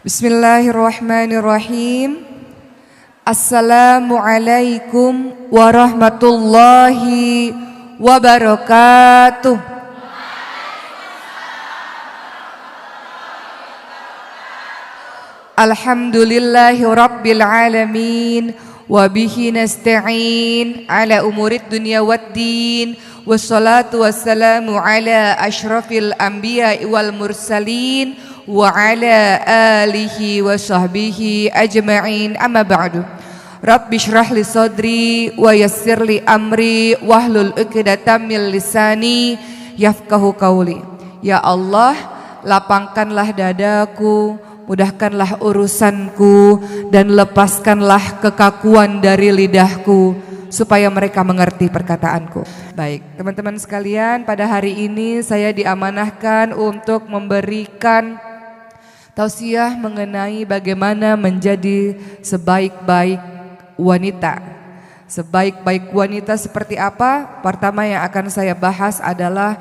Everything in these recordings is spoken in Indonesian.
Bismillahirrahmanirrahim. Assalamualaikum warahmatullahi wabarakatuh. Alhamdulillahi rabbil alamin. Wabihi nasta'in ala umurid dunya waddin. Wassalatu wassalamu ala ashrafil anbiya wal mursalin wa ala alihi wa sahbihi ajma'in, amma ba'du. Rabbi shrah li sadri wa yassir li amri wahlul 'uqdatam min lisani yafqahu qawli. Ya Allah, lapangkanlah dadaku, mudahkanlah urusanku, dan lepaskanlah kekakuan dari lidahku supaya mereka mengerti perkataanku. Baik, teman-teman sekalian, pada hari ini saya diamanahkan untuk memberikan tausiah mengenai bagaimana menjadi sebaik-baik wanita. Sebaik-baik wanita seperti apa? Pertama yang akan saya bahas adalah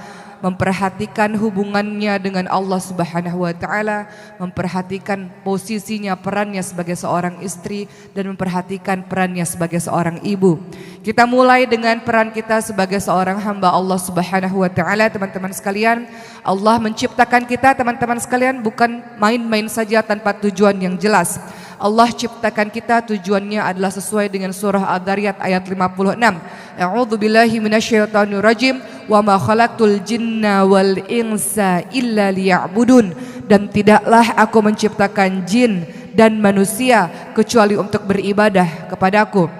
memperhatikan hubungannya dengan Allah Subhanahu wa taala, memperhatikan posisinya, perannya sebagai seorang istri, dan memperhatikan perannya sebagai seorang ibu. Kita mulai dengan peran kita sebagai seorang hamba Allah Subhanahu wa taala, teman-teman sekalian. Allah menciptakan kita, teman-teman sekalian, bukan main-main saja tanpa tujuan yang jelas. Allah ciptakan kita, tujuannya adalah sesuai dengan surah Ad-Dariyat ayat 56. A'udzu billahi minasyaitonir rajim. Wa ma khalaqtul jinna wal insa illa liya'budun. Dan tidaklah aku menciptakan jin dan manusia kecuali untuk beribadah kepadaku.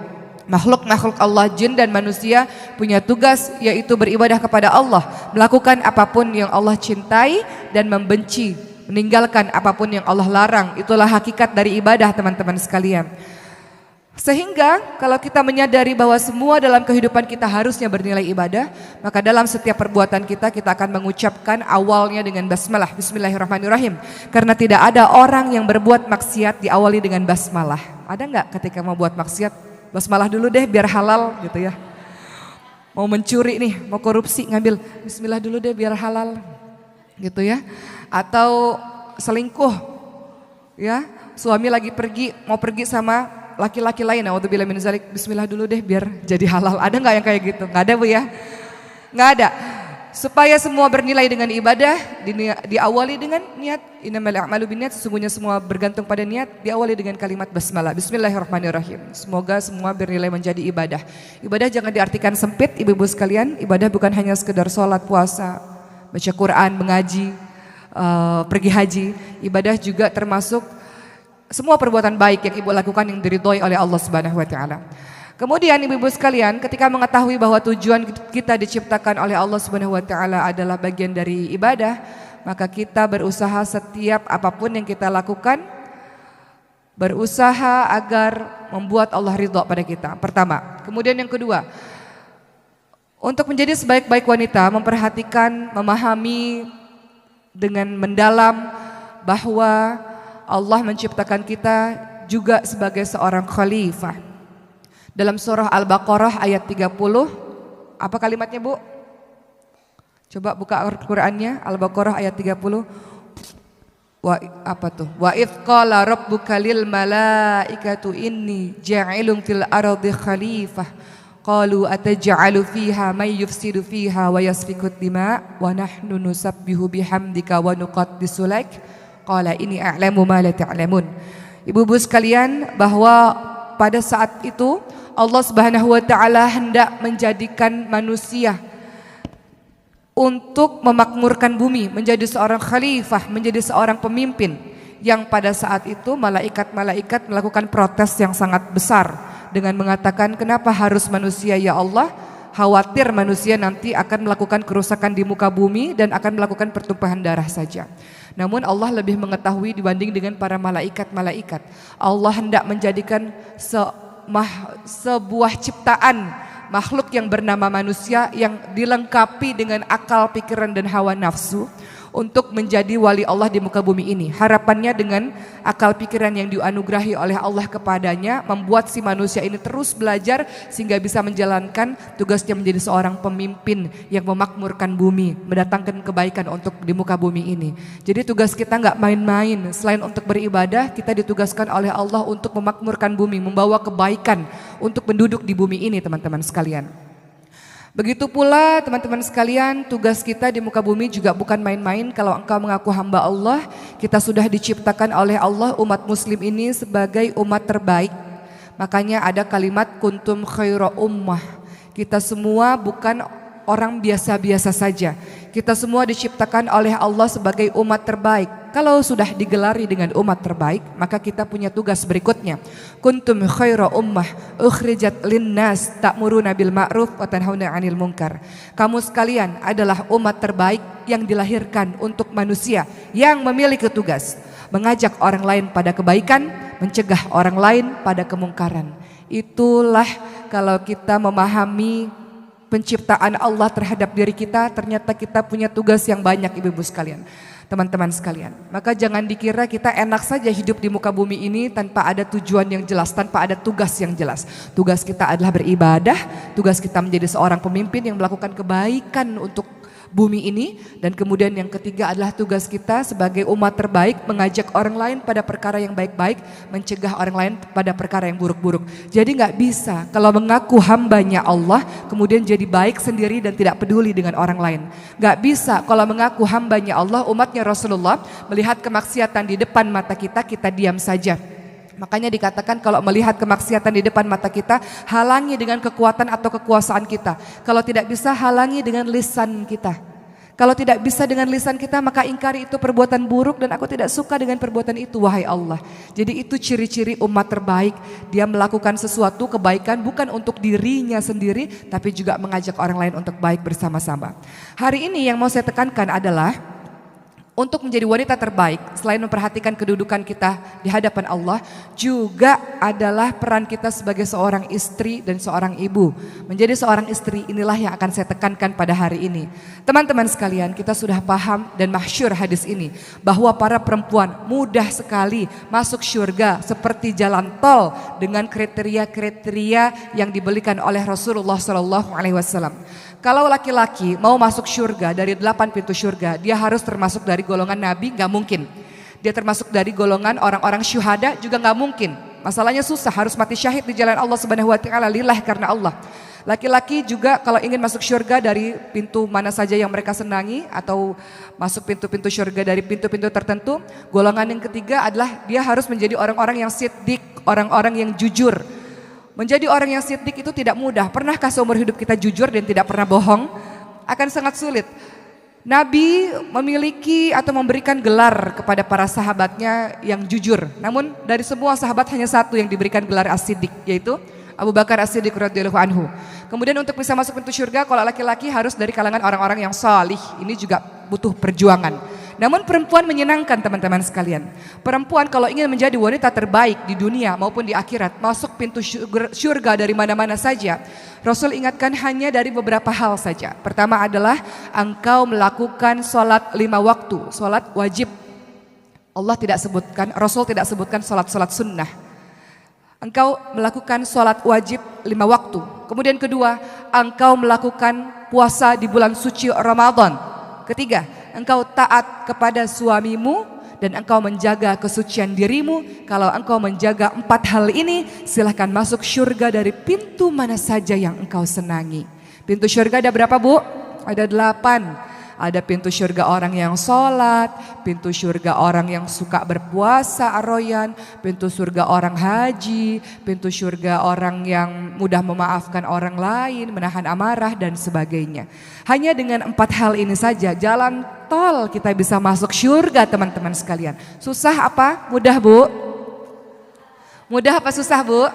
Makhluk-makhluk Allah, jin dan manusia, punya tugas yaitu beribadah kepada Allah, melakukan apapun yang Allah cintai dan membenci, meninggalkan apapun yang Allah larang. Itulah hakikat dari ibadah, teman-teman sekalian. Sehingga kalau kita menyadari bahwa semua dalam kehidupan kita harusnya bernilai ibadah, maka dalam setiap perbuatan kita akan mengucapkan awalnya dengan basmalah, bismillahirrahmanirrahim. Karena tidak ada orang yang berbuat maksiat diawali dengan basmalah. Ada nggak ketika mau buat maksiat, basmalah dulu deh biar halal gitu ya. Mau mencuri nih, mau korupsi, ngambil bismillah dulu deh biar halal gitu ya. Atau selingkuh ya, suami lagi mau pergi sama laki-laki lain, naudzubillah min dzalik, bismillah dulu deh biar jadi halal. Ada nggak yang kayak gitu? Nggak ada, Bu ya? Nggak ada. Supaya semua bernilai dengan ibadah, diawali dengan niat. Innamal a'malu binniyat, sesungguhnya semua bergantung pada niat. Diawali dengan kalimat basmalah, bismillahirrahmanirrahim. Semoga semua bernilai menjadi ibadah. Ibadah jangan diartikan sempit, ibu-ibu sekalian. Ibadah bukan hanya sekedar sholat, puasa, baca Quran, mengaji, pergi haji. Ibadah juga termasuk semua perbuatan baik yang ibu lakukan yang diridhoi oleh Allah Subhanahu wa taala. Kemudian ibu-ibu sekalian, ketika mengetahui bahwa tujuan kita diciptakan oleh Allah Subhanahu wa taala adalah bagian dari ibadah, maka kita berusaha setiap apapun yang kita lakukan, berusaha agar membuat Allah ridha pada kita. Pertama. Kemudian yang kedua, untuk menjadi sebaik-baik wanita, memperhatikan, memahami dengan mendalam bahwa Allah menciptakan kita juga sebagai seorang khalifah. Dalam surah Al-Baqarah ayat 30, apa kalimatnya, Bu? Coba buka Al-Qur'annya, Al-Baqarah ayat 30. Wa idz qala rabbuka lil malaikatu inni ja'ilun fil ardi khalifah. Qalu ataj'alu fiha may yufsidu fiha wa yasfiku dima wa nahnu nusabbihu bihamdika wa nuqaddisu lak. Qala ini a'lamu ma la ta'lamun. Ibu-ibu sekalian, bahwa pada saat itu Allah Subhanahu wa taala hendak menjadikan manusia untuk memakmurkan bumi, menjadi seorang khalifah, menjadi seorang pemimpin, yang pada saat itu malaikat-malaikat melakukan protes yang sangat besar dengan mengatakan, kenapa harus manusia ya Allah? Khawatir manusia nanti akan melakukan kerusakan di muka bumi dan akan melakukan pertumpahan darah saja. Namun Allah lebih mengetahui dibanding dengan para malaikat-malaikat. Allah hendak menjadikan sebuah ciptaan makhluk yang bernama manusia yang dilengkapi dengan akal, pikiran dan hawa nafsu untuk menjadi wali Allah di muka bumi ini. Harapannya dengan akal pikiran yang dianugerahi oleh Allah kepadanya membuat si manusia ini terus belajar sehingga bisa menjalankan tugasnya menjadi seorang pemimpin yang memakmurkan bumi, mendatangkan kebaikan untuk di muka bumi ini. Jadi tugas kita nggak main-main, selain untuk beribadah kita ditugaskan oleh Allah untuk memakmurkan bumi, membawa kebaikan untuk penduduk di bumi ini teman-teman sekalian. Begitu pula teman-teman sekalian, tugas kita di muka bumi juga bukan main-main. Kalau engkau mengaku hamba Allah, kita sudah diciptakan oleh Allah umat muslim ini sebagai umat terbaik. Makanya ada kalimat kuntum khaira ummah. Kita semua bukan orang biasa-biasa saja. Kita semua diciptakan oleh Allah sebagai umat terbaik. Kalau sudah digelari dengan umat terbaik, maka kita punya tugas berikutnya. Kuntum khaira ummah ukhrijat linnas ta'muruna bil ma'ruf wa tanhauna 'anil munkar. Kamu sekalian adalah umat terbaik yang dilahirkan untuk manusia yang memiliki tugas mengajak orang lain pada kebaikan, mencegah orang lain pada kemungkaran. Itulah kalau kita memahami penciptaan Allah terhadap diri kita, ternyata kita punya tugas yang banyak ibu-ibu sekalian, teman-teman sekalian. Maka jangan dikira kita enak saja hidup di muka bumi ini tanpa ada tujuan yang jelas, tanpa ada tugas yang jelas. Tugas kita adalah beribadah, tugas kita menjadi seorang pemimpin yang melakukan kebaikan untuk bumi ini, dan kemudian yang ketiga adalah tugas kita sebagai umat terbaik mengajak orang lain pada perkara yang baik-baik, mencegah orang lain pada perkara yang buruk-buruk. Jadi nggak bisa kalau mengaku hambanya Allah kemudian jadi baik sendiri dan tidak peduli dengan orang lain. Nggak bisa kalau mengaku hambanya Allah, umatnya Rasulullah, melihat kemaksiatan di depan mata kita, kita diam saja. Makanya dikatakan kalau melihat kemaksiatan di depan mata kita, halangi dengan kekuatan atau kekuasaan kita. Kalau tidak bisa, halangi dengan lisan kita. Kalau tidak bisa dengan lisan kita, maka ingkari itu perbuatan buruk dan aku tidak suka dengan perbuatan itu, wahai Allah. Jadi itu ciri-ciri umat terbaik. Dia melakukan sesuatu kebaikan bukan untuk dirinya sendiri, tapi juga mengajak orang lain untuk baik bersama-sama. Hari ini yang mau saya tekankan adalah untuk menjadi wanita terbaik, selain memperhatikan kedudukan kita di hadapan Allah, juga adalah peran kita sebagai seorang istri dan seorang ibu. Menjadi seorang istri inilah yang akan saya tekankan pada hari ini. Teman-teman sekalian, kita sudah paham dan masyhur hadis ini, bahwa para perempuan mudah sekali masuk surga seperti jalan tol dengan kriteria-kriteria yang diberikan oleh Rasulullah SAW. Kalau laki-laki mau masuk surga dari 8 pintu surga, dia harus termasuk dari golongan nabi, gak mungkin. Dia termasuk dari golongan orang-orang syuhada, juga gak mungkin. Masalahnya susah, harus mati syahid di jalan Allah Subhanahu wa taala, lillah, karena Allah. Laki-laki juga kalau ingin masuk surga dari pintu mana saja yang mereka senangi, atau masuk pintu-pintu surga dari pintu-pintu tertentu, golongan yang ketiga adalah dia harus menjadi orang-orang yang siddiq, orang-orang yang jujur. Menjadi orang yang siddiq itu tidak mudah. Pernahkah seumur hidup kita jujur dan tidak pernah bohong? Akan sangat sulit. Nabi memiliki atau memberikan gelar kepada para sahabatnya yang jujur. Namun dari semua sahabat hanya satu yang diberikan gelar as-siddiq, yaitu Abu Bakar as-Siddiq radhiyallahu anhu. Kemudian untuk bisa masuk pintu surga, kalau laki-laki harus dari kalangan orang-orang yang salih. Ini juga butuh perjuangan. Namun perempuan menyenangkan teman-teman sekalian. Perempuan kalau ingin menjadi wanita terbaik di dunia maupun di akhirat, masuk pintu surga dari mana-mana saja, Rasul ingatkan hanya dari beberapa hal saja. Pertama adalah engkau melakukan sholat 5 waktu, sholat wajib. Allah tidak sebutkan, Rasul tidak sebutkan sholat-sholat sunnah. Engkau melakukan sholat wajib 5 waktu. Kemudian kedua, engkau melakukan puasa di bulan suci Ramadan. Ketiga, engkau taat kepada suamimu dan engkau menjaga kesucian dirimu. Kalau engkau menjaga 4 hal ini, silahkan masuk surga dari pintu mana saja yang engkau senangi. Pintu surga ada berapa, Bu? Ada 8. Ada pintu surga orang yang sholat, pintu surga orang yang suka berpuasa aroyan, pintu surga orang haji, pintu surga orang yang mudah memaafkan orang lain, menahan amarah dan sebagainya. Hanya dengan 4 hal ini saja jalan tol kita bisa masuk surga teman-teman sekalian. Susah apa? Mudah, Bu? Mudah apa susah, Bu?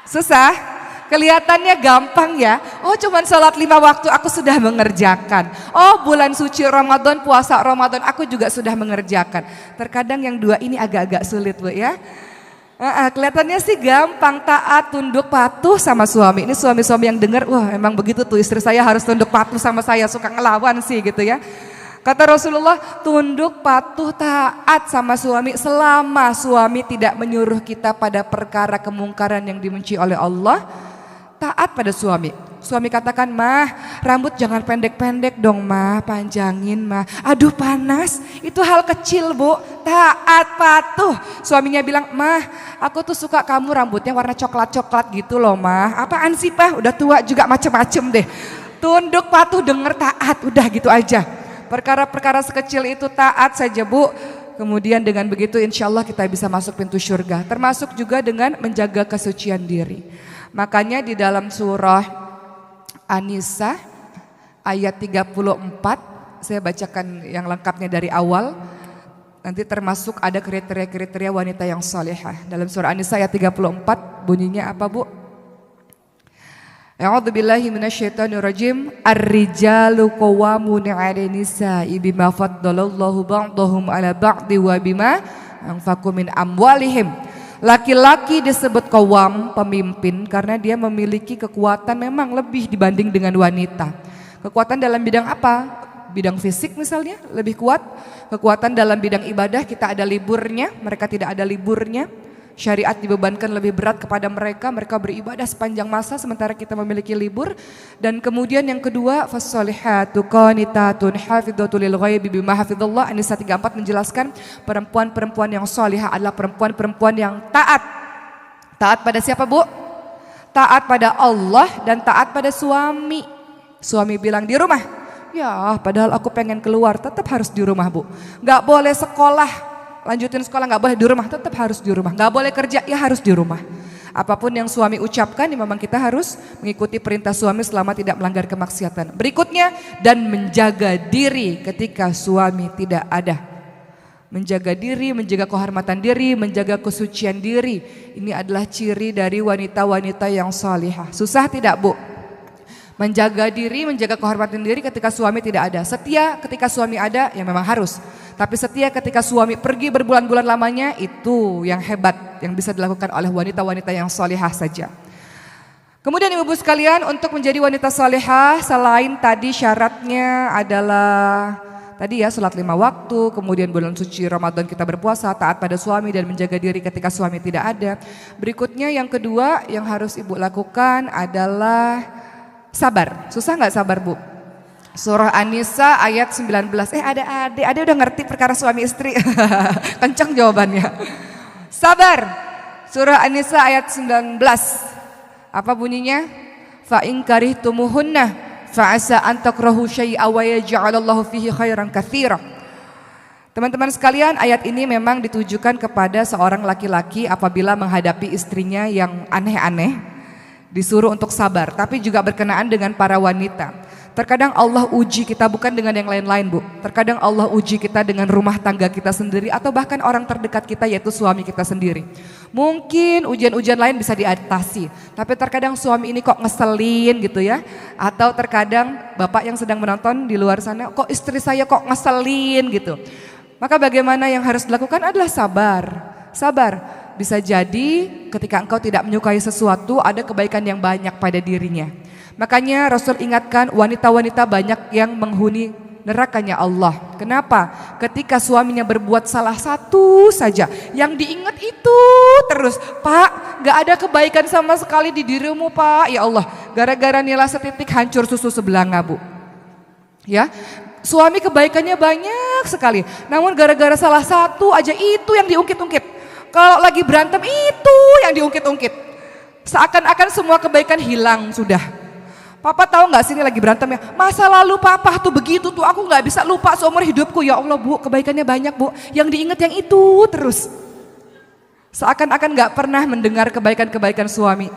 Susah? Kelihatannya gampang ya. Oh, cuman sholat 5 waktu aku sudah mengerjakan. Oh, bulan suci Ramadan, puasa Ramadan aku juga sudah mengerjakan. Terkadang yang 2 ini agak-agak sulit, Bu ya. Kelihatannya sih gampang, taat, tunduk, patuh sama suami. Ini suami-suami yang dengar, wah emang begitu tuh, istri saya harus tunduk patuh sama saya, suka ngelawan sih gitu ya. Kata Rasulullah, tunduk, patuh, taat sama suami selama suami tidak menyuruh kita pada perkara kemungkaran yang dibenci oleh Allah. Taat pada suami. Suami katakan, mah rambut jangan pendek-pendek dong mah, panjangin mah. Aduh panas, itu hal kecil bu, taat patuh. Suaminya bilang, mah aku tuh suka kamu rambutnya warna coklat-coklat gitu loh mah. Apaan sih Pak, udah tua juga macem-macem deh. Tunduk, patuh, denger, taat, udah gitu aja. Perkara-perkara sekecil itu taat saja bu. Kemudian dengan begitu insya Allah kita bisa masuk pintu surga. Termasuk juga dengan menjaga kesucian diri. Makanya di dalam surah An-Nisa ayat 34, saya bacakan yang lengkapnya dari awal. Nanti termasuk ada kriteria-kriteria wanita yang salihah. Dalam surah An-Nisa ayat 34 bunyinya apa bu? A'udzubillahi minasyaitonirrajim. Ar-rijalu qawwamuna 'alan nisa'i bima faddalallahu ba'dahum 'ala ba'di wa bima anfaqu min amwalihim. Laki-laki disebut qawwam, pemimpin, karena dia memiliki kekuatan memang lebih dibanding dengan wanita. Kekuatan dalam bidang apa? Bidang fisik misalnya lebih kuat. Kekuatan dalam bidang ibadah kita ada liburnya, mereka tidak ada liburnya. Syariat dibebankan lebih berat kepada mereka, mereka beribadah sepanjang masa sementara kita memiliki libur. Dan kemudian yang kedua, fassolihatu qanitatun hafidhatul lil ghaibi bima hafidhallah. An-Nisa 34 menjelaskan perempuan-perempuan yang salihah adalah perempuan-perempuan yang taat. Taat pada siapa bu? Taat pada Allah dan taat pada suami. Suami bilang di rumah, ya padahal aku pengen keluar, tetap harus di rumah bu. Gak boleh sekolah, lanjutin sekolah nggak boleh di rumah, tetap harus di rumah. Nggak boleh kerja, ya harus di rumah. Apapun yang suami ucapkan, ya memang kita harus mengikuti perintah suami selama tidak melanggar kemaksiatan. Berikutnya, dan menjaga diri ketika suami tidak ada. Menjaga diri, menjaga kehormatan diri, menjaga kesucian diri. Ini adalah ciri dari wanita-wanita yang salihah. Susah tidak bu? Menjaga diri, menjaga kehormatan diri ketika suami tidak ada. Setia ketika suami ada, ya memang harus. Tapi setia ketika suami pergi berbulan-bulan lamanya, itu yang hebat, yang bisa dilakukan oleh wanita-wanita yang salihah saja. Kemudian ibu-ibu sekalian, untuk menjadi wanita salihah, selain tadi syaratnya adalah tadi ya salat 5 waktu, kemudian bulan suci Ramadan kita berpuasa, taat pada suami dan menjaga diri ketika suami tidak ada. Berikutnya yang kedua yang harus ibu lakukan adalah sabar. Susah nggak sabar bu? Surah An-Nisa ayat 19. Ade udah ngerti perkara suami istri. Kencang jawabannya. Sabar. Surah An-Nisa ayat 19. Apa bunyinya? Fa in karihtumuhunna fa asa an takrahu syai'a wa yaj'alallahu fihi khairan katsira. Teman-teman sekalian, ayat ini memang ditujukan kepada seorang laki-laki apabila menghadapi istrinya yang aneh-aneh, disuruh untuk sabar, tapi juga berkenaan dengan para wanita. Terkadang Allah uji kita bukan dengan yang lain-lain bu. Terkadang Allah uji kita dengan rumah tangga kita sendiri atau bahkan orang terdekat kita yaitu suami kita sendiri. Mungkin ujian-ujian lain bisa diatasi. Tapi terkadang suami ini kok ngeselin gitu ya. Atau terkadang bapak yang sedang menonton di luar sana, kok istri saya kok ngeselin gitu. Maka bagaimana yang harus dilakukan adalah sabar. Sabar. Bisa jadi ketika engkau tidak menyukai sesuatu ada kebaikan yang banyak pada dirinya. Makanya Rasul ingatkan wanita-wanita banyak yang menghuni nerakanya Allah. Kenapa? Ketika suaminya berbuat salah satu saja, yang diingat itu terus. Pak, gak ada kebaikan sama sekali di dirimu pak. Ya Allah, gara-gara nilai setitik hancur susu sebelanga bu. Ya, suami kebaikannya banyak sekali. Namun gara-gara salah satu aja itu yang diungkit-ungkit. Kalau lagi berantem itu yang diungkit-ungkit. Seakan-akan semua kebaikan hilang sudah. Papa tahu nggak sini lagi berantem ya? Masa lalu papa tuh begitu tuh, aku nggak bisa lupa seumur hidupku. Ya Allah bu, kebaikannya banyak bu. Yang diingat yang itu terus. Seakan-akan nggak pernah mendengar kebaikan-kebaikan suami.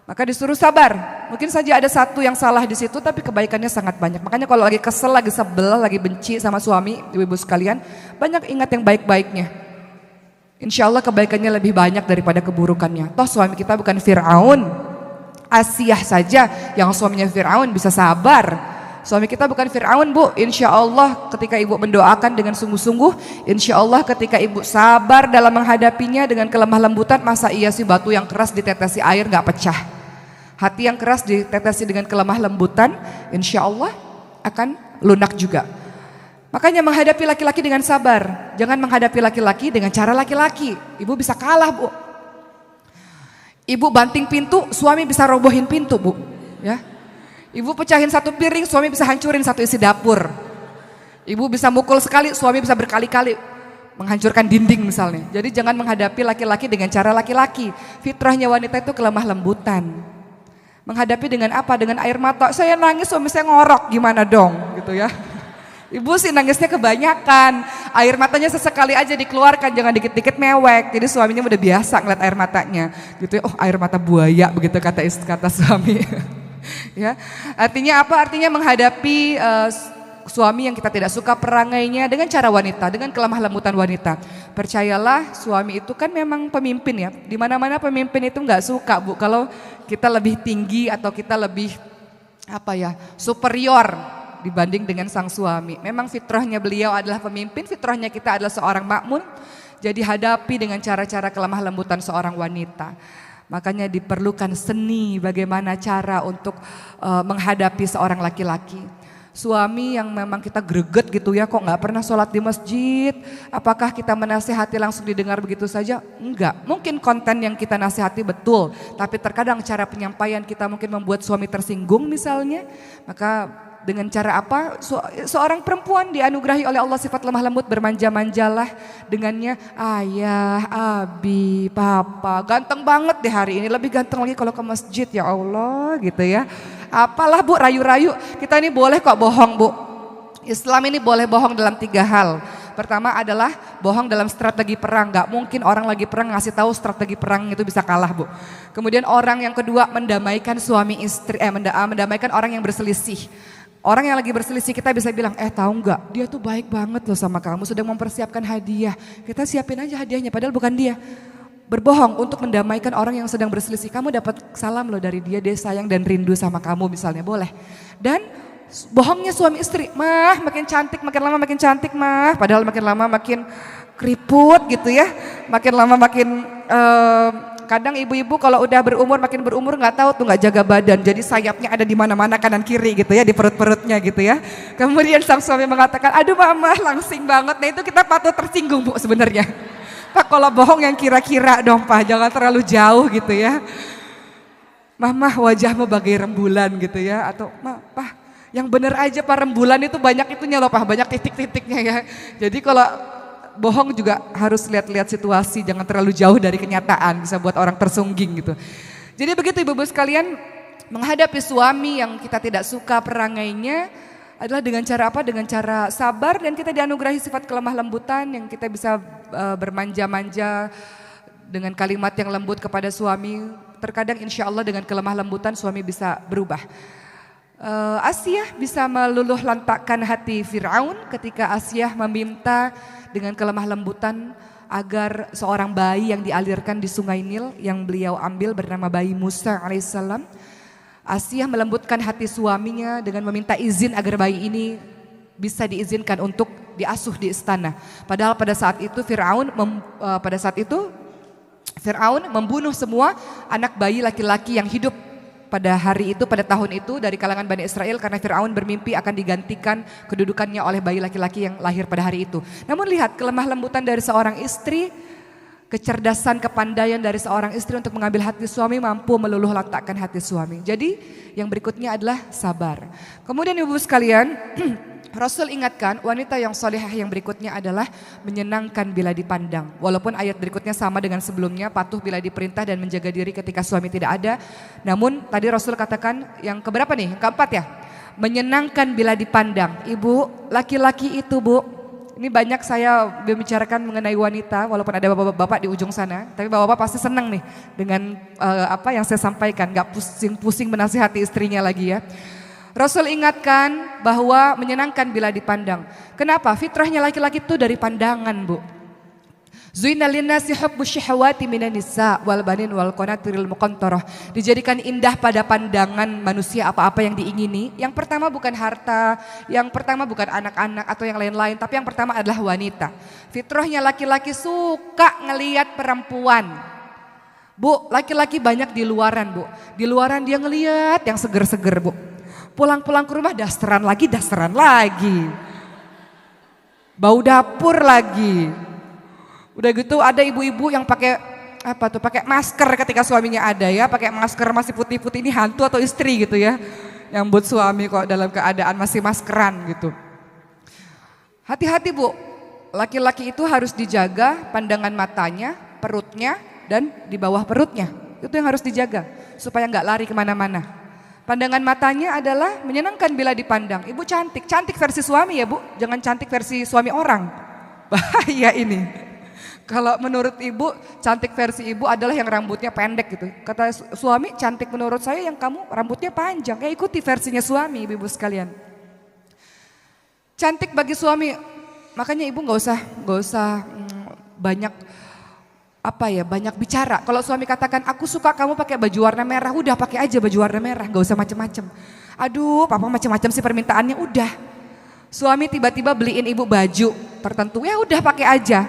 Maka disuruh sabar. Mungkin saja ada satu yang salah di situ, tapi kebaikannya sangat banyak. Makanya kalau lagi kesel, lagi sebel, lagi benci sama suami, ibu-ibu sekalian, banyak ingat yang baik-baiknya. Insya Allah kebaikannya lebih banyak daripada keburukannya. Toh suami kita bukan Fir'aun. Asiyah saja yang suaminya Fir'aun bisa sabar. Suami kita bukan Fir'aun bu. Insya Allah ketika ibu mendoakan dengan sungguh-sungguh, insya Allah ketika ibu sabar dalam menghadapinya dengan kelemah lembutan, masa iya sih batu yang keras ditetesi air gak pecah. Hati yang keras ditetesi dengan kelemah lembutan, insya Allah akan lunak juga. Makanya menghadapi laki-laki dengan sabar. Jangan menghadapi laki-laki dengan cara laki-laki. Ibu bisa kalah, Bu. Ibu banting pintu, suami bisa robohin pintu, Bu. Ya. Ibu pecahin satu piring, suami bisa hancurin satu isi dapur. Ibu bisa mukul sekali, suami bisa berkali-kali menghancurkan dinding misalnya. Jadi jangan menghadapi laki-laki dengan cara laki-laki. Fitrahnya wanita itu kelemah lembutan. Menghadapi dengan apa? Dengan air mata. Saya nangis, suami saya ngorok, gimana dong? Gitu ya. Ibu sih nangisnya kebanyakan, air matanya sesekali aja dikeluarkan, jangan dikit-dikit mewek. Jadi suaminya udah biasa ngeliat air matanya, gitu ya. Oh, air mata buaya, begitu kata suami. Ya, artinya apa? Artinya menghadapi suami yang kita tidak suka perangainya dengan cara wanita, dengan kelemah lembutan wanita. Percayalah, suami itu kan memang pemimpin ya. Di mana-mana pemimpin itu nggak suka, Bu, kalau kita lebih tinggi atau kita lebih superior dibanding dengan sang suami. Memang fitrahnya beliau adalah pemimpin, fitrahnya kita adalah seorang makmun. Jadi hadapi dengan cara-cara kelemah lembutan seorang wanita. Makanya diperlukan seni bagaimana cara untuk menghadapi seorang laki-laki. Suami yang memang kita greget gitu ya, kok gak pernah sholat di masjid. Apakah kita menasihati langsung didengar begitu saja? Enggak, mungkin konten yang kita nasihati betul. Tapi terkadang cara penyampaian kita mungkin membuat suami tersinggung misalnya. Maka dengan cara apa? Seorang perempuan dianugerahi oleh Allah sifat lemah lembut, bermanja-manjalah dengannya. Ayah, abi, papa, ganteng banget deh hari ini, lebih ganteng lagi kalau ke masjid, ya Allah gitu ya. Apalah Bu, rayu-rayu, kita ini boleh kok bohong, Bu. Islam ini boleh bohong dalam 3 hal. Pertama adalah bohong dalam strategi perang. Gak mungkin orang lagi perang ngasih tahu strategi perang itu bisa kalah, Bu. Kemudian orang yang kedua mendamaikan suami istri, mendamaikan orang yang berselisih. Orang yang lagi berselisih kita bisa bilang, tahu nggak, dia tuh baik banget loh sama kamu, sedang mempersiapkan hadiah. Kita siapin aja hadiahnya, padahal bukan dia. Berbohong untuk mendamaikan orang yang sedang berselisih. Kamu dapat salam loh dari dia sayang dan rindu sama kamu misalnya, boleh. Dan bohongnya suami istri, mah makin cantik, makin lama makin cantik mah. Padahal makin lama makin keriput gitu ya, makin lama makin... kadang ibu-ibu kalau udah makin berumur nggak tahu tuh, nggak jaga badan, jadi sayapnya ada di mana-mana kanan kiri gitu ya, di perut-perutnya gitu ya. Kemudian sang suami mengatakan, aduh mama langsing banget. Nah itu kita patut tersinggung, Bu, sebenarnya. Pak, kalau bohong yang kira-kira dong Pak, jangan terlalu jauh gitu ya. Mama wajahmu bagai rembulan gitu ya, atau Pak yang bener aja Pak, rembulan itu banyak itunya loh Pak, banyak titik-titiknya ya. Jadi kalau bohong juga harus lihat-lihat situasi, jangan terlalu jauh dari kenyataan, bisa buat orang tersungging gitu. Jadi begitu ibu-ibu sekalian, menghadapi suami yang kita tidak suka perangainya adalah dengan cara apa? Dengan cara sabar, dan kita dianugerahi sifat kelemah lembutan yang kita bisa bermanja-manja dengan kalimat yang lembut kepada suami. Terkadang insya Allah dengan kelemah lembutan suami bisa berubah. Asyah bisa meluluh lantakkan hati Fir'aun ketika Asyah meminta dengan kelemah lembutan agar seorang bayi yang dialirkan di sungai Nil yang beliau ambil bernama bayi Musa alaihissalam. Asyah melembutkan hati suaminya dengan meminta izin agar bayi ini bisa diizinkan untuk diasuh di istana. Padahal pada saat itu Fir'aun membunuh semua anak bayi laki-laki yang hidup pada hari itu, pada tahun itu dari kalangan Bani Israel, karena Fir'aun bermimpi akan digantikan kedudukannya oleh bayi laki-laki yang lahir pada hari itu. Namun lihat kelemah lembutan dari seorang istri, kecerdasan, kepandaian dari seorang istri untuk mengambil hati suami, mampu meluluh lantakkan hati suami. Jadi yang berikutnya adalah sabar. Kemudian ibu sekalian, Rasul ingatkan wanita yang solehah yang berikutnya adalah menyenangkan bila dipandang. Walaupun ayat berikutnya sama dengan sebelumnya, patuh bila diperintah dan menjaga diri ketika suami tidak ada. Namun tadi Rasul katakan yang keberapa nih? Yang keempat ya? Menyenangkan bila dipandang. Ibu, laki-laki itu Bu, ini banyak saya membicarakan mengenai wanita, walaupun ada bapak-bapak di ujung sana, tapi bapak-bapak pasti senang nih dengan apa yang saya sampaikan, gak pusing-pusing menasihati istrinya lagi ya. Rasul ingatkan bahwa menyenangkan bila dipandang. Kenapa? Fitrahnya laki-laki itu dari pandangan, Bu. Zuina linnasi hubbus syahawati minan nisa wal banin wal qanatiril muqantarah. Dijadikan indah pada pandangan manusia apa-apa yang diingini. Yang pertama bukan harta, yang pertama bukan anak-anak atau yang lain-lain, tapi yang pertama adalah wanita. Fitrahnya laki-laki suka ngelihat perempuan. Bu, laki-laki banyak di luaran, Bu. Di luaran dia ngelihat yang seger-seger, Bu. Pulang-pulang ke rumah dasteran lagi. bau dapur lagi. Udah gitu ada ibu-ibu yang pakai pakai masker ketika suaminya ada ya, pakai masker masih putih-putih, ini hantu atau istri gitu ya. Yang buat suami kok dalam keadaan masih maskeran gitu. Hati-hati Bu, laki-laki itu harus dijaga pandangan matanya, perutnya, dan di bawah perutnya. Itu yang harus dijaga supaya nggak lari kemana-mana. Pandangan matanya adalah menyenangkan bila dipandang. Ibu cantik, cantik versi suami ya Bu, jangan cantik versi suami orang. Bahaya ini. Kalau menurut ibu, cantik versi ibu adalah yang rambutnya pendek gitu. Kata suami, cantik menurut saya yang kamu rambutnya panjang. Ya ikuti versinya suami, ibu sekalian. Cantik bagi suami, makanya ibu nggak usah banyak banyak bicara. Kalau suami katakan, aku suka kamu pakai baju warna merah, udah pakai aja baju warna merah, nggak usah macem-macem. Aduh, papa macem-macem sih permintaannya, udah. Suami tiba-tiba beliin ibu baju tertentu, ya udah pakai aja.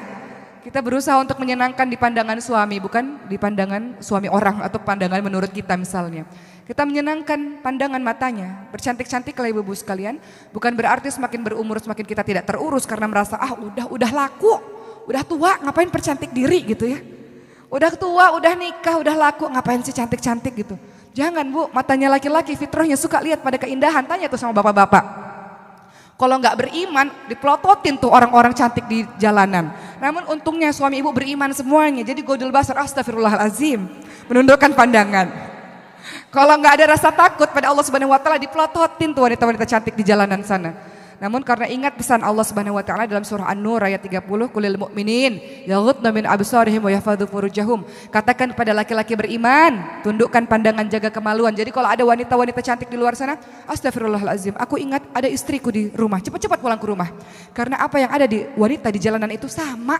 Kita berusaha untuk menyenangkan di pandangan suami, bukan di pandangan suami orang atau pandangan menurut kita misalnya. Kita menyenangkan pandangan matanya, bercantik-cantik lah ibu-ibu sekalian. Bukan berarti semakin berumur semakin kita tidak terurus karena merasa udah laku, udah tua ngapain percantik diri gitu ya. Udah tua, udah nikah, udah laku ngapain sih cantik-cantik gitu. Jangan Bu, matanya laki-laki fitrahnya suka lihat pada keindahan, tanya tuh sama bapak-bapak. Kalau nggak beriman, dipelototin tuh orang-orang cantik di jalanan. Namun untungnya suami ibu beriman semuanya. Jadi godul basar, astagfirullahalazim, menundukkan pandangan. Kalau nggak ada rasa takut pada Allah Subhanahu Wa Taala, dipelototin tuh wanita-wanita cantik di jalanan sana. Namun karena ingat pesan Allah Subhanahu Wa Taala dalam surah An-Nur ayat 30, Qulil mu'minin yaghuddu min absarihim wa yahfadzu furujahum. Katakan kepada laki-laki beriman, tundukkan pandangan, jaga kemaluan. Jadi kalau ada wanita-wanita cantik di luar sana, astagfirullahalazim, aku ingat ada istriku di rumah, cepat-cepat pulang ke rumah. Karena apa yang ada di wanita di jalanan itu sama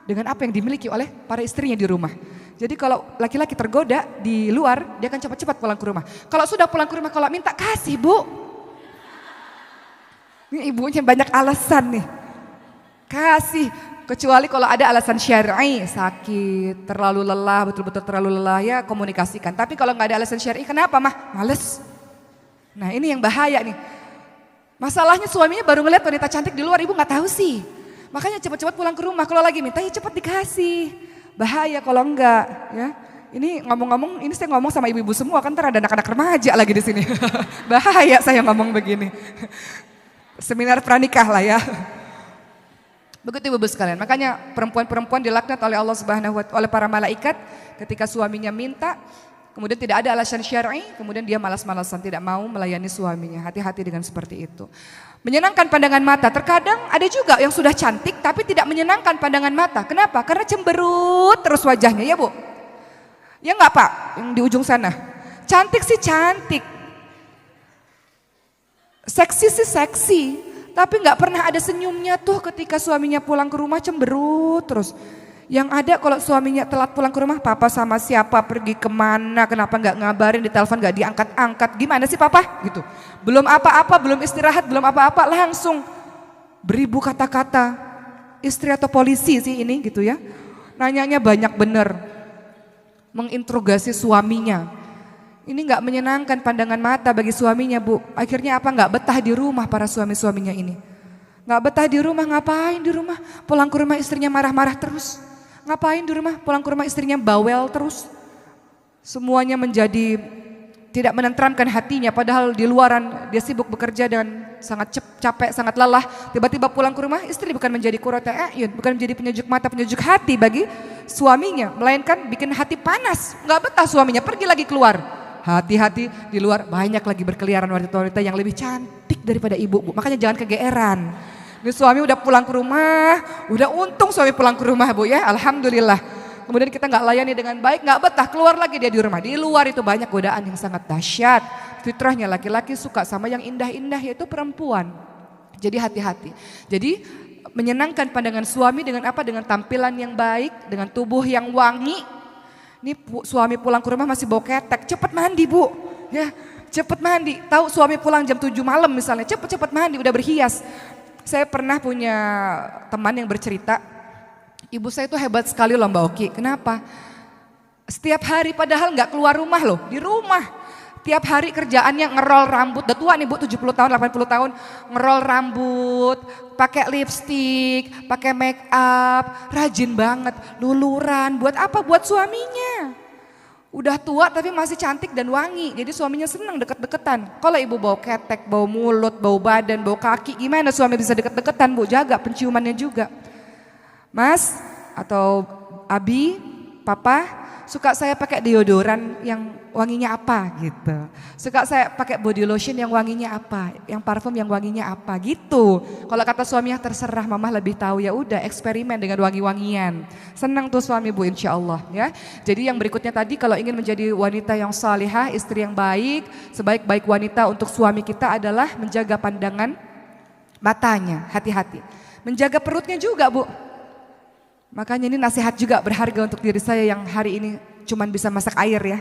dengan apa yang dimiliki oleh para istrinya di rumah. Jadi kalau laki-laki tergoda di luar, dia akan cepat-cepat pulang ke rumah. Kalau sudah pulang ke rumah, kalau minta kasih Bu. Ini ibunya banyak alasan nih. Kasih, kecuali kalau ada alasan syar'i, sakit, terlalu lelah, betul-betul terlalu lelah ya komunikasikan. Tapi kalau nggak ada alasan syar'i, kenapa mah? Males. Nah ini yang bahaya nih. Masalahnya suaminya baru ngeliat wanita cantik di luar, ibu nggak tahu sih. Makanya cepat-cepat pulang ke rumah. Kalau lagi minta ya cepat dikasih. Bahaya kalau enggak ya. Ini ngomong-ngomong, ini saya ngomong sama ibu-ibu semua kan, ntar ada anak-anak remaja lagi di sini. Bahaya saya ngomong begini. Seminar pranikah lah ya. Begitu ibu sekalian. Makanya perempuan-perempuan dilaknat oleh Allah Subhanahu wa Ta'ala, oleh para malaikat ketika suaminya minta, kemudian tidak ada alasan syar'i, kemudian dia malas-malasan tidak mau melayani suaminya. Hati-hati dengan seperti itu. Menyenangkan pandangan mata. Terkadang ada juga yang sudah cantik tapi tidak menyenangkan pandangan mata. Kenapa? Karena cemberut terus wajahnya ya Bu. Ya enggak Pak? Yang di ujung sana. Cantik sih cantik. Seksi sih seksi, tapi nggak pernah ada senyumnya tuh ketika suaminya pulang ke rumah, cemberut terus. Yang ada kalau suaminya telat pulang ke rumah, papa sama siapa, pergi kemana, kenapa nggak ngabarin, di telepon nggak diangkat-angkat, gimana sih papa gitu. Belum apa-apa, belum istirahat, belum apa-apa langsung beribu kata-kata. Istri atau polisi sih ini gitu ya. Nanyanya banyak bener, menginterogasi suaminya. Ini nggak menyenangkan pandangan mata bagi suaminya Bu. Akhirnya apa, nggak betah di rumah para suami-suaminya ini. Nggak betah di rumah, ngapain di rumah? Pulang ke rumah istrinya marah-marah terus. Ngapain di rumah? Pulang ke rumah istrinya bawel terus. Semuanya menjadi tidak menenteramkan hatinya. Padahal di luaran dia sibuk bekerja dan sangat capek, sangat lelah. Tiba-tiba pulang ke rumah, istri bukan menjadi qurrata a'yun, bukan menjadi penyejuk mata, penyejuk hati bagi suaminya. Melainkan bikin hati panas. Nggak betah suaminya, pergi lagi keluar. Hati-hati di luar banyak lagi berkeliaran wanita-wanita yang lebih cantik daripada ibu Bu. Makanya jangan kegeeran. Ini suami udah pulang ke rumah, udah untung suami pulang ke rumah Bu ya, alhamdulillah. Kemudian kita nggak layani dengan baik, nggak betah, keluar lagi dia di rumah. Di luar itu banyak godaan yang sangat dahsyat. Fitrahnya laki-laki suka sama yang indah-indah, yaitu perempuan. Jadi hati-hati. Jadi menyenangkan pandangan suami dengan apa? Dengan tampilan yang baik, dengan tubuh yang wangi. Ini suami pulang ke rumah masih bau ketek, cepet mandi Bu, ya cepet mandi. Tahu suami pulang jam 7 malam misalnya, cepet mandi, udah berhias. Saya pernah punya teman yang bercerita, ibu saya itu hebat sekali loh Mbak Oki. Kenapa? Setiap hari padahal nggak keluar rumah loh, di rumah. Tiap hari kerjaannya ngerol rambut, udah tua nih Bu, 70 tahun, 80 tahun, ngerol rambut, pakai lipstick, pakai make up, rajin banget, luluran, buat apa? Buat suaminya. Udah tua tapi masih cantik dan wangi, jadi suaminya senang deket-deketan. Kalau ibu bau ketek, bau mulut, bau badan, bau kaki, gimana suami bisa deket-deketan Bu? Jaga penciumannya juga. Mas atau Abi, Papa, suka saya pakai deodoran yang wanginya apa gitu. Suka saya pakai body lotion yang wanginya apa, yang parfum yang wanginya apa gitu. Kalau kata suaminya terserah, mama lebih tahu, ya udah eksperimen dengan wangi-wangian. Senang tuh suami Bu, insya Allah ya. Jadi yang berikutnya tadi, kalau ingin menjadi wanita yang salihah, istri yang baik, sebaik-baik wanita untuk suami kita adalah menjaga pandangan matanya, hati-hati. Menjaga perutnya juga Bu. Makanya ini nasihat juga berharga untuk diri saya yang hari ini cuman bisa masak air ya.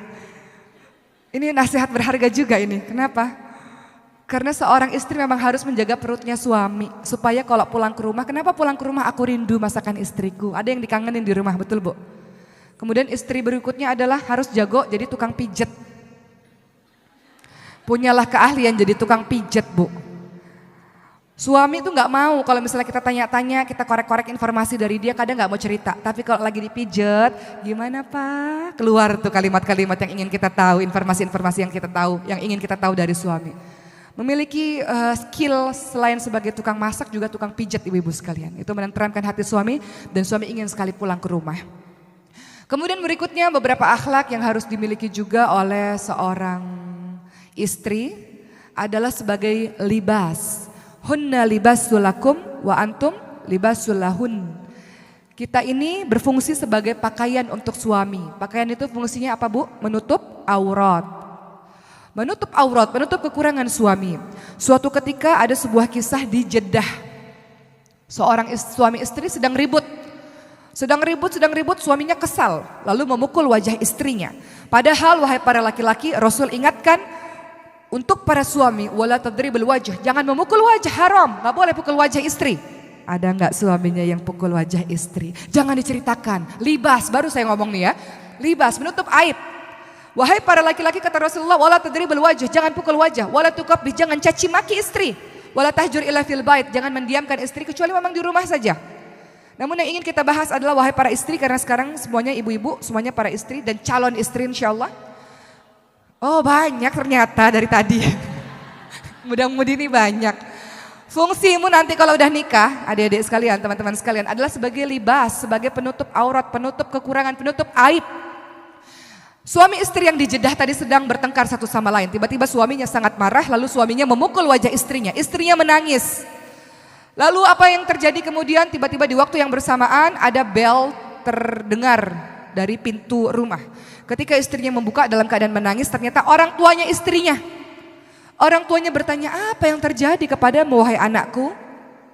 Ini nasihat berharga juga ini. Kenapa? Karena seorang istri memang harus menjaga perutnya suami. Supaya kalau pulang ke rumah, kenapa pulang ke rumah aku rindu masakan istriku. Ada yang dikangenin di rumah, betul Bu? Kemudian istri berikutnya adalah harus jago jadi tukang pijet. Punyalah keahlian jadi tukang pijet Bu. Suami itu nggak mau kalau misalnya kita tanya-tanya, kita korek-korek informasi dari dia, kadang nggak mau cerita. Tapi kalau lagi dipijet, gimana Pak? Keluar tuh kalimat-kalimat yang ingin kita tahu, informasi-informasi yang kita tahu, yang ingin kita tahu dari suami. Memiliki skill selain sebagai tukang masak juga tukang pijet ibu-ibu sekalian. Itu menenteramkan hati suami dan suami ingin sekali pulang ke rumah. Kemudian berikutnya beberapa akhlak yang harus dimiliki juga oleh seorang istri adalah sebagai libas. Hunna libasul lakum wa antum libasul lahun. Kita ini berfungsi sebagai pakaian untuk suami. Pakaian itu fungsinya apa Bu? Menutup aurat. Menutup aurat, menutup kekurangan suami. Suatu ketika ada sebuah kisah di Jeddah. Seorang suami istri sedang ribut. Sedang ribut, suaminya kesal. Lalu memukul wajah istrinya. Padahal wahai para laki-laki, Rasul ingatkan, untuk para suami, wala tadribul wajah, jangan memukul wajah, haram, nggak boleh pukul wajah istri. Ada nggak suaminya yang pukul wajah istri? Jangan diceritakan. Libas, baru saya ngomong nih ya. Libas, menutup aib. Wahai para laki-laki kata Rasulullah, wala tadribul wajah, jangan pukul wajah, wala tuqabbih, jangan caci maki istri, wala tahjur illa fil bait, jangan mendiamkan istri kecuali memang di rumah saja. Namun yang ingin kita bahas adalah wahai para istri, karena sekarang semuanya ibu-ibu, semuanya para istri dan calon istri insyaallah. Oh banyak ternyata dari tadi. Mudah-mudi ini banyak. Fungsimu nanti kalau udah nikah, adik-adik sekalian, teman-teman sekalian, adalah sebagai libas, sebagai penutup aurat, penutup kekurangan, penutup aib. Suami istri yang di Jeddah tadi sedang bertengkar satu sama lain. Tiba-tiba suaminya sangat marah, lalu suaminya memukul wajah istrinya. Istrinya menangis. Lalu apa yang terjadi kemudian? Tiba-tiba di waktu yang bersamaan ada bel terdengar dari pintu rumah. Ketika istrinya membuka dalam keadaan menangis, ternyata orang tuanya istrinya. Orang tuanya bertanya, apa yang terjadi kepadamu wahai anakku?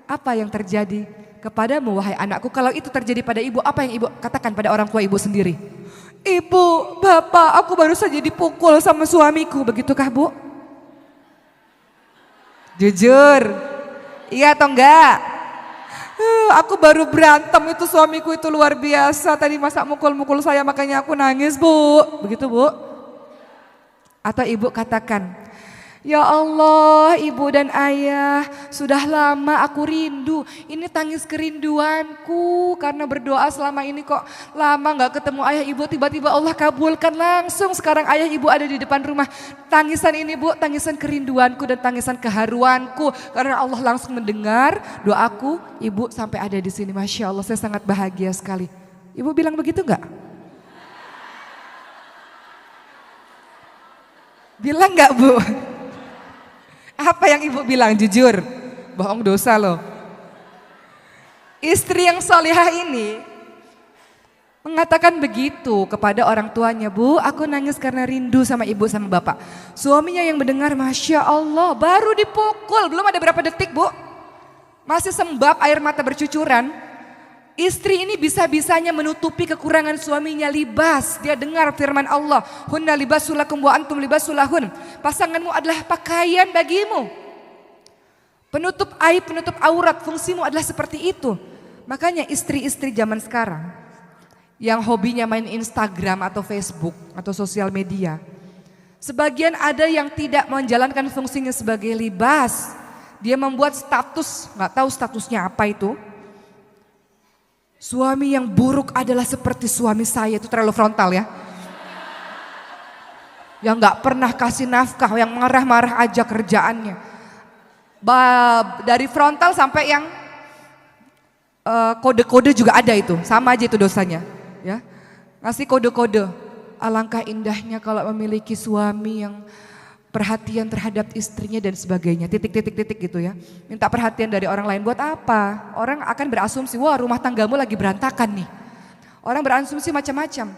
Apa yang terjadi kepadamu wahai anakku? Kalau itu terjadi pada ibu, apa yang ibu katakan pada orang tua ibu sendiri? Ibu, bapak, aku baru saja dipukul sama suamiku, begitukah Bu? Jujur, iya atau enggak? Aku baru berantem, itu suamiku itu luar biasa. Tadi masa mukul-mukul saya, makanya aku nangis Bu. Begitu Bu? Atau ibu katakan, ya Allah ibu dan ayah, sudah lama aku rindu. Ini tangis kerinduanku karena berdoa selama ini kok lama gak ketemu ayah ibu. Tiba-tiba Allah kabulkan langsung, sekarang ayah ibu ada di depan rumah. Tangisan ini Bu, tangisan kerinduanku dan tangisan keharuanku. Karena Allah langsung mendengar doaku, ibu sampai ada di sini. Masya Allah, saya sangat bahagia sekali. Ibu bilang begitu gak? Bilang gak Bu? Apa yang ibu bilang? Jujur, bohong dosa loh. Istri yang solihah ini mengatakan begitu kepada orang tuanya, Bu, aku nangis karena rindu sama ibu sama bapak. Suaminya yang mendengar, Masya Allah, baru dipukul, belum ada berapa detik Bu, masih sembab air mata bercucuran. Istri ini bisa-bisanya menutupi kekurangan suaminya, libas. Dia dengar firman Allah, hunna libasul lakum wa antum libasul lahun. Pasanganmu adalah pakaian bagimu. Penutup aib, penutup aurat, fungsimu adalah seperti itu. Makanya istri-istri zaman sekarang yang hobinya main Instagram atau Facebook atau sosial media, Sebagian ada yang tidak menjalankan fungsinya sebagai libas. Dia membuat status, nggak tahu statusnya apa itu. Suami yang buruk adalah seperti suami saya, itu terlalu frontal ya. Yang nggak pernah kasih nafkah, yang marah-marah aja kerjaannya. Dari frontal sampai yang kode-kode juga ada itu, sama aja itu dosanya. Ya, ngasih kode-kode. Alangkah indahnya kalau memiliki suami yang perhatian terhadap istrinya dan sebagainya, titik-titik gitu ya. Minta perhatian dari orang lain buat apa? Orang akan berasumsi, wah rumah tanggamu lagi berantakan nih. Orang berasumsi macam-macam.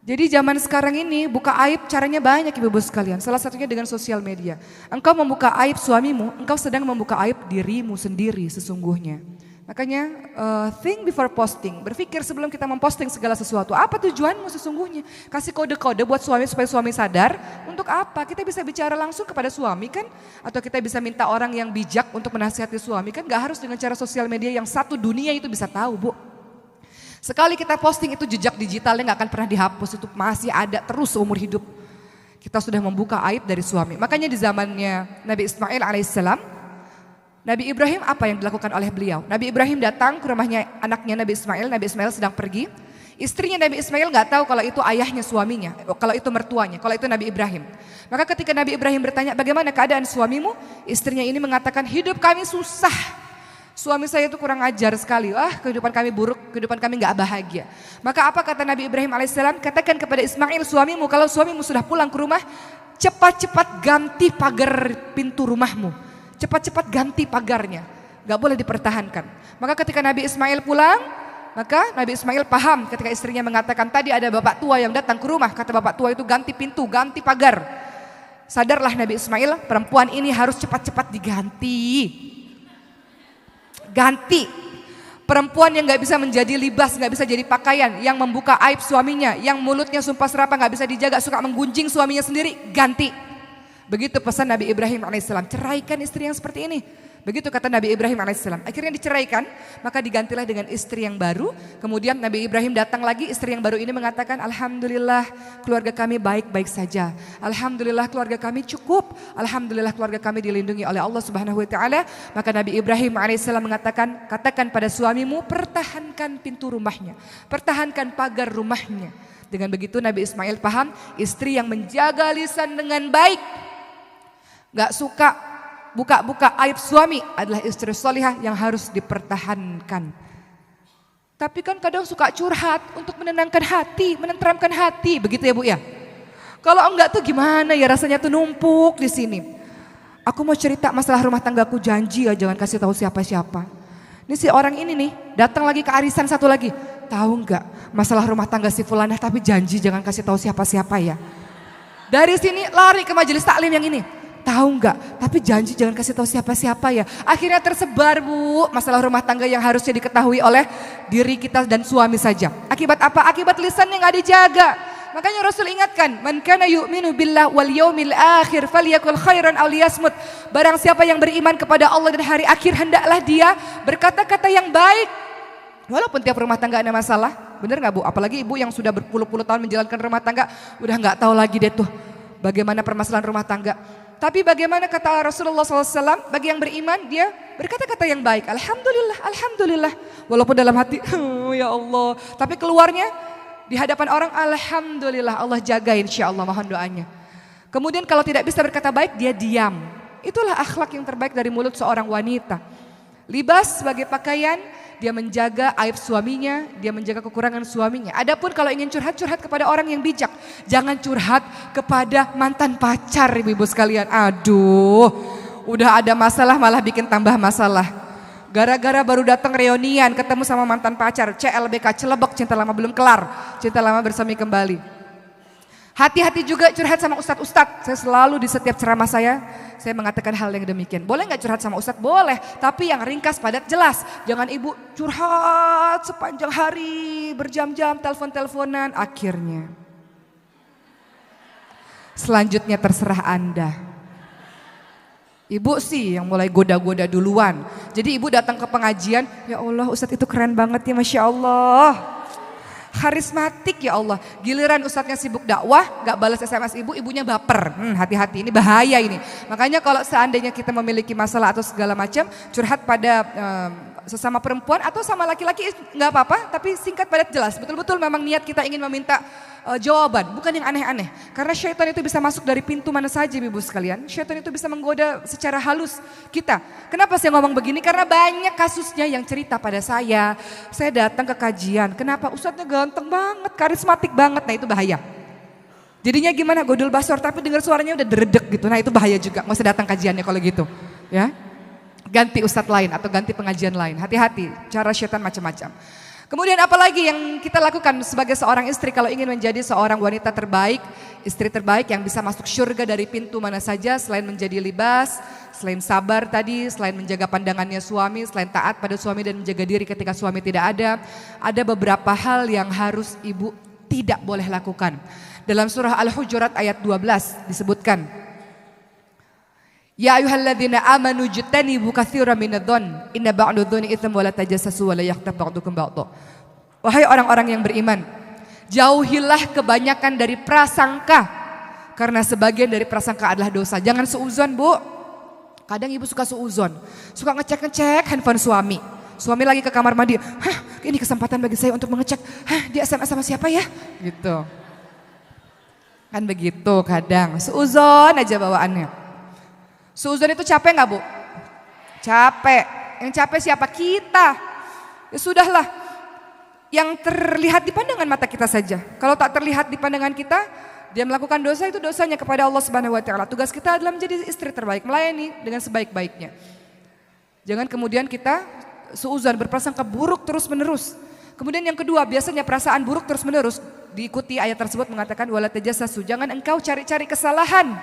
Jadi zaman sekarang ini buka aib caranya banyak ibu-ibu sekalian. Salah satunya dengan sosial media. Engkau membuka aib suamimu, engkau sedang membuka aib dirimu sendiri sesungguhnya. Makanya think before posting, berpikir sebelum kita memposting segala sesuatu. Apa tujuanmu sesungguhnya? Kasih kode-kode buat suami supaya suami sadar. Untuk apa? Kita bisa bicara langsung kepada suami kan? Atau kita bisa minta orang yang bijak untuk menasihati suami kan? Gak harus dengan cara sosial media yang satu dunia itu bisa tahu, Bu. Sekali kita posting itu jejak digitalnya gak akan pernah dihapus, itu masih ada terus seumur hidup. Kita sudah membuka aib dari suami. Makanya di zamannya Nabi Ismail alaihissalam, Nabi Ibrahim apa yang dilakukan oleh beliau? Nabi Ibrahim datang ke rumahnya anaknya Nabi Ismail sedang pergi. Istrinya Nabi Ismail gak tahu kalau itu ayahnya suaminya, kalau itu mertuanya, kalau itu Nabi Ibrahim. Maka ketika Nabi Ibrahim bertanya, bagaimana keadaan suamimu? Istrinya ini mengatakan, hidup kami susah. Suami saya itu kurang ajar sekali, kehidupan kami buruk, kehidupan kami gak bahagia. Maka apa kata Nabi Ibrahim alaihissalam? Katakan kepada Ismail suamimu, kalau suamimu sudah pulang ke rumah, cepat-cepat ganti pagar pintu rumahmu. Cepat-cepat ganti pagarnya, gak boleh dipertahankan. Maka ketika Nabi Ismail pulang, maka Nabi Ismail paham ketika istrinya mengatakan tadi ada bapak tua yang datang ke rumah. Kata bapak tua itu ganti pintu, ganti pagar. Sadarlah Nabi Ismail, perempuan ini harus cepat-cepat diganti. Ganti. Perempuan yang gak bisa menjadi libas, gak bisa jadi pakaian, yang membuka aib suaminya, yang mulutnya sumpah serapah gak bisa dijaga, suka menggunjing suaminya sendiri, ganti. Begitu pesan Nabi Ibrahim alaihissalam, ceraikan istri yang seperti ini. Begitu kata Nabi Ibrahim alaihissalam. Akhirnya diceraikan, maka digantilah dengan istri yang baru. Kemudian Nabi Ibrahim datang lagi, istri yang baru ini mengatakan, alhamdulillah keluarga kami baik-baik saja. Alhamdulillah keluarga kami cukup. Alhamdulillah keluarga kami dilindungi oleh Allah Subhanahu wa taala. Maka Nabi Ibrahim alaihissalam mengatakan, katakan pada suamimu, pertahankan pintu rumahnya, pertahankan pagar rumahnya. Dengan begitu Nabi Ismail paham, istri yang menjaga lisan dengan baik, gak suka buka-buka aib suami adalah istri solihah yang harus dipertahankan. Tapi kan kadang suka curhat untuk menenangkan hati, menenteramkan hati, begitu ya Bu ya. Kalau enggak tuh gimana ya, rasanya tuh numpuk di sini. Aku mau cerita masalah rumah tanggaku, janji ya jangan kasih tahu siapa-siapa. Ini si orang ini nih datang lagi ke arisan satu lagi. Tahu enggak masalah rumah tangga si fulanah, tapi janji jangan kasih tahu siapa-siapa ya. Dari sini lari ke majelis taklim yang ini. Tahu enggak? Tapi janji jangan kasih tahu siapa-siapa ya. Akhirnya tersebar Bu, masalah rumah tangga yang harusnya diketahui oleh diri kita dan suami saja. Akibat apa? Akibat lisan yang enggak dijaga. Makanya Rasul ingatkan, man kana yu'minu billah wal yaumil akhir falyakul khairan aw liyasmut. Barang siapa yang beriman kepada Allah dan hari akhir, hendaklah dia berkata-kata yang baik. Walaupun tiap rumah tangga ada masalah, benar enggak Bu? Apalagi ibu yang sudah berpuluh-puluh tahun menjalankan rumah tangga, udah enggak tahu lagi deh tuh bagaimana permasalahan rumah tangga. Tapi bagaimana kata Rasulullah SAW, bagi yang beriman dia berkata-kata yang baik. Alhamdulillah, Alhamdulillah. Walaupun dalam hati, ya Allah. Tapi keluarnya di hadapan orang, Alhamdulillah, Allah jaga insya Allah, mohon doanya. Kemudian kalau tidak bisa berkata baik, dia diam. Itulah akhlak yang terbaik dari mulut seorang wanita. Libas sebagai pakaian, dia menjaga aib suaminya, dia menjaga kekurangan suaminya. Adapun kalau ingin curhat kepada orang yang bijak. Jangan curhat kepada mantan pacar ibu-ibu sekalian. Aduh, udah ada masalah malah bikin tambah masalah. Gara-gara baru datang reunian ketemu sama mantan pacar, CLBK, celebek, cinta lama belum kelar, cinta lama bersemi kembali. Hati-hati juga curhat sama ustadz-ustadz. Saya selalu di setiap ceramah saya mengatakan hal yang demikian. Boleh nggak curhat sama ustadz? Boleh, tapi yang ringkas, padat, jelas. Jangan ibu curhat sepanjang hari, berjam-jam, telepon-teleponan. Akhirnya, selanjutnya terserah Anda. Ibu sih yang mulai goda-goda duluan. Jadi ibu datang ke pengajian, ya Allah ustadz itu keren banget ya, Masya Allah. karismatik ya Allah. Giliran ustadznya sibuk dakwah, gak balas SMS ibu, ibunya baper. Hati-hati, ini bahaya ini. Makanya kalau seandainya kita memiliki masalah atau segala macam, curhat pada sesama perempuan atau sama laki-laki nggak apa-apa, tapi singkat padat jelas. Betul-betul memang niat kita ingin meminta jawaban, bukan yang aneh-aneh. Karena syaitan itu bisa masuk dari pintu mana saja ibu sekalian. Syaitan itu bisa menggoda secara halus kita. Kenapa saya ngomong begini? Karena banyak kasusnya yang cerita pada saya. Saya datang ke kajian, kenapa ustadznya ganteng banget, karismatik banget, nah itu bahaya. Jadinya gimana, godul basor tapi dengar suaranya udah deredek gitu, nah itu bahaya juga, nggak usah datang kajiannya kalau gitu. Ya. Ganti ustadz lain atau ganti pengajian lain. Hati-hati, cara syaitan macam-macam. Kemudian apalagi yang kita lakukan sebagai seorang istri kalau ingin menjadi seorang wanita terbaik, istri terbaik yang bisa masuk surga dari pintu mana saja selain menjadi libas, selain sabar tadi, selain menjaga pandangannya suami, selain taat pada suami dan menjaga diri ketika suami tidak ada beberapa hal yang harus ibu tidak boleh lakukan. Dalam surah Al-Hujurat ayat 12 disebutkan, Ya ayyuhalladzina amanu jtanibu katsiran minadh-dhon inna ba'dadh-dhoni itsam wa la tajassasu wa la yaghtab ba'dukum ba'dha. Wahai orang-orang yang beriman, jauhilah kebanyakan dari prasangka karena sebagian dari prasangka adalah dosa. Jangan suudzon, Bu. Kadang ibu suka suudzon, suka ngecek-ngecek handphone suami. Suami lagi ke kamar mandi, ini kesempatan bagi saya untuk mengecek, dia SMS sama siapa ya? Gitu. Kan begitu kadang, suudzon aja bawaannya. Suudzon itu capek gak Bu? Capek. Yang capek siapa? Kita. Ya sudahlah. Yang terlihat di pandangan mata kita saja. Kalau tak terlihat di pandangan kita, dia melakukan dosa, itu dosanya kepada Allah Subhanahu wa taala. Tugas kita adalah menjadi istri terbaik, melayani dengan sebaik-baiknya. Jangan kemudian kita suudzon, berprasangka buruk terus-menerus. Kemudian yang kedua, biasanya perasaan buruk terus-menerus diikuti ayat tersebut mengatakan wala tajassasu. Jangan engkau cari-cari kesalahan.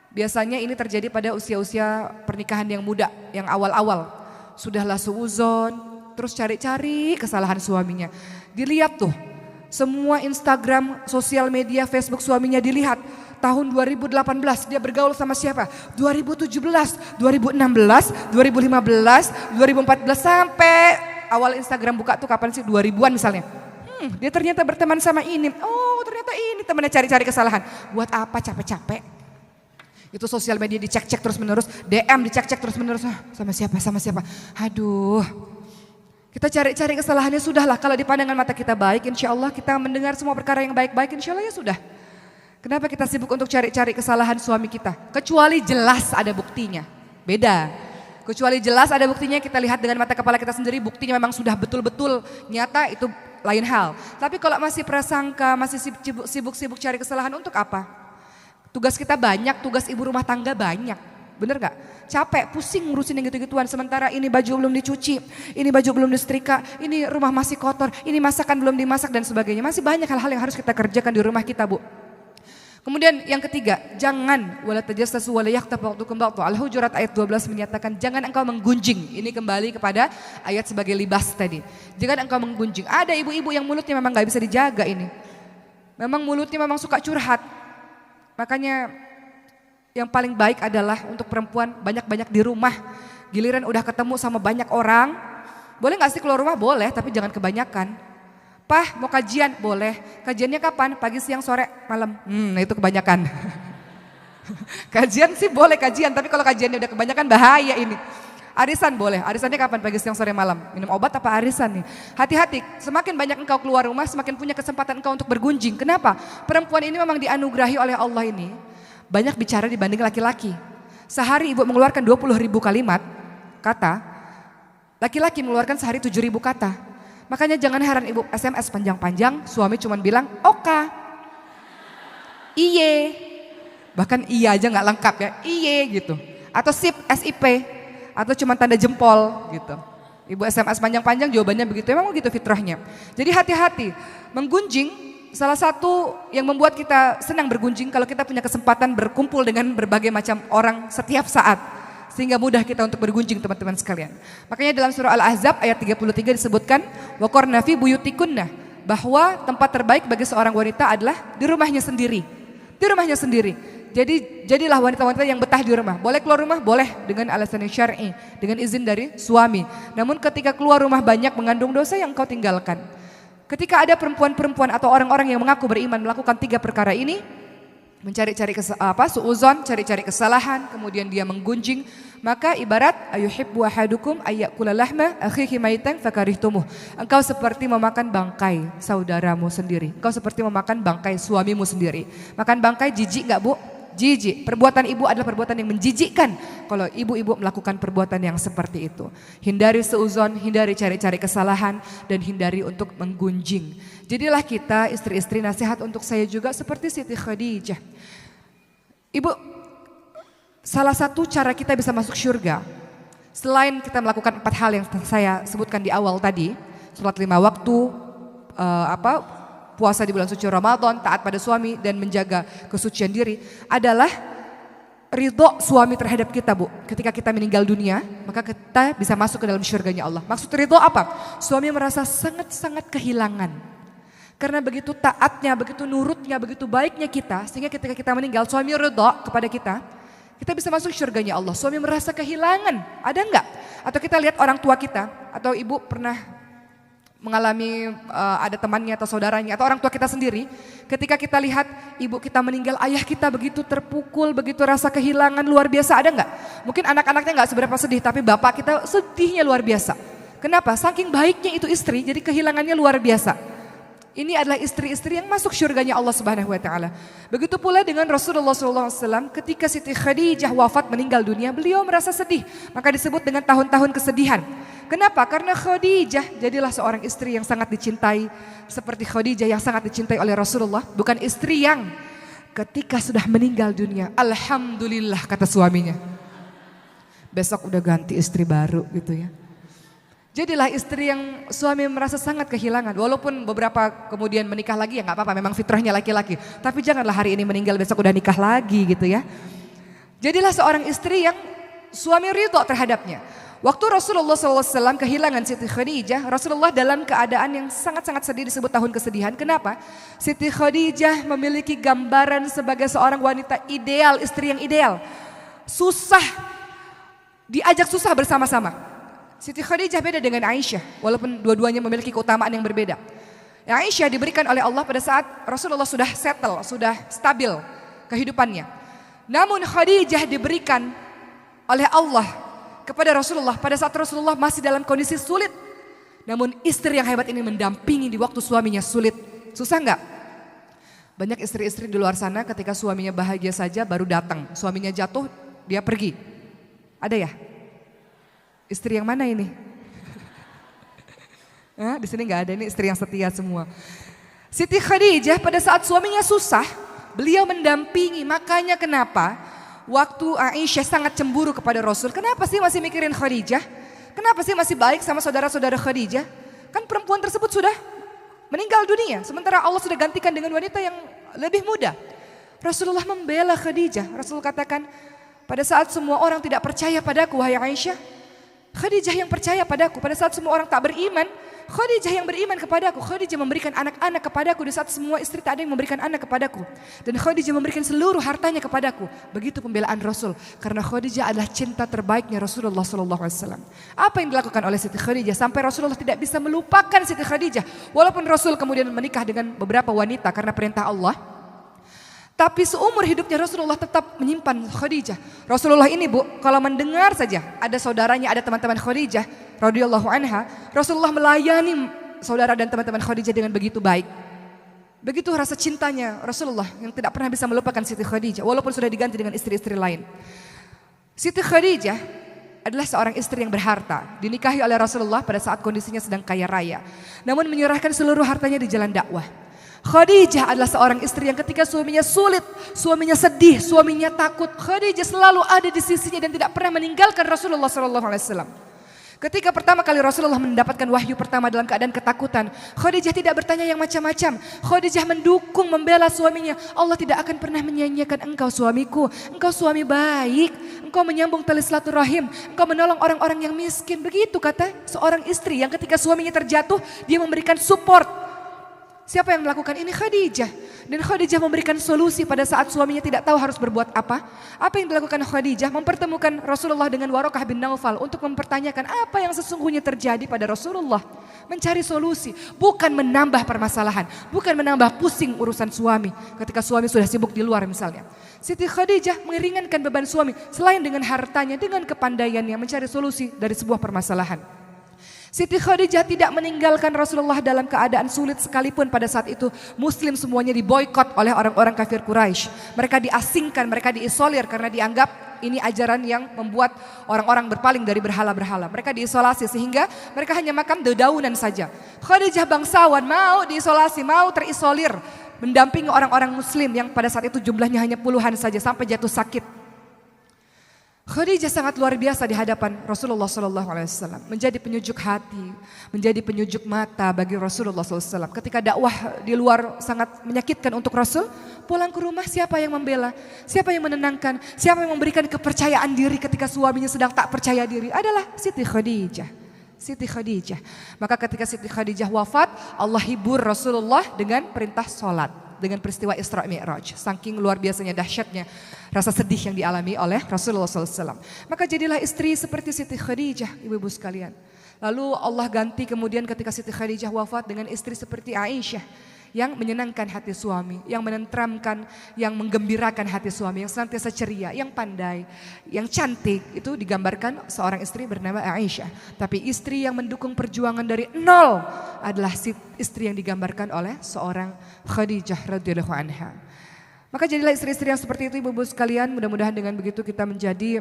Biasanya ini terjadi pada usia-usia pernikahan yang muda, yang awal-awal. Sudahlah suudzon, terus cari-cari kesalahan suaminya. Dilihat tuh, semua Instagram, sosial media, Facebook suaminya dilihat. Tahun 2018 dia bergaul sama siapa? 2017, 2016, 2015, 2014 sampai awal Instagram buka tuh kapan sih? 2000-an misalnya. Dia ternyata berteman sama ini. Oh ternyata ini temannya cari-cari kesalahan. Buat apa capek-capek? Itu sosial media dicek-cek terus menerus, DM dicek-cek terus menerus, sama siapa. Aduh, kita cari-cari kesalahannya sudahlah. Kalau di pandangan mata kita baik, insya Allah kita mendengar semua perkara yang baik-baik, insya Allah ya sudah. Kenapa kita sibuk untuk cari-cari kesalahan suami kita? Kecuali jelas ada buktinya, beda. Kecuali jelas ada buktinya, kita lihat dengan mata kepala kita sendiri, buktinya memang sudah betul-betul nyata, itu lain hal. Tapi kalau masih prasangka, masih sibuk-sibuk cari kesalahan, untuk apa? Tugas kita banyak, tugas ibu rumah tangga banyak, bener gak? Capek, pusing ngurusin yang gitu-gituan, sementara ini baju belum dicuci, ini baju belum disetrika, ini rumah masih kotor, ini masakan belum dimasak dan sebagainya. Masih banyak hal-hal yang harus kita kerjakan di rumah kita, Bu. Kemudian yang ketiga, jangan wala tajassasu wala yaghtab ba'dukum ba'dha. Al-Hujurat ayat 12 menyatakan jangan engkau menggunjing. Ini kembali kepada ayat sebagai libas tadi. Jangan engkau menggunjing. Ada ibu-ibu yang mulutnya memang gak bisa dijaga ini. Memang mulutnya memang suka curhat. Makanya yang paling baik adalah untuk perempuan banyak-banyak di rumah. Giliran udah ketemu sama banyak orang, boleh gak sih keluar rumah? Boleh, tapi jangan kebanyakan. Pah mau kajian? Boleh. Kajiannya kapan? Pagi, siang, sore, malam. Nah itu kebanyakan. Kajian sih boleh kajian, tapi kalau kajiannya udah kebanyakan bahaya ini. Arisan boleh, arisannya kapan? Pagi, siang, sore, malam. Minum obat apa arisan nih? Hati-hati, semakin banyak engkau keluar rumah, semakin punya kesempatan engkau untuk bergunjing. Kenapa? Perempuan ini memang dianugerahi oleh Allah ini banyak bicara dibanding laki-laki. Sehari ibu mengeluarkan 20.000 kalimat kata, laki-laki mengeluarkan sehari 7.000 kata. Makanya jangan heran ibu SMS panjang-panjang, suami cuma bilang oka, iye, bahkan iya aja nggak lengkap ya, iye gitu, atau sip, SIP. Atau cuma tanda jempol gitu. Ibu SMS panjang-panjang jawabannya begitu, memang begitu fitrahnya. Jadi hati-hati, menggunjing salah satu yang membuat kita senang bergunjing kalau kita punya kesempatan berkumpul dengan berbagai macam orang setiap saat. Sehingga mudah kita untuk bergunjing teman-teman sekalian. Makanya dalam surah Al-Ahzab ayat 33 disebutkan, wa qarna fi buyutikunna, bahwa tempat terbaik bagi seorang wanita adalah di rumahnya sendiri. Di rumahnya sendiri. Jadi jadilah wanita-wanita yang betah di rumah. Boleh keluar rumah? Boleh dengan alasan yang syar'i, dengan izin dari suami. Namun ketika keluar rumah banyak mengandung dosa yang kau tinggalkan. Ketika ada perempuan-perempuan atau orang-orang yang mengaku beriman melakukan 3 perkara ini, mencari-cari suuzon, cari-cari kesalahan, kemudian dia menggunjing, maka ibarat ayuhibbu ahadukum ayyakula lahma akhihi maitan fakarihtumuh. Engkau seperti memakan bangkai saudaramu sendiri. Engkau seperti memakan bangkai suamimu sendiri. Makan bangkai jijik enggak, Bu? Jijik. Perbuatan ibu adalah perbuatan yang menjijikkan kalau ibu-ibu melakukan perbuatan yang seperti itu. Hindari seuzon, hindari cari-cari kesalahan, dan hindari untuk menggunjing. Jadilah kita istri-istri, nasihat untuk saya juga seperti Siti Khadijah. Ibu, salah satu cara kita bisa masuk surga, selain kita melakukan 4 hal yang saya sebutkan di awal tadi, sholat 5 waktu, puasa di bulan suci Ramadan, taat pada suami dan menjaga kesucian diri, adalah ridho suami terhadap kita, Bu. Ketika kita meninggal dunia, maka kita bisa masuk ke dalam surganya Allah. Maksud ridho apa? Suami merasa sangat-sangat kehilangan. Karena begitu taatnya, begitu nurutnya, begitu baiknya kita, sehingga ketika kita meninggal, suami ridho kepada kita bisa masuk surganya Allah. Suami merasa kehilangan, ada enggak? Atau kita lihat orang tua kita, atau ibu pernah mengalami ada temannya atau saudaranya atau orang tua kita sendiri, ketika kita lihat ibu kita meninggal, ayah kita begitu terpukul, begitu rasa kehilangan luar biasa, ada enggak? Mungkin anak-anaknya enggak seberapa sedih, tapi bapak kita sedihnya luar biasa. Kenapa? Saking baiknya itu istri, jadi kehilangannya luar biasa. Ini adalah istri-istri yang masuk surganya Allah Subhanahu wa taala. Begitu pula dengan Rasulullah SAW, ketika Siti Khadijah wafat meninggal dunia, beliau merasa sedih, maka disebut dengan tahun-tahun kesedihan. Kenapa? Karena Khadijah jadilah seorang istri yang sangat dicintai, seperti Khadijah yang sangat dicintai oleh Rasulullah, bukan istri yang ketika sudah meninggal dunia, alhamdulillah kata suaminya, besok udah ganti istri baru gitu ya. Jadilah istri yang suami merasa sangat kehilangan, walaupun beberapa kemudian menikah lagi, ya nggak apa-apa, memang fitrahnya laki-laki. Tapi janganlah hari ini meninggal besok udah nikah lagi gitu ya. Jadilah seorang istri yang suami ridho terhadapnya. Waktu Rasulullah SAW kehilangan Siti Khadijah, Rasulullah dalam keadaan yang sangat-sangat sedih, disebut tahun kesedihan. Kenapa? Siti Khadijah memiliki gambaran sebagai seorang wanita ideal, istri yang ideal. Susah, diajak susah bersama-sama. Siti Khadijah beda dengan Aisyah, walaupun dua-duanya memiliki keutamaan yang berbeda. Aisyah diberikan oleh Allah pada saat Rasulullah sudah settle, sudah stabil kehidupannya. Namun Khadijah diberikan oleh Allah kepada Rasulullah pada saat Rasulullah masih dalam kondisi sulit. Namun istri yang hebat ini mendampingi di waktu suaminya sulit. Susah enggak? Banyak istri-istri di luar sana ketika suaminya bahagia saja baru datang. Suaminya jatuh, dia pergi. Ada ya? Istri yang mana ini? Di sini nggak ada, ini istri yang setia semua. Siti Khadijah pada saat suaminya susah, beliau mendampingi. Makanya kenapa waktu Aisyah sangat cemburu kepada Rasul, kenapa sih masih mikirin Khadijah? Kenapa sih masih baik sama saudara-saudara Khadijah? Kan perempuan tersebut sudah meninggal dunia, sementara Allah sudah gantikan dengan wanita yang lebih muda. Rasulullah membela Khadijah. Rasul katakan, pada saat semua orang tidak percaya padaku, wahai Aisyah, Khadijah yang percaya padaku. Pada saat semua orang tak beriman, Khadijah yang beriman kepadaku. Khadijah memberikan anak-anak kepadaku di saat semua istri tak ada yang memberikan anak kepadaku. Dan Khadijah memberikan seluruh hartanya kepadaku. Begitu pembelaan Rasul. Karena Khadijah adalah cinta terbaiknya Rasulullah SAW. Apa yang dilakukan oleh Siti Khadijah sampai Rasulullah tidak bisa melupakan Siti Khadijah. Walaupun Rasul kemudian menikah dengan beberapa wanita karena perintah Allah, tapi seumur hidupnya Rasulullah tetap menyimpan Khadijah. Rasulullah ini, Bu, kalau mendengar saja ada saudaranya, ada teman-teman Khadijah radhiyallahu anha, Rasulullah melayani saudara dan teman-teman Khadijah dengan begitu baik. Begitu rasa cintanya Rasulullah yang tidak pernah bisa melupakan Siti Khadijah walaupun sudah diganti dengan istri-istri lain. Siti Khadijah adalah seorang istri yang berharta, dinikahi oleh Rasulullah pada saat kondisinya sedang kaya raya, namun menyerahkan seluruh hartanya di jalan dakwah. Khadijah adalah seorang istri yang ketika suaminya sulit, suaminya sedih, suaminya takut, Khadijah selalu ada di sisinya dan tidak pernah meninggalkan Rasulullah SAW. Ketika pertama kali Rasulullah mendapatkan wahyu pertama dalam keadaan ketakutan, Khadijah tidak bertanya yang macam-macam. Khadijah mendukung, membela suaminya. Allah tidak akan pernah menyia-nyiakan engkau suamiku. Engkau suami baik, engkau menyambung tali silaturahim, engkau menolong orang-orang yang miskin. Begitu kata seorang istri yang ketika suaminya terjatuh, dia memberikan support. Siapa yang melakukan ini? Khadijah. Dan Khadijah memberikan solusi pada saat suaminya tidak tahu harus berbuat apa. Apa yang dilakukan Khadijah? Mempertemukan Rasulullah dengan Waraqah bin Naufal untuk mempertanyakan apa yang sesungguhnya terjadi pada Rasulullah. Mencari solusi, bukan menambah permasalahan, bukan menambah pusing urusan suami ketika suami sudah sibuk di luar misalnya. Siti Khadijah meringankan beban suami selain dengan hartanya, dengan kepandaiannya mencari solusi dari sebuah permasalahan. Siti Khadijah tidak meninggalkan Rasulullah dalam keadaan sulit sekalipun pada saat itu Muslim semuanya diboikot oleh orang-orang kafir Quraisy. Mereka diasingkan, mereka diisolir karena dianggap ini ajaran yang membuat orang-orang berpaling dari berhala-berhala. Mereka diisolasi sehingga mereka hanya makan dedaunan saja. Khadijah bangsawan mau diisolasi, mau terisolir, mendampingi orang-orang Muslim yang pada saat itu jumlahnya hanya puluhan saja sampai jatuh sakit. Khadijah sangat luar biasa di hadapan Rasulullah SAW, menjadi penyejuk hati, menjadi penyejuk mata bagi Rasulullah SAW. Ketika dakwah di luar sangat menyakitkan untuk Rasul, pulang ke rumah siapa yang membela, siapa yang menenangkan, siapa yang memberikan kepercayaan diri ketika suaminya sedang tak percaya diri adalah Siti Khadijah. Siti Khadijah. Maka ketika Siti Khadijah wafat, Allah hibur Rasulullah dengan perintah sholat. Dengan peristiwa Isra Mi'raj. Saking luar biasanya dahsyatnya rasa sedih yang dialami oleh Rasulullah SAW. Maka jadilah istri seperti Siti Khadijah, ibu-ibu sekalian. Lalu Allah ganti kemudian ketika Siti Khadijah wafat dengan istri seperti Aisyah. Yang menyenangkan hati suami, yang menenteramkan, yang menggembirakan hati suami, yang senantiasa ceria, yang pandai, yang cantik. Itu digambarkan seorang istri bernama Aisyah. Tapi istri yang mendukung perjuangan dari nol adalah istri yang digambarkan oleh seorang Khadijah radhiyallahu anha. Maka jadilah istri-istri yang seperti itu ibu-ibu sekalian. Mudah-mudahan dengan begitu kita menjadi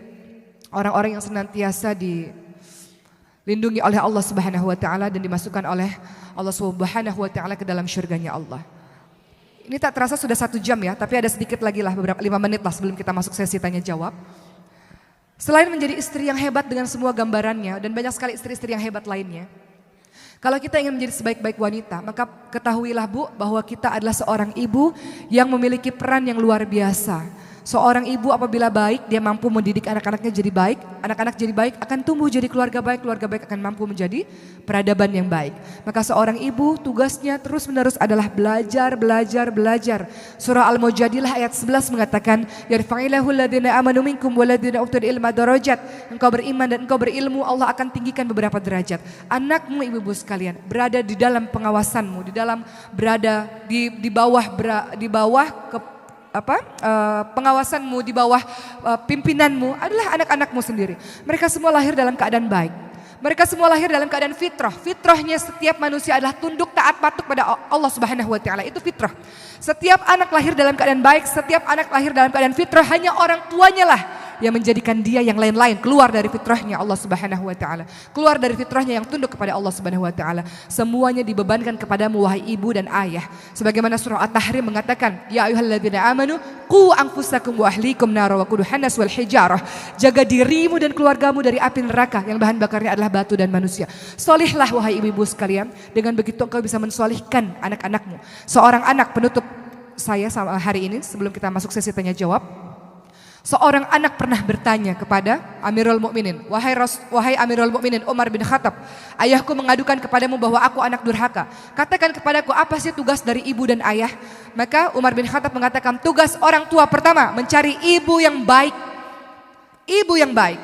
orang-orang yang senantiasa dilindungi oleh Allah Subhanahu wa taala dan dimasukkan oleh Allah Subhanahu wa taala ke dalam syurganya Allah. Ini tak terasa sudah 1 jam ya, tapi ada sedikit lagi lah, beberapa 5 menit lah sebelum kita masuk sesi tanya jawab. Selain menjadi istri yang hebat dengan semua gambarannya dan banyak sekali istri-istri yang hebat lainnya. Kalau kita ingin menjadi sebaik-baik wanita, maka ketahuilah Bu bahwa kita adalah seorang ibu yang memiliki peran yang luar biasa. Seorang ibu apabila baik, dia mampu mendidik anak-anaknya jadi baik. Anak-anak jadi baik akan tumbuh jadi keluarga baik akan mampu menjadi peradaban yang baik. Maka seorang ibu tugasnya terus-menerus adalah belajar. Surah Al-Mujadilah ayat 11 mengatakan, yarfa'illahu alladhina amanu minkum walladhina utul ilma darajat. Engkau beriman dan engkau berilmu, Allah akan tinggikan beberapa derajat. Anakmu ibu-ibu sekalian berada di dalam pengawasanmu, berada di bawah pengawasanmu, di bawah pimpinanmu adalah anak-anakmu sendiri. Mereka semua lahir dalam keadaan baik. Mereka semua lahir dalam keadaan fitrah. Fitrahnya setiap manusia adalah tunduk taat patuh pada Allah Subhanahu wa taala. Itu fitrah. Setiap anak lahir dalam keadaan baik, setiap anak lahir dalam keadaan fitrah, hanya orang tuanya lah yang menjadikan dia yang lain-lain keluar dari fitrahnya Allah Subhanahu wa taala. Keluar dari fitrahnya yang tunduk kepada Allah Subhanahu wa taala. Semuanya dibebankan kepadamu wahai ibu dan ayah. Sebagaimana surah At-Tahrim mengatakan, ya ayyuhalladzina amanu qu anfusakum wa ahlikum nara wa quduhan nas wal hijarah. Jaga dirimu dan keluargamu dari api neraka yang bahan bakarnya adalah batu dan manusia. Solihlah wahai ibu-ibu sekalian, dengan begitu engkau bisa mensolihkan anak-anakmu. Seorang anak penutup saya hari ini sebelum kita masuk sesi tanya jawab. Seorang anak pernah bertanya kepada Amirul Mukminin, wahai Amirul Mukminin Umar bin Khattab, ayahku mengadukan kepadamu bahwa aku anak durhaka. Katakan kepadaku apa sih tugas dari ibu dan ayah? Maka Umar bin Khattab mengatakan, tugas orang tua pertama mencari ibu yang baik. Ibu yang baik.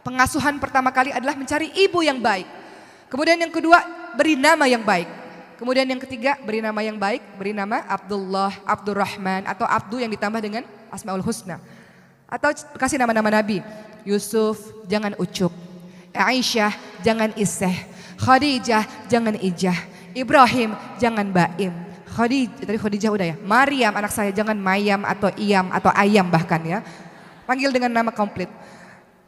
Pengasuhan pertama kali adalah mencari ibu yang baik. Kemudian yang kedua, beri nama yang baik. Kemudian yang ketiga, beri nama yang baik, beri nama Abdullah, Abdurrahman, atau Abdu yang ditambah dengan Asmaul Husna. Atau kasih nama-nama Nabi. Yusuf, jangan Ucup. Aisyah, jangan Iseh. Khadijah, jangan Ijah. Ibrahim, jangan Baim. Tadi Khadijah udah ya. Maryam, anak saya, jangan Mayam atau Iyam atau Ayam bahkan ya. Panggil dengan nama komplit.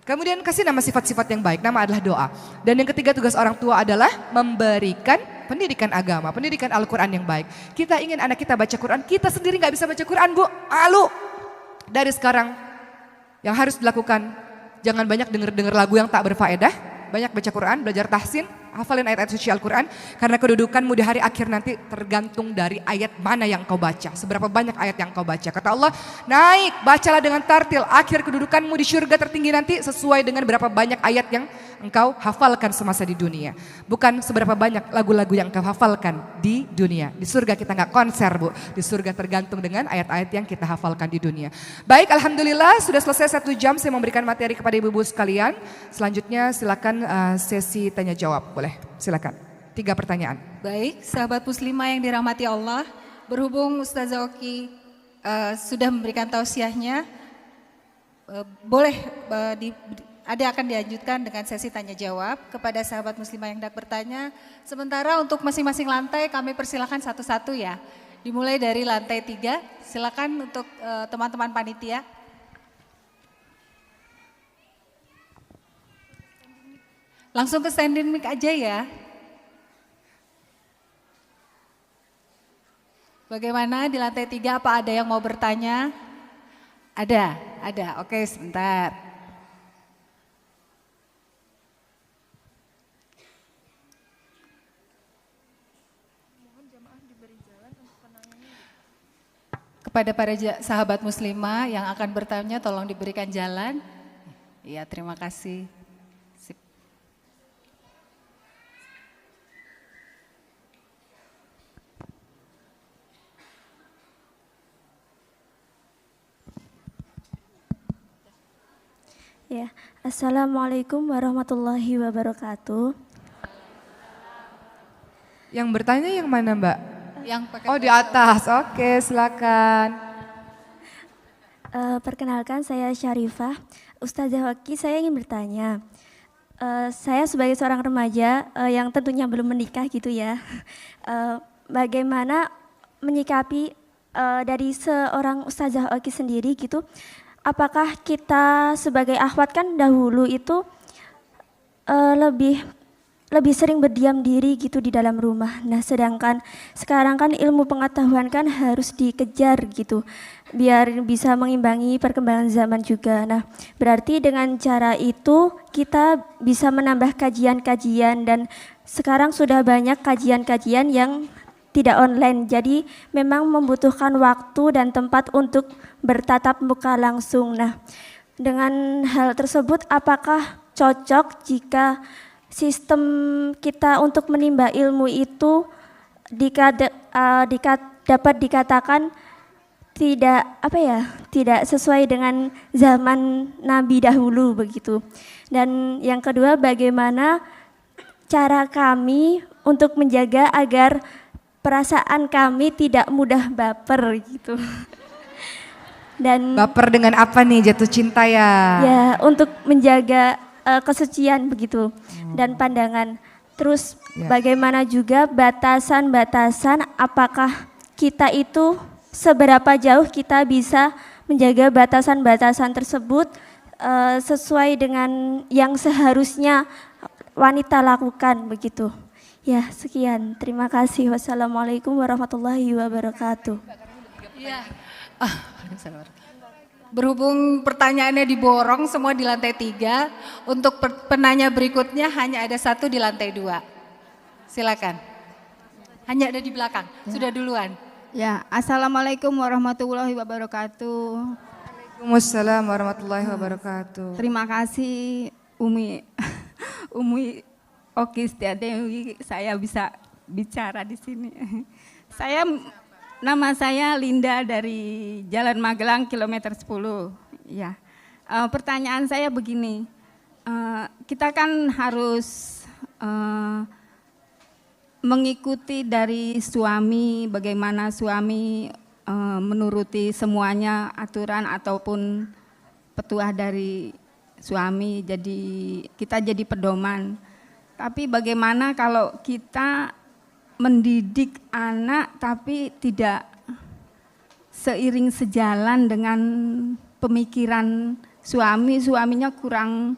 Kemudian kasih nama sifat-sifat yang baik. Nama adalah doa. Dan yang ketiga tugas orang tua adalah memberikan pendidikan agama, pendidikan Al-Quran yang baik. Kita ingin anak kita baca Quran, kita sendiri gak bisa baca Quran Bu. Dari sekarang yang harus dilakukan, jangan banyak dengar lagu yang tak berfaedah, banyak baca Quran, belajar tahsin, hafalin ayat-ayat suci Al-Quran. Karena kedudukanmu di hari akhir nanti tergantung dari ayat mana yang kau baca. Seberapa banyak ayat yang kau baca. Kata Allah, naik, bacalah dengan tartil. Akhir kedudukanmu di surga tertinggi nanti sesuai dengan berapa banyak ayat yang engkau hafalkan semasa di dunia. Bukan seberapa banyak lagu-lagu yang engkau hafalkan di dunia. Di surga kita nggak konser, Bu. Di surga tergantung dengan ayat-ayat yang kita hafalkan di dunia. Baik, alhamdulillah sudah selesai 1 jam saya memberikan materi kepada ibu-ibu sekalian. Selanjutnya silakan sesi tanya jawab, boleh? Silakan. 3 pertanyaan. Baik, sahabat muslimah yang dirahmati Allah, berhubung Ustazah Oki sudah memberikan tausiahnya, boleh akan dilanjutkan dengan sesi tanya jawab kepada sahabat muslimah yang hendak bertanya. Sementara untuk masing-masing lantai kami persilakan satu-satu ya. Dimulai dari lantai 3, silakan untuk teman-teman panitia. Langsung ke standing mic aja ya. Bagaimana di lantai 3, apa ada yang mau bertanya? Ada. Oke, sebentar. Kepada para sahabat muslimah yang akan bertanya tolong diberikan jalan. Iya, terima kasih. Sip. Ya, Assalamualaikum warahmatullahi wabarakatuh. Yang bertanya yang mana, Mbak? Yang pakai di atas. Oke, silakan. Perkenalkan saya Syarifah. Ustazah Oki, saya ingin bertanya. Saya sebagai seorang remaja yang tentunya belum menikah gitu ya. Bagaimana menyikapi dari seorang Ustazah Oki sendiri gitu? Apakah kita sebagai akhwat kan dahulu itu lebih sering berdiam diri gitu di dalam rumah. Nah, sedangkan sekarang kan ilmu pengetahuan kan harus dikejar gitu, biar bisa mengimbangi perkembangan zaman juga. Nah, berarti dengan cara itu kita bisa menambah kajian-kajian dan sekarang sudah banyak kajian-kajian yang tidak online. Jadi memang membutuhkan waktu dan tempat untuk bertatap muka langsung. Nah, dengan hal tersebut apakah cocok jika sistem kita untuk menimba ilmu itu dapat dikatakan tidak sesuai dengan zaman Nabi dahulu begitu. Dan yang kedua, bagaimana cara kami untuk menjaga agar perasaan kami tidak mudah baper gitu. Dan Baper dengan apa nih, jatuh cinta ya? Ya, untuk menjaga kesucian begitu dan pandangan. Terus bagaimana juga batasan-batasan, apakah kita itu seberapa jauh kita bisa menjaga batasan-batasan tersebut sesuai dengan yang seharusnya wanita lakukan begitu. Ya, sekian. Terima kasih. Wassalamualaikum warahmatullahi wabarakatuh. Iya. Berhubung pertanyaannya diborong semua di lantai 3, untuk penanya berikutnya hanya ada 1 di lantai 2. Silakan. Hanya ada di belakang, sudah duluan. Ya, Assalamualaikum warahmatullahi wabarakatuh. Waalaikumsalam warahmatullahi wabarakatuh. Terima kasih Umi Oki Setiadewi, saya bisa bicara di sini. Nama saya Linda dari Jalan Magelang kilometer 10. Ya, pertanyaan saya begini, kita kan harus mengikuti dari suami, bagaimana suami menuruti semuanya aturan ataupun petuah dari suami, jadi kita jadi pedoman. Tapi bagaimana kalau kita mendidik anak tapi tidak seiring sejalan dengan pemikiran suaminya kurang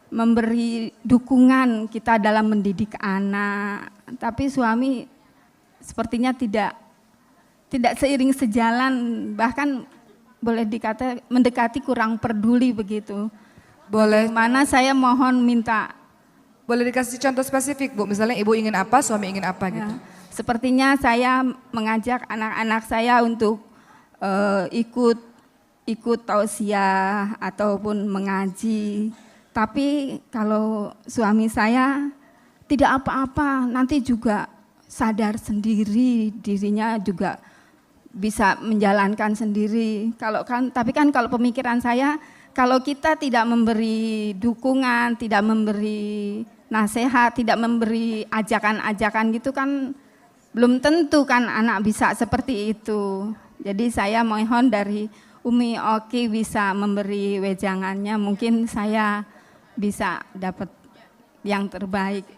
memberi dukungan kita dalam mendidik anak, tapi suami sepertinya tidak seiring sejalan, bahkan boleh dikata mendekati kurang peduli begitu. Boleh. Mana saya mohon minta Boleh dikasih contoh spesifik Bu, misalnya ibu ingin apa, suami ingin apa gitu. Ya, sepertinya saya mengajak anak-anak saya untuk ikut tausiah ataupun mengaji. Tapi kalau suami saya tidak apa-apa, nanti juga sadar sendiri, dirinya juga bisa menjalankan sendiri. Tapi kan kalau pemikiran saya, kalau kita tidak memberi dukungan, tidak memberi nasihat, tidak memberi ajakan-ajakan gitu kan belum tentu kan anak bisa seperti itu. Jadi saya mohon dari Umi Oki bisa memberi wejangannya, mungkin saya bisa dapat yang terbaik.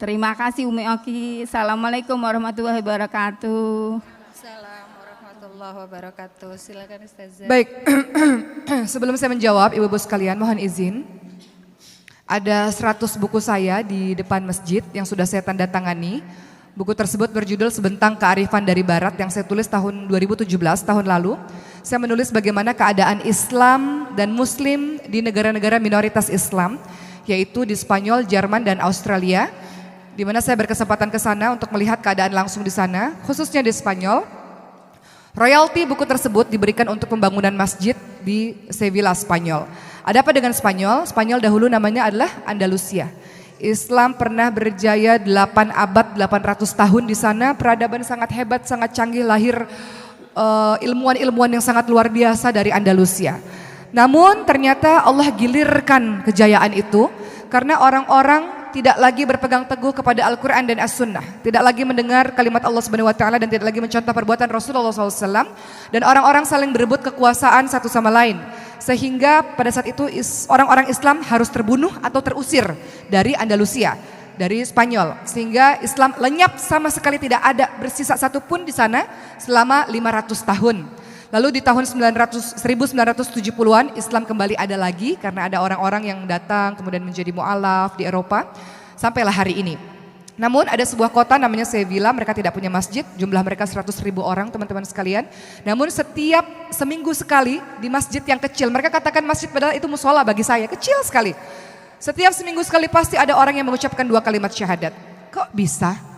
Terima kasih Umi Oki. Assalamualaikum warahmatullahi wabarakatuh. Assalamualaikum warahmatullahi wabarakatuh. Silakan Ustazah. Baik, sebelum saya menjawab ibu-ibu sekalian mohon izin. Ada 100 buku saya di depan masjid yang sudah saya tanda tangani. Buku tersebut berjudul Sebentang Kearifan dari Barat yang saya tulis tahun 2017, tahun lalu. Saya menulis bagaimana keadaan Islam dan Muslim di negara-negara minoritas Islam, yaitu di Spanyol, Jerman, dan Australia. Di mana saya berkesempatan ke sana untuk melihat keadaan langsung di sana, khususnya di Spanyol. Royalti buku tersebut diberikan untuk pembangunan masjid di Sevilla, Spanyol. Ada apa dengan Spanyol? Spanyol dahulu namanya adalah Andalusia. Islam pernah berjaya 8 abad, 800 tahun di sana. Peradaban sangat hebat, sangat canggih, lahir ilmuwan-ilmuwan yang sangat luar biasa dari Andalusia. Namun ternyata Allah gilirkan kejayaan itu karena orang-orang tidak lagi berpegang teguh kepada Al-Quran dan As-Sunnah, tidak lagi mendengar kalimat Allah Subhanahu Wa Taala dan tidak lagi mencontoh perbuatan Rasulullah SAW, dan orang-orang saling berebut kekuasaan satu sama lain, sehingga pada saat itu orang-orang Islam harus terbunuh atau terusir dari Andalusia, dari Spanyol, sehingga Islam lenyap sama sekali, tidak ada bersisa satupun di sana selama 500 tahun. Lalu di tahun 1970-an Islam kembali ada lagi karena ada orang-orang yang datang kemudian menjadi mu'alaf di Eropa sampailah hari ini. Namun ada sebuah kota namanya Sevilla, mereka tidak punya masjid, jumlah mereka 100.000 orang teman-teman sekalian. Namun setiap seminggu sekali di masjid yang kecil, mereka katakan masjid padahal itu musola bagi saya, kecil sekali. Setiap seminggu sekali pasti ada orang yang mengucapkan 2 kalimat syahadat. Kok bisa?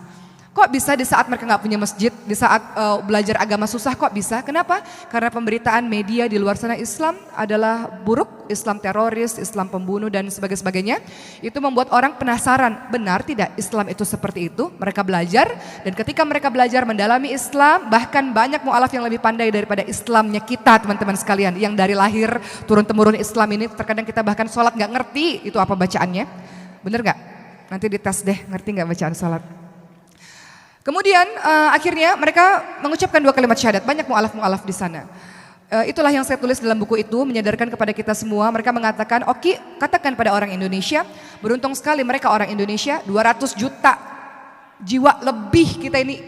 Kok bisa di saat mereka nggak punya masjid, di saat belajar agama susah, kok bisa? Kenapa? Karena pemberitaan media di luar sana Islam adalah buruk, Islam teroris, Islam pembunuh dan sebagainya. Itu membuat orang penasaran, benar tidak Islam itu seperti itu? Mereka belajar dan ketika mereka belajar mendalami Islam, bahkan banyak mu'alaf yang lebih pandai daripada Islamnya kita teman-teman sekalian. Yang dari lahir turun-temurun Islam ini terkadang kita bahkan sholat nggak ngerti itu apa bacaannya. Bener nggak? Nanti dites deh, ngerti nggak bacaan sholat? Kemudian akhirnya mereka mengucapkan 2 kalimat syahadat, banyak mu'alaf-mu'alaf di sana. Itulah yang saya tulis dalam buku itu, menyadarkan kepada kita semua. Mereka mengatakan, oke, katakan pada orang Indonesia, beruntung sekali mereka orang Indonesia, 200 juta jiwa lebih kita ini,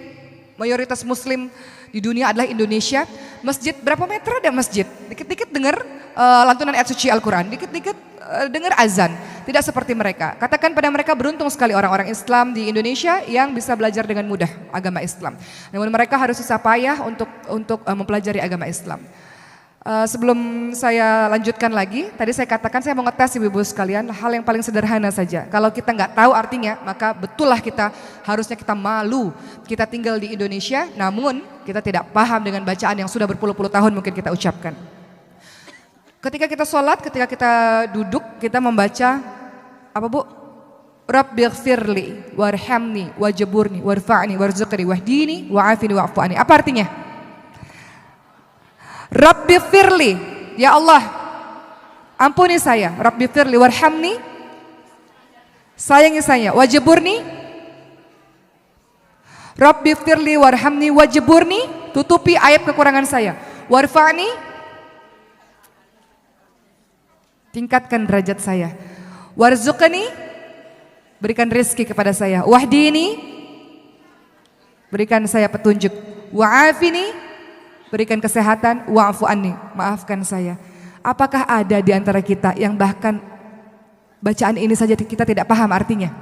mayoritas muslim di dunia adalah Indonesia. Masjid, berapa meter ada masjid? Dikit-dikit dengar lantunan ayat suci Al-Quran, dikit-dikit dengar azan. Tidak seperti mereka. Katakan pada mereka, beruntung sekali orang-orang Islam di Indonesia yang bisa belajar dengan mudah agama Islam. Namun mereka harus susah payah untuk mempelajari agama Islam. Sebelum saya lanjutkan lagi, tadi saya katakan saya mau ngetes ibu-ibu sekalian hal yang paling sederhana saja. Kalau kita nggak tahu artinya, maka betullah harusnya kita malu. Kita tinggal di Indonesia, namun kita tidak paham dengan bacaan yang sudah berpuluh-puluh tahun mungkin kita ucapkan. Ketika kita sholat, ketika kita duduk, kita membaca apa Bu? Rabbighfirli warhamni wajburni warfa'ni warzuqni wahdini wa'afini wa'fu anni. Apa artinya? Rabbighfirli, ya Allah, ampuni saya. Rabbighfirli warhamni, sayangi saya. Wajburni, Rabbighfirli warhamni wajburni, tutupi aib kekurangan saya. Warfa'ni, tingkatkan derajat saya. Warzuqni, berikan rezeki kepada saya. Wahdini, berikan saya petunjuk. Wa'afini, berikan kesehatan. Wa'fu anni, maafkan saya. Apakah ada di antara kita yang bahkan bacaan ini saja kita tidak paham artinya?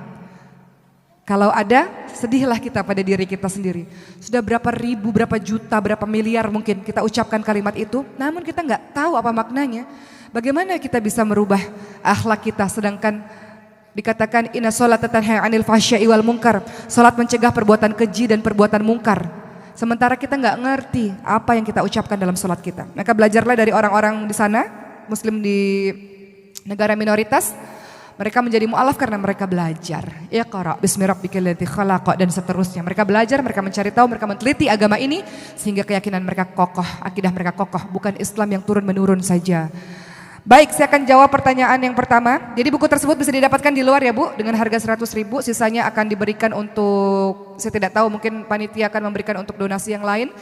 Kalau ada, sedihlah kita pada diri kita sendiri. Sudah berapa ribu, berapa juta, berapa miliar mungkin kita ucapkan kalimat itu, namun kita nggak tahu apa maknanya. Bagaimana kita bisa merubah akhlak kita sedangkan Dikatakan inna sholata tanha 'anil fahsya'i wal munkar. Salat mencegah perbuatan keji dan perbuatan mungkar. Sementara kita nggak ngerti apa yang kita ucapkan dalam salat kita. Maka belajarlah dari orang-orang di sana, muslim di negara minoritas. Mereka menjadi mu'alaf karena mereka belajar. Iqra bismi rabbikal ladzi khalaq dan seterusnya. Mereka belajar, mereka mencari tahu, mereka meneliti agama ini sehingga keyakinan mereka kokoh, akidah mereka kokoh, bukan Islam yang turun-menurun saja. Baik, saya akan jawab pertanyaan yang pertama. Jadi buku tersebut bisa didapatkan di luar ya Bu, dengan harga 100.000, sisanya akan diberikan untuk, saya tidak tahu, mungkin panitia akan memberikan untuk donasi yang lain.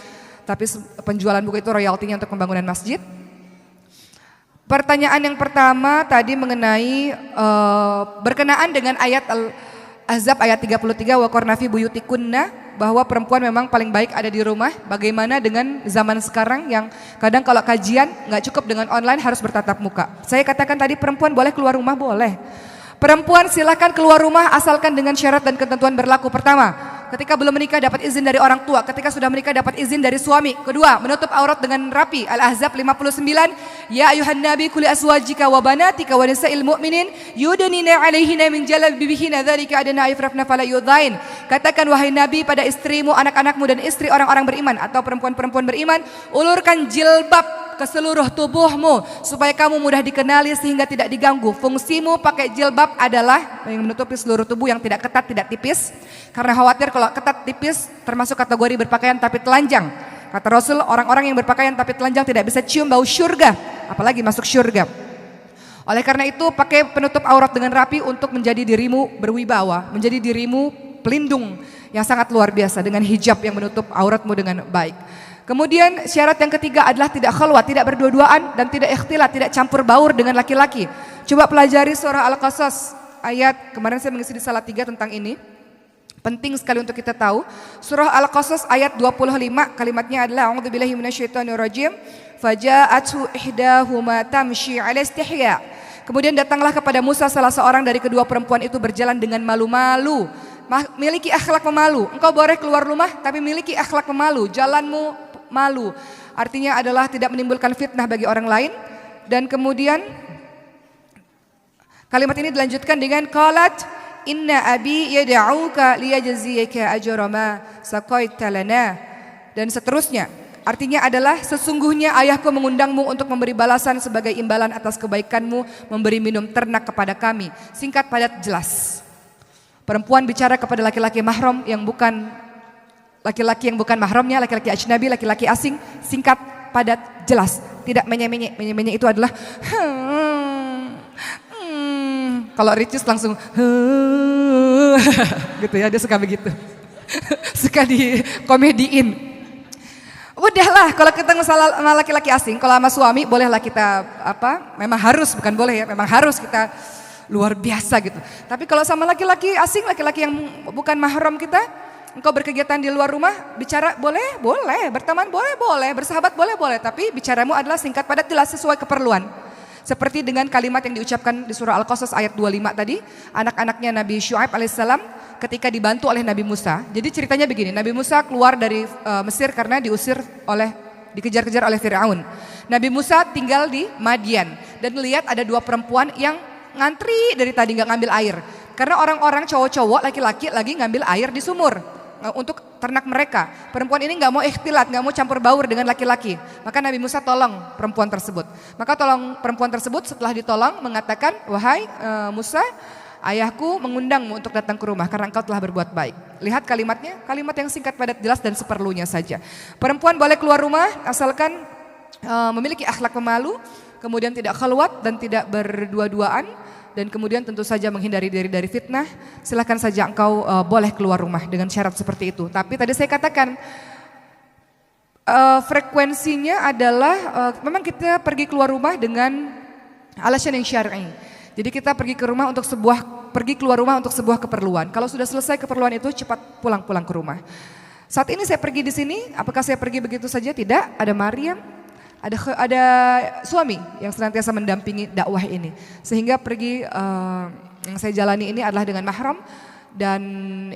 Tapi penjualan buku itu royaltinya untuk pembangunan masjid. Pertanyaan yang pertama tadi mengenai berkenaan dengan ayat Al-Ahzab ayat 33, wa qarna fi buyutikunna, bahwa perempuan memang paling baik ada di rumah. Bagaimana dengan zaman sekarang yang kadang kalau kajian nggak cukup dengan online, harus bertatap muka. Saya katakan tadi perempuan boleh keluar rumah, boleh. Perempuan silakan keluar rumah asalkan dengan syarat dan ketentuan berlaku. Pertama, ketika belum menikah dapat izin dari orang tua. Ketika sudah menikah dapat izin dari suami. Kedua, menutup aurat dengan rapi. Al-Ahzab 59. Ya ayuhan nabi kuli aswajika wa banatika wa nisa'il mu'minin yudnina 'alaihina min jalabibihinna dzalika adna ayfrafna fala yudhain. Katakan wahai nabi pada istrimu, anak-anakmu dan istri orang-orang beriman atau perempuan-perempuan beriman, ulurkan jilbab ke seluruh tubuhmu supaya kamu mudah dikenali sehingga tidak diganggu. Fungsimu pakai jilbab adalah menutupi seluruh tubuh yang tidak ketat, tidak tipis. Karena khawatir kalau ketat tipis termasuk kategori berpakaian tapi telanjang. Kata Rasul, orang-orang yang berpakaian tapi telanjang tidak bisa cium bau syurga, apalagi masuk syurga. Oleh karena itu pakai penutup aurat dengan rapi untuk menjadi dirimu berwibawa, menjadi dirimu pelindung yang sangat luar biasa dengan hijab yang menutup auratmu dengan baik. Kemudian syarat yang ketiga adalah tidak khalwat, tidak berdua-duaan dan tidak ikhtilat, tidak campur baur dengan laki-laki. Coba pelajari surah Al-Qasas ayat, kemarin saya mengisi di salah 3 tentang ini. Penting sekali untuk kita tahu. Surah Al-Qasas ayat 25, kalimatnya adalah a'udzubillahi minasyaitonirrajim. Faja'atu ihdahuma tamshi 'ala istihya. Kemudian datanglah kepada Musa salah seorang dari kedua perempuan itu berjalan dengan malu-malu. Miliki akhlak pemalu. Engkau boleh keluar rumah tapi miliki akhlak pemalu. Jalanmu malu. Artinya adalah tidak menimbulkan fitnah bagi orang lain. Dan kemudian kalimat ini dilanjutkan dengan qalat inna abi yad'uka liyajziyaka ajra ma saqaita lana, dan seterusnya. Artinya adalah sesungguhnya ayahku mengundangmu untuk memberi balasan sebagai imbalan atas kebaikanmu memberi minum ternak kepada kami. Singkat, padat, jelas. Perempuan bicara kepada laki-laki mahram yang bukan laki-laki yang bukan mahramnya, laki-laki ajnabi, laki-laki asing. Singkat, padat, jelas. Tidak menye-menye. Menye-menye itu adalah kalau Ricis langsung gitu ya, dia suka begitu. Suka dikomediin. Udahlah, kalau kita masalah sama laki-laki asing, kalau sama suami bolehlah kita memang harus, bukan boleh ya, memang harus kita luar biasa gitu. Tapi kalau sama laki-laki asing, laki-laki yang bukan mahram kita, engkau berkegiatan di luar rumah, bicara boleh, berteman boleh, bersahabat boleh, tapi bicaramu adalah singkat, padat, jelas, sesuai keperluan. Seperti dengan kalimat yang diucapkan di surah Al-Qasas ayat 25 tadi, anak-anaknya Nabi Syuaib alaihissalam ketika dibantu oleh Nabi Musa. Jadi ceritanya begini, Nabi Musa keluar dari Mesir karena dikejar-kejar oleh Firaun. Nabi Musa tinggal di Madian dan melihat ada 2 perempuan yang ngantri dari tadi nggak ngambil air. Karena orang-orang cowok-cowok, laki-laki lagi ngambil air di sumur untuk ternak mereka. Perempuan ini nggak mau ikhtilat, nggak mau campur baur dengan laki-laki. Maka Nabi Musa tolong perempuan tersebut. Maka tolong perempuan tersebut setelah ditolong mengatakan, wahai Musa, ayahku mengundangmu untuk datang ke rumah karena engkau telah berbuat baik. Lihat kalimatnya, kalimat yang singkat, padat, jelas dan seperlunya saja. Perempuan boleh keluar rumah asalkan memiliki akhlak pemalu, kemudian tidak khalwat dan tidak berdua-duaan. Dan kemudian tentu saja menghindari diri dari fitnah. Silakan saja engkau boleh keluar rumah dengan syarat seperti itu. Tapi tadi saya katakan frekuensinya adalah memang kita pergi keluar rumah dengan alasan yang syar'i. Jadi kita pergi keluar rumah untuk sebuah keperluan. Kalau sudah selesai keperluan itu cepat pulang ke rumah. Saat ini saya pergi di sini, apakah saya pergi begitu saja? Tidak, ada Maryam. Ada suami yang senantiasa mendampingi dakwah ini, sehingga pergi yang saya jalani ini adalah dengan mahram dan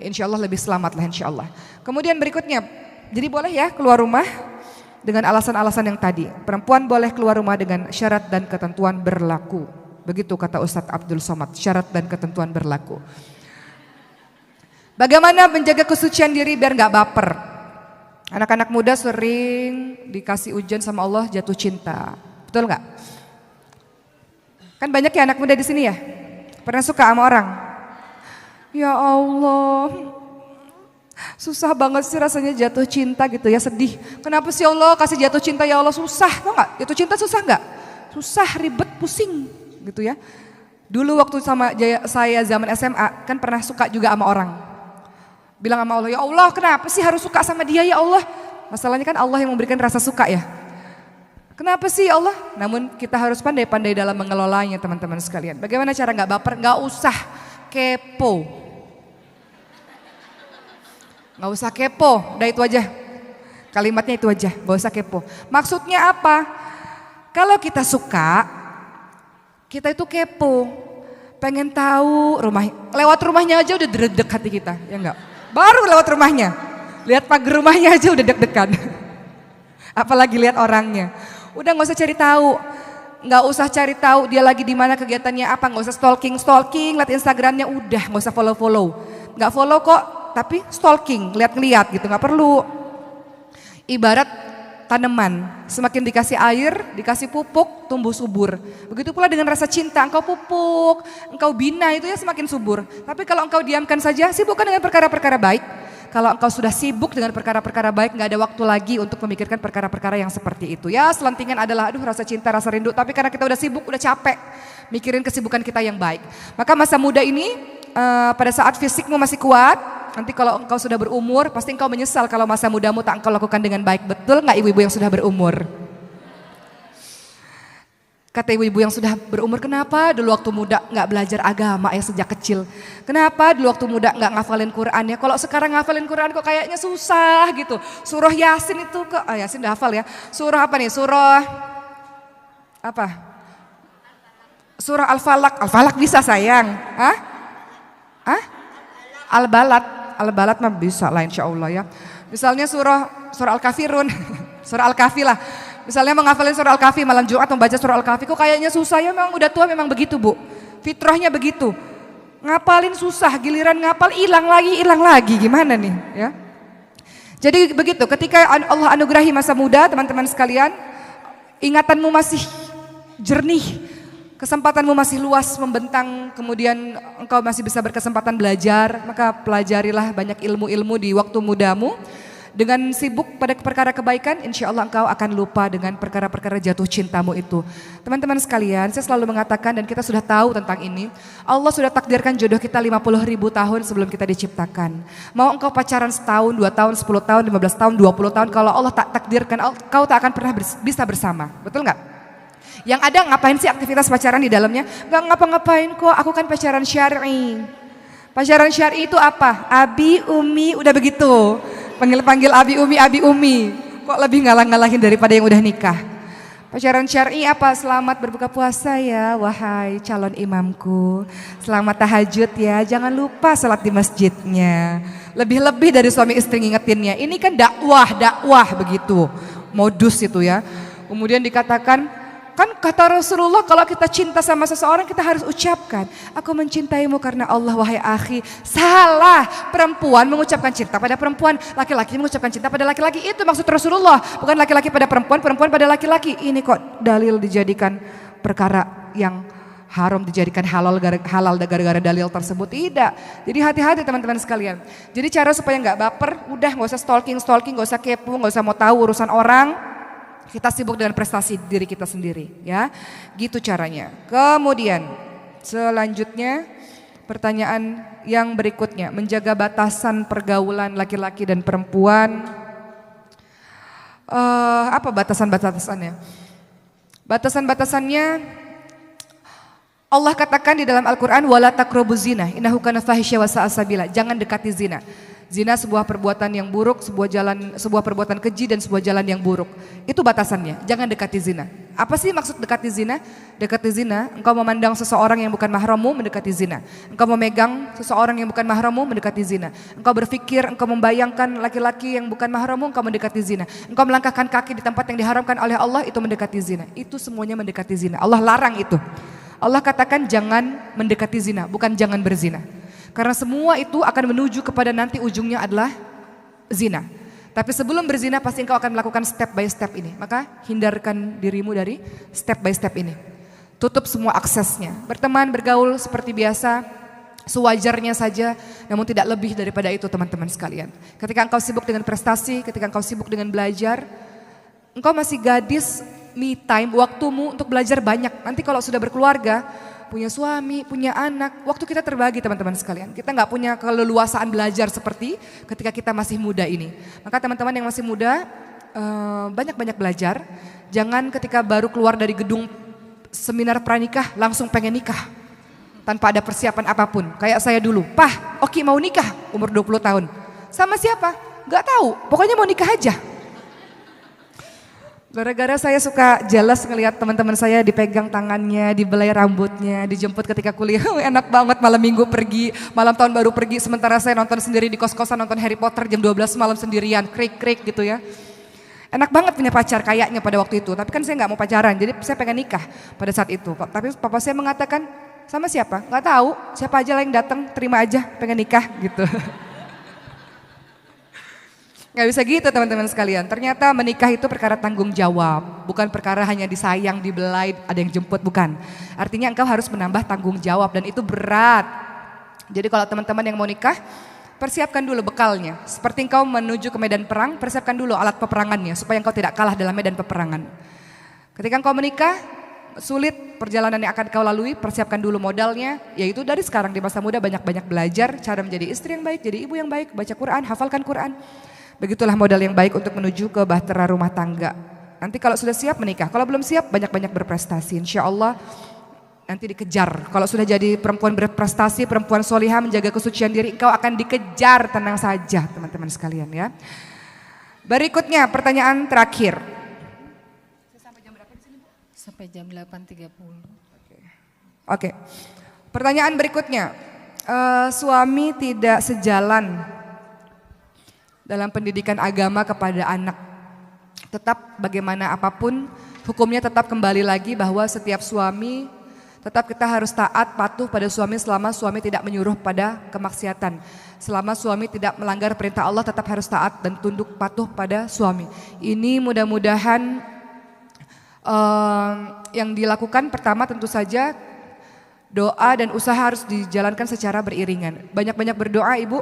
insya Allah lebih selamat lah insya Allah. Kemudian berikutnya, jadi boleh ya keluar rumah dengan alasan-alasan yang tadi. Perempuan boleh keluar rumah dengan syarat dan ketentuan berlaku. Begitu kata Ustadz Abdul Somad, syarat dan ketentuan berlaku. Bagaimana menjaga kesucian diri biar nggak baper? Anak-anak muda sering dikasih ujian sama Allah jatuh cinta, betul nggak? Kan banyak ya anak muda di sini ya, pernah suka sama orang. Ya Allah, susah banget sih rasanya jatuh cinta gitu ya, sedih. Kenapa sih Allah kasih jatuh cinta ya Allah, susah, tau nggak? Jatuh cinta susah nggak? Susah, ribet, pusing gitu ya. Dulu waktu saya zaman SMA kan pernah suka juga sama orang. Bilang sama Allah, ya Allah kenapa sih harus suka sama dia ya Allah? Masalahnya kan Allah yang memberikan rasa suka ya. Kenapa sih ya Allah? Namun kita harus pandai-pandai dalam mengelolanya teman-teman sekalian. Bagaimana cara nggak baper? Nggak usah kepo. Nggak usah kepo, udah itu aja. Kalimatnya itu aja, nggak usah kepo. Maksudnya apa? Kalau kita suka, kita itu kepo. Pengen tahu lewat rumahnya aja udah dredeg hati kita, ya enggak? Baru lewat rumahnya, lihat pagar rumahnya aja udah deg-degan. Apalagi lihat orangnya. Udah nggak usah cari tahu, nggak usah cari tahu dia lagi di mana kegiatannya apa, nggak usah stalking, lihat Instagramnya udah, nggak usah follow, nggak follow kok, tapi stalking, lihat gitu, nggak perlu. Ibarat tanaman, semakin dikasih air, dikasih pupuk, tumbuh subur. Begitu pula dengan rasa cinta, engkau pupuk, engkau bina itu ya semakin subur. Tapi kalau engkau diamkan saja, sibukkan dengan perkara-perkara baik. Kalau engkau sudah sibuk dengan perkara-perkara baik, nggak ada waktu lagi untuk memikirkan perkara-perkara yang seperti itu. Ya selentingan adalah aduh rasa cinta, rasa rindu, tapi karena kita udah sibuk, udah capek mikirin kesibukan kita yang baik. Maka masa muda ini pada saat fisikmu masih kuat, nanti kalau engkau sudah berumur, pasti engkau menyesal kalau masa mudamu tak engkau lakukan dengan baik. Betul nggak ibu-ibu yang sudah berumur? Kata ibu-ibu yang sudah berumur, kenapa dulu waktu muda nggak belajar agama ya sejak kecil? Kenapa dulu waktu muda nggak ngafalin Quran ya? Kalau sekarang ngafalin Quran kok kayaknya susah gitu. Surah Yasin itu kok, Yasin udah hafal ya. Surah apa nih? Surah apa? Surah Al-Falaq bisa sayang? Al-Balad mah bisa lah insya Allah ya. Misalnya surah Al-Kafirun, surah Al-Kahfi lah. Misalnya menghafalin surah Al-Kahfi malam Jumat membaca surah Al-Kahfi kok kayaknya susah ya, memang udah tua memang begitu Bu. Fitrahnya begitu. Ngapalin susah, giliran ngapal hilang lagi gimana nih ya. Jadi begitu ketika Allah anugerahi masa muda teman-teman sekalian, ingatanmu masih jernih, kesempatanmu masih luas membentang, kemudian engkau masih bisa berkesempatan belajar, maka pelajarilah banyak ilmu-ilmu di waktu mudamu. Dengan sibuk pada perkara kebaikan, insya Allah engkau akan lupa dengan perkara-perkara jatuh cintamu itu. Teman-teman sekalian, saya selalu mengatakan dan kita sudah tahu tentang ini, Allah sudah takdirkan jodoh kita 50.000 tahun sebelum kita diciptakan. Mau engkau pacaran setahun, 2 tahun, 10 tahun, 15 tahun, 20 tahun, kalau Allah tak takdirkan, kau tak akan pernah bisa bersama. Betul nggak? Yang ada ngapain sih aktivitas pacaran di dalamnya? Nggak ngapa-ngapain kok, aku kan pacaran syar'i. Pacaran syar'i itu apa? Abi, Umi, udah begitu. Panggil-panggil Abi Umi. Kok lebih ngalah-ngalahin daripada yang udah nikah? Pacaran syar'i apa? Selamat berbuka puasa ya, wahai calon imamku. Selamat tahajud ya, jangan lupa salat di masjidnya. Lebih-lebih dari suami istri ngingetinnya. Ini kan dakwah begitu. Modus itu ya. Kemudian dikatakan, kan kata Rasulullah kalau kita cinta sama seseorang kita harus ucapkan, aku mencintaimu karena Allah wahai akhi. Salah, perempuan mengucapkan cinta pada perempuan, laki-laki mengucapkan cinta pada laki-laki. Itu maksud Rasulullah, bukan laki-laki pada perempuan, perempuan pada laki-laki. Ini kok dalil dijadikan perkara yang haram dijadikan halal gara-gara dalil tersebut. Tidak. Jadi hati-hati teman-teman sekalian. Jadi cara supaya nggak baper, udah nggak usah stalking, nggak usah kepo, nggak usah mau tahu urusan orang. Kita sibuk dengan prestasi diri kita sendiri ya. Gitu caranya. Kemudian selanjutnya pertanyaan yang berikutnya, menjaga batasan pergaulan laki-laki dan perempuan. Apa batasan-batasannya? Batasan-batasannya Allah katakan di dalam Al-Quran, wala taqrabuz zina innahu kana fahisya wa sa'a sabila. Jangan dekati zina. Zina sebuah perbuatan yang buruk, sebuah perbuatan keji dan sebuah jalan yang buruk. Itu batasannya, jangan dekati zina. Apa sih maksud dekati zina? Dekati zina, engkau memandang seseorang yang bukan mahrammu, mendekati zina. Engkau memegang seseorang yang bukan mahrammu, mendekati zina. Engkau berpikir, engkau membayangkan laki-laki yang bukan mahrammu, engkau mendekati zina. Engkau melangkahkan kaki di tempat yang diharamkan oleh Allah, itu mendekati zina. Itu semuanya mendekati zina. Allah larang itu. Allah katakan jangan mendekati zina, bukan jangan berzina. Karena semua itu akan menuju kepada nanti ujungnya adalah zina. Tapi sebelum berzina pasti engkau akan melakukan step by step ini. Maka hindarkan dirimu dari step by step ini. Tutup semua aksesnya. Berteman, bergaul seperti biasa, sewajarnya saja, namun tidak lebih daripada itu teman-teman sekalian. Ketika engkau sibuk dengan prestasi, ketika engkau sibuk dengan belajar, engkau masih gadis, me time, waktumu untuk belajar banyak. Nanti kalau sudah berkeluarga, punya suami, punya anak, waktu kita terbagi teman-teman sekalian. Kita nggak punya keleluasaan belajar seperti ketika kita masih muda ini. Maka teman-teman yang masih muda, banyak-banyak belajar. Jangan ketika baru keluar dari gedung seminar pranikah langsung pengen nikah. Tanpa ada persiapan apapun. Kayak saya dulu, Pah, Oki mau nikah umur 20 tahun. Sama siapa? Nggak tahu, pokoknya mau nikah aja. Gara-gara saya suka jealous ngelihat teman-teman saya dipegang tangannya, dibelai rambutnya, dijemput ketika kuliah. Enak banget malam minggu pergi, malam tahun baru pergi. Sementara saya nonton sendiri di kos-kosan, nonton Harry Potter jam 12 malam sendirian, krik-krik gitu ya. Enak banget punya pacar kayaknya pada waktu itu. Tapi kan saya nggak mau pacaran, jadi saya pengen nikah pada saat itu. Tapi papa saya mengatakan, sama siapa? Nggak tahu, siapa aja lah yang datang, terima aja, pengen nikah gitu. Gak bisa gitu teman-teman sekalian. Ternyata menikah itu perkara tanggung jawab. Bukan perkara hanya disayang, dibelai, ada yang jemput, bukan. Artinya engkau harus menambah tanggung jawab dan itu berat. Jadi kalau teman-teman yang mau nikah, persiapkan dulu bekalnya. Seperti engkau menuju ke medan perang, persiapkan dulu alat peperangannya. Supaya engkau tidak kalah dalam medan peperangan. Ketika engkau menikah, sulit perjalanan yang akan kau lalui, persiapkan dulu modalnya. Yaitu dari sekarang di masa muda banyak-banyak belajar. Cara menjadi istri yang baik, jadi ibu yang baik, baca Quran, hafalkan Quran. Begitulah modal yang baik untuk menuju ke bahtera rumah tangga. Nanti kalau sudah siap menikah, kalau belum siap banyak-banyak berprestasi. Insya Allah nanti dikejar. Kalau sudah jadi perempuan berprestasi, perempuan solihah menjaga kesucian diri, engkau akan dikejar, tenang saja teman-teman sekalian ya. Berikutnya pertanyaan terakhir. Sampai jam berapa di sini, Bu? Sampai jam 8.30. Oke. Pertanyaan berikutnya, suami tidak sejalan dalam pendidikan agama kepada anak. Tetap bagaimana apapun, hukumnya tetap kembali lagi bahwa setiap suami, tetap kita harus taat, patuh pada suami selama suami tidak menyuruh pada kemaksiatan. Selama suami tidak melanggar perintah Allah, tetap harus taat dan tunduk patuh pada suami. Ini mudah-mudahan yang dilakukan pertama tentu saja doa dan usaha harus dijalankan secara beriringan. Banyak-banyak berdoa ibu.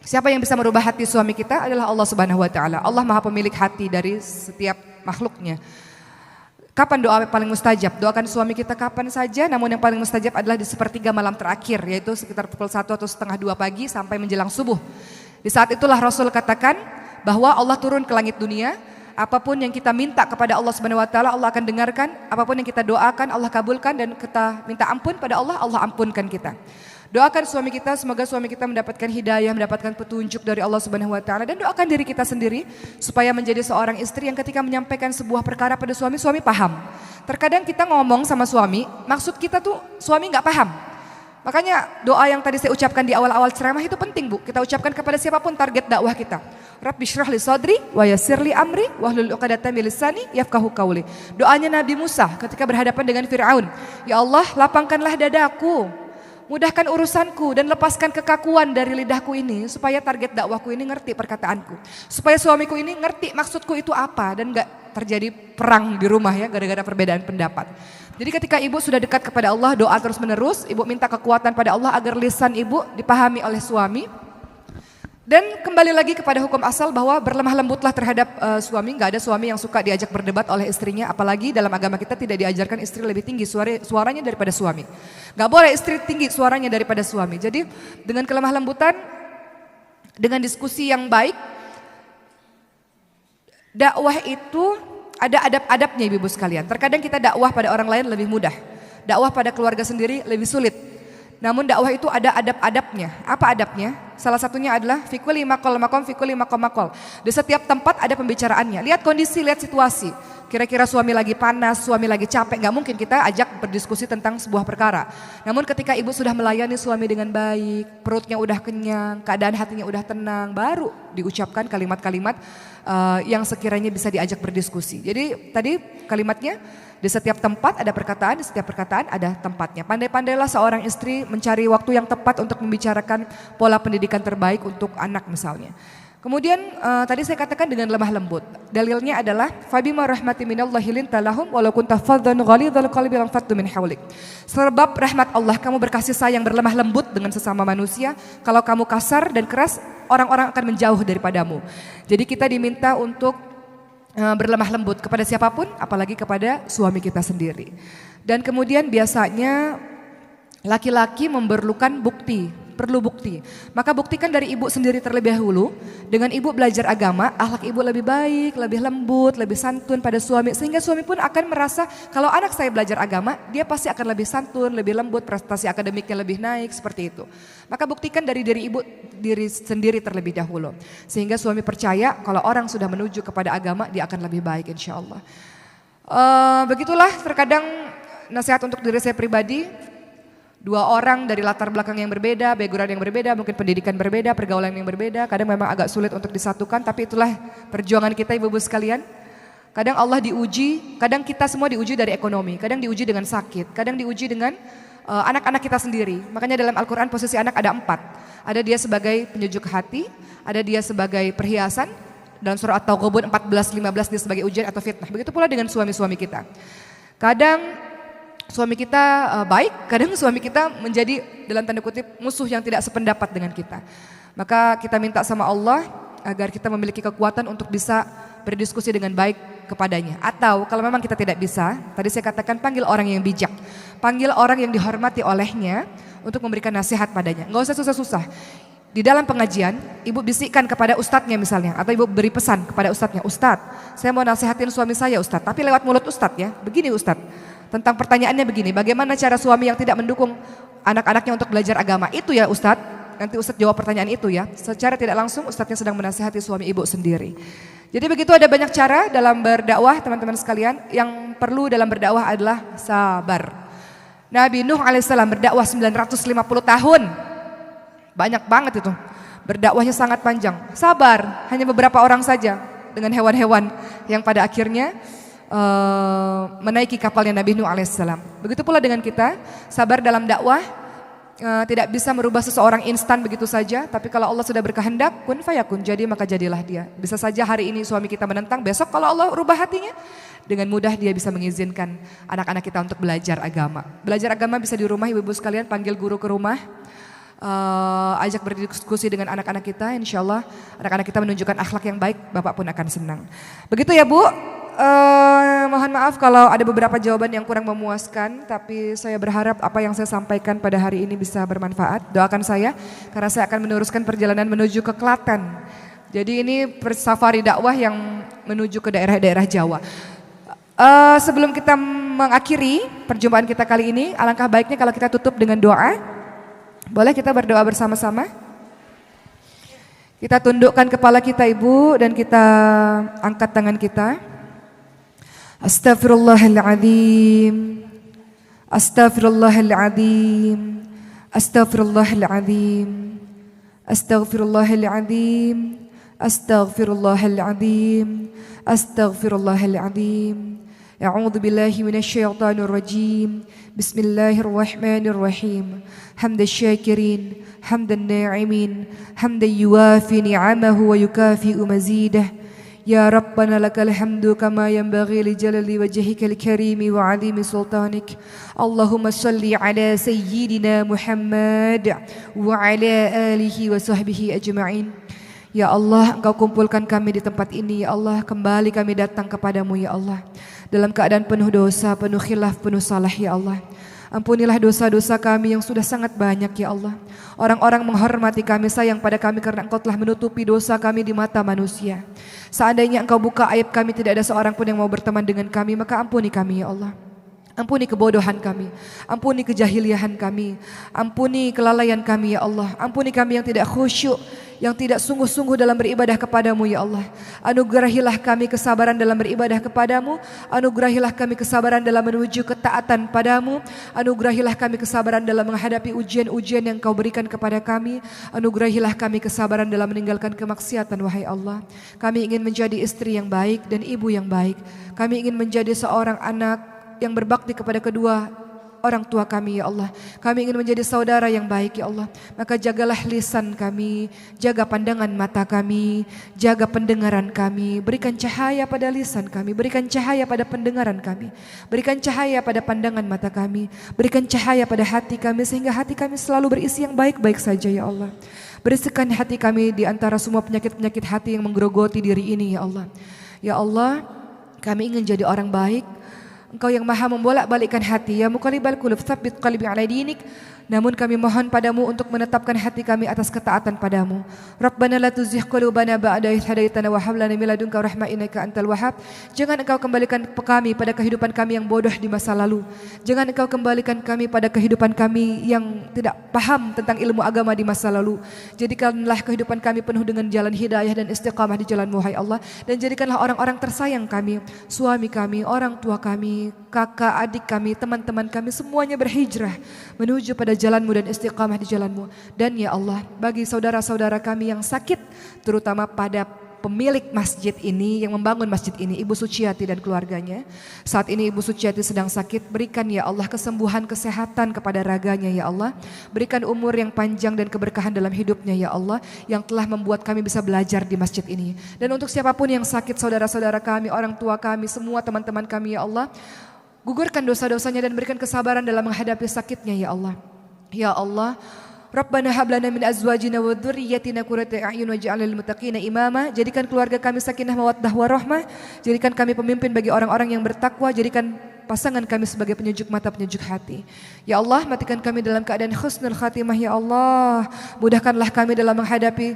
Siapa yang bisa merubah hati suami kita adalah Allah Subhanahu wa taala. Allah Maha pemilik hati dari setiap makhluknya. Kapan doa paling mustajab? Doakan suami kita kapan saja, namun yang paling mustajab adalah di sepertiga malam terakhir, yaitu sekitar pukul 1 atau setengah 2 pagi sampai menjelang subuh. Di saat itulah Rasul katakan bahwa Allah turun ke langit dunia, apapun yang kita minta kepada Allah Subhanahu wa taala Allah akan dengarkan, apapun yang kita doakan Allah kabulkan, dan kita minta ampun pada Allah, Allah ampunkan kita. Doakan suami kita, semoga suami kita mendapatkan hidayah, mendapatkan petunjuk dari Allah Subhanahu wa taala, dan doakan diri kita sendiri supaya menjadi seorang istri yang ketika menyampaikan sebuah perkara pada suami, suami paham. Terkadang kita ngomong sama suami, maksud kita tuh suami nggak paham. Makanya doa yang tadi saya ucapkan di awal-awal ceramah itu penting, Bu. Kita ucapkan kepada siapapun target dakwah kita. Rabbi shrah li sadri wa yassir li amri wahlul 'uqdatam min lisani yafqahu qawli. Doanya Nabi Musa ketika berhadapan dengan Firaun. Ya Allah, lapangkanlah dadaku, mudahkan urusanku dan lepaskan kekakuan dari lidahku ini supaya target dakwahku ini ngerti perkataanku. Supaya suamiku ini ngerti maksudku itu apa dan gak terjadi perang di rumah ya gara-gara perbedaan pendapat. Jadi ketika ibu sudah dekat kepada Allah, doa terus menerus, ibu minta kekuatan pada Allah agar lisan ibu dipahami oleh suami. Dan kembali lagi kepada hukum asal bahwa berlemah lembutlah terhadap suami. Gak ada suami yang suka diajak berdebat oleh istrinya. Apalagi dalam agama kita tidak diajarkan istri lebih tinggi suaranya daripada suami. Gak boleh istri tinggi suaranya daripada suami. Jadi dengan kelemah lembutan, dengan diskusi yang baik, dakwah itu ada adab-adabnya ibu-ibu sekalian. Terkadang kita dakwah pada orang lain lebih mudah. Dakwah pada keluarga sendiri lebih sulit. Namun dakwah itu ada adab-adabnya. Apa adabnya? Salah satunya adalah fi kulli maqal maqam fi kulli maqam maqal. Di setiap tempat ada pembicaraannya. Lihat kondisi, lihat situasi. Kira-kira suami lagi panas, suami lagi capek, nggak mungkin kita ajak berdiskusi tentang sebuah perkara. Namun ketika ibu sudah melayani suami dengan baik, perutnya udah kenyang, keadaan hatinya udah tenang, baru diucapkan kalimat-kalimat yang sekiranya bisa diajak berdiskusi. Jadi tadi kalimatnya, di setiap tempat ada perkataan, di setiap perkataan ada tempatnya. Pandai-pandailah seorang istri mencari waktu yang tepat untuk membicarakan pola pendidikan terbaik untuk anak misalnya. Kemudian tadi saya katakan dengan lemah lembut. Dalilnya adalah fabima rahmati minallahi linta lahum walau kunta faddan ghalidhal qalbi lam faddu min hawlik. Sebab rahmat Allah kamu berkasih sayang berlemah lembut dengan sesama manusia. Kalau kamu kasar dan keras, orang-orang akan menjauh daripadamu. Jadi kita diminta untuk berlemah lembut kepada siapapun, apalagi kepada suami kita sendiri. Dan kemudian biasanya laki-laki memerlukan bukti, perlu bukti. Maka buktikan dari ibu sendiri terlebih dahulu. Dengan ibu belajar agama, akhlak ibu lebih baik, lebih lembut, lebih santun pada suami. Sehingga suami pun akan merasa kalau anak saya belajar agama, dia pasti akan lebih santun, lebih lembut, prestasi akademiknya lebih naik, seperti itu. Maka buktikan dari diri ibu diri sendiri terlebih dahulu. Sehingga suami percaya kalau orang sudah menuju kepada agama, dia akan lebih baik insya Allah. Begitulah terkadang nasihat untuk diri saya pribadi. Dua orang dari latar belakang yang berbeda, background yang berbeda, mungkin pendidikan berbeda, pergaulan yang berbeda, kadang memang agak sulit untuk disatukan, tapi itulah perjuangan kita ibu-ibu sekalian. Kadang Allah diuji, kadang kita semua diuji dari ekonomi, kadang diuji dengan sakit, kadang diuji dengan anak-anak kita sendiri. Makanya dalam Al-Quran posisi anak ada 4. Ada dia sebagai penyejuk hati, ada dia sebagai perhiasan, dalam surah At-Taghabun 14-15 dia sebagai ujian atau fitnah. Begitu pula dengan suami-suami kita. Kadang suami kita baik, kadang suami kita menjadi dalam tanda kutip musuh yang tidak sependapat dengan kita. Maka kita minta sama Allah agar kita memiliki kekuatan untuk bisa berdiskusi dengan baik kepadanya. Atau kalau memang kita tidak bisa, tadi saya katakan panggil orang yang bijak. Panggil orang yang dihormati olehnya untuk memberikan nasihat padanya. Nggak usah susah-susah. Di dalam pengajian, ibu bisikkan kepada ustadznya misalnya, atau ibu beri pesan kepada ustadznya, Ustadz, saya mau nasihatin suami saya Ustadz, tapi lewat mulut ustadz ya, begini Ustadz. Tentang pertanyaannya begini, bagaimana cara suami yang tidak mendukung anak-anaknya untuk belajar agama? Itu ya Ustadz, nanti Ustadz jawab pertanyaan itu ya. Secara tidak langsung Ustadznya sedang menasihati suami ibu sendiri. Jadi begitu ada banyak cara dalam berdakwah teman-teman sekalian. Yang perlu dalam berdakwah adalah sabar. Nabi Nuh alaihissalam berdakwah 950 tahun. Banyak banget itu. Berdakwahnya sangat panjang. Sabar, hanya beberapa orang saja dengan hewan-hewan yang pada akhirnya menaiki kapalnya Nabi Nuh alaihissalam. Begitu pula dengan kita, sabar dalam dakwah tidak bisa merubah seseorang instan begitu saja, tapi kalau Allah sudah berkehendak, kun fayakun, jadi maka jadilah dia. Bisa saja hari ini suami kita menentang, besok kalau Allah rubah hatinya, dengan mudah dia bisa mengizinkan anak-anak kita untuk belajar agama. Belajar agama bisa di rumah ibu-ibu sekalian, panggil guru ke rumah, ajak berdiskusi dengan anak-anak kita, insya Allah anak-anak kita menunjukkan akhlak yang baik, Bapak pun akan senang. Begitu ya Bu. Mohon maaf kalau ada beberapa jawaban yang kurang memuaskan, tapi saya berharap apa yang saya sampaikan pada hari ini bisa bermanfaat. Doakan saya, karena saya akan meneruskan perjalanan menuju ke Klaten. Jadi ini safari dakwah yang menuju ke daerah-daerah Jawa. Sebelum kita mengakhiri perjumpaan kita kali ini, alangkah baiknya kalau kita tutup dengan doa. Boleh kita berdoa bersama-sama? Kita tundukkan kepala kita Ibu dan kita angkat tangan kita. Astaghfirullahaladzim, astaghfirullahaladzim, astaghfirullahaladzim, astaghfirullahaladzim, astaghfirullahaladzim, astaghfirullahaladzim. A'udzu billahi minasyaitonir rajim. Bismillahirrahmanirrahim. Hamdasy syakirin, hamdan na'imin, hamdan yuwafi ni'amahu wa yukafi'u mazidah. Ya Rabbana lakal hamdu kama yanbaghi li jalali wajhikal karimi wa azimi sultanik. Allahumma salli ala sayyidina Muhammad wa ala alihi wa sahbihi ajma'in. Ya Allah, Engkau kumpulkan kami di tempat ini, ya Allah, kembali kami datang kepadamu, ya Allah, dalam keadaan penuh dosa, penuh khilaf, penuh salah, ya Allah. Ampunilah dosa-dosa kami yang sudah sangat banyak, ya Allah. Orang-orang menghormati kami, sayang pada kami karena Engkau telah menutupi dosa kami di mata manusia. Seandainya Engkau buka aib kami, tidak ada seorang pun yang mau berteman dengan kami, maka ampuni kami, ya Allah. Ampuni kebodohan kami, ampuni kejahiliahan kami, ampuni kelalaian kami, ya Allah. Ampuni kami yang tidak khusyuk, yang tidak sungguh-sungguh dalam beribadah kepadamu ya Allah. Anugerahilah kami kesabaran dalam beribadah kepadamu. Anugerahilah kami kesabaran dalam menuju ketaatan padamu. Anugerahilah kami kesabaran dalam menghadapi ujian-ujian yang Kau berikan kepada kami. Anugerahilah kami kesabaran dalam meninggalkan kemaksiatan wahai Allah. Kami ingin menjadi istri yang baik dan ibu yang baik. Kami ingin menjadi seorang anak yang berbakti kepada kedua orang tua kami ya Allah. Kami ingin menjadi saudara yang baik ya Allah. Maka jagalah lisan kami, jaga pandangan mata kami, jaga pendengaran kami. Berikan cahaya pada lisan kami, berikan cahaya pada pendengaran kami, berikan cahaya pada pandangan mata kami, berikan cahaya pada hati kami sehingga hati kami selalu berisi yang baik-baik saja ya Allah. Bersihkan hati kami di antara semua penyakit-penyakit hati yang menggerogoti diri ini ya Allah. Ya Allah, kami ingin jadi orang baik. Engkau yang maha membolak-balikkan hati. Ya muqallibal qulub, tsabbit qalbi ala dinik. Namun kami mohon padamu untuk menetapkan hati kami atas ketaatan padamu. Rabbana la tuzigh qulubana ba'da idh hadaitana wa hab lana min ladunka rahmah innaka antal wahhab. Jangan engkau kembalikan kami pada kehidupan kami yang bodoh di masa lalu. Jangan engkau kembalikan kami pada kehidupan kami yang tidak paham tentang ilmu agama di masa lalu. Jadikanlah kehidupan kami penuh dengan jalan hidayah dan istiqamah di jalan-Mu hai Allah. Dan jadikanlah orang-orang tersayang kami, suami kami, orang tua kami, kakak, adik kami, teman-teman kami semuanya berhijrah menuju pada jalan-Mu dan istiqamah di jalan-Mu. Dan ya Allah, bagi saudara-saudara kami yang sakit, terutama pada pemilik masjid ini, yang membangun masjid ini, Ibu Suciati dan keluarganya. Saat ini Ibu Suciati sedang sakit, berikan ya Allah kesembuhan, kesehatan kepada raganya ya Allah. Berikan umur yang panjang dan keberkahan dalam hidupnya ya Allah, yang telah membuat kami bisa belajar di masjid ini. Dan untuk siapapun yang sakit, saudara-saudara kami, orang tua kami, semua teman-teman kami ya Allah, gugurkan dosa-dosanya dan berikan kesabaran dalam menghadapi sakitnya ya Allah. Ya Allah, Rabbana hab lana min azwajina wa dzurriyyatina qurrata a'yun waj'alna lil muttaqina imama. Jadikan keluarga kami sakinah mawaddah warahmah. Jadikan kami pemimpin bagi orang-orang yang bertakwa. Jadikan pasangan kami sebagai penyejuk mata, penyejuk hati. Ya Allah, matikan kami dalam keadaan husnul khatimah ya Allah. Mudahkanlah kami dalam menghadapi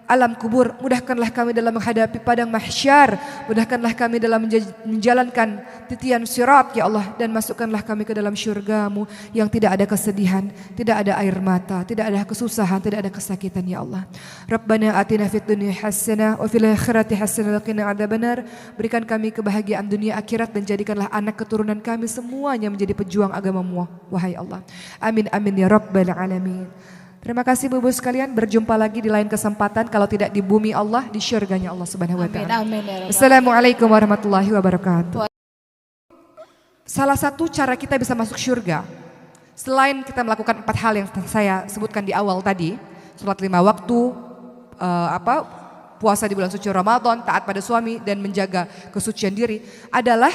alam kubur, mudahkanlah kami dalam menghadapi padang mahsyar, mudahkanlah kami dalam menjalankan titian sirat ya Allah, dan masukkanlah kami ke dalam syurga-Mu yang tidak ada kesedihan, tidak ada air mata, tidak ada kesusahan, tidak ada kesakitan ya Allah. Rabbana atina fid dunya hasanah wa fil akhirati hasanah wa qina adzabannar. Berikan kami kebahagiaan dunia akhirat dan jadikanlah anak keturunan kami semuanya menjadi pejuang agama-Mu wahai Allah. Amin amin ya rabbal alamin. Terima kasih Ibu-ibu sekalian, berjumpa lagi di lain kesempatan, kalau tidak di bumi Allah, di syurganya Allah Subhanahu wa taala. Amin, amin. Assalamualaikum warahmatullahi wabarakatuh. Salah satu cara kita bisa masuk syurga, selain kita melakukan 4 hal yang saya sebutkan di awal tadi, sholat 5 waktu, puasa di bulan suci Ramadan, taat pada suami dan menjaga kesucian diri, adalah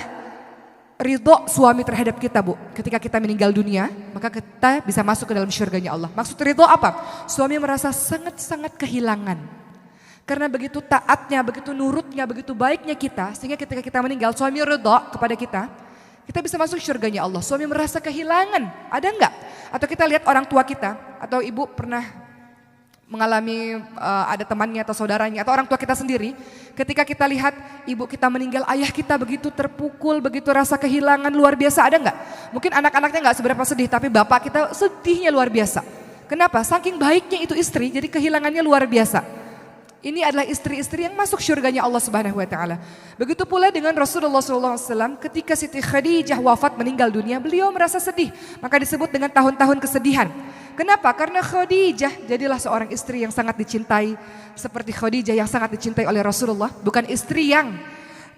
ridho suami terhadap kita Bu. Ketika kita meninggal dunia, maka kita bisa masuk ke dalam syurganya Allah. Maksud ridho apa? Suami merasa sangat-sangat kehilangan. Karena begitu taatnya, begitu nurutnya, begitu baiknya kita, sehingga ketika kita meninggal, suami ridho kepada kita bisa masuk syurganya Allah. Suami merasa kehilangan, ada enggak? Atau kita lihat orang tua kita, atau ibu pernah mengalami ada temannya atau saudaranya atau orang tua kita sendiri, ketika kita lihat ibu kita meninggal, ayah kita begitu terpukul, begitu rasa kehilangan luar biasa, ada enggak? Mungkin anak-anaknya enggak seberapa sedih, tapi bapak kita sedihnya luar biasa. Kenapa? Saking baiknya itu istri, jadi kehilangannya luar biasa. Ini adalah istri-istri yang masuk syurganya Allah Subhanahu wa taala. Begitu pula dengan Rasulullah SAW, ketika Siti Khadijah wafat meninggal dunia, beliau merasa sedih, maka disebut dengan tahun-tahun kesedihan. Kenapa? Karena Khadijah jadilah seorang istri yang sangat dicintai, seperti Khadijah yang sangat dicintai oleh Rasulullah, bukan istri yang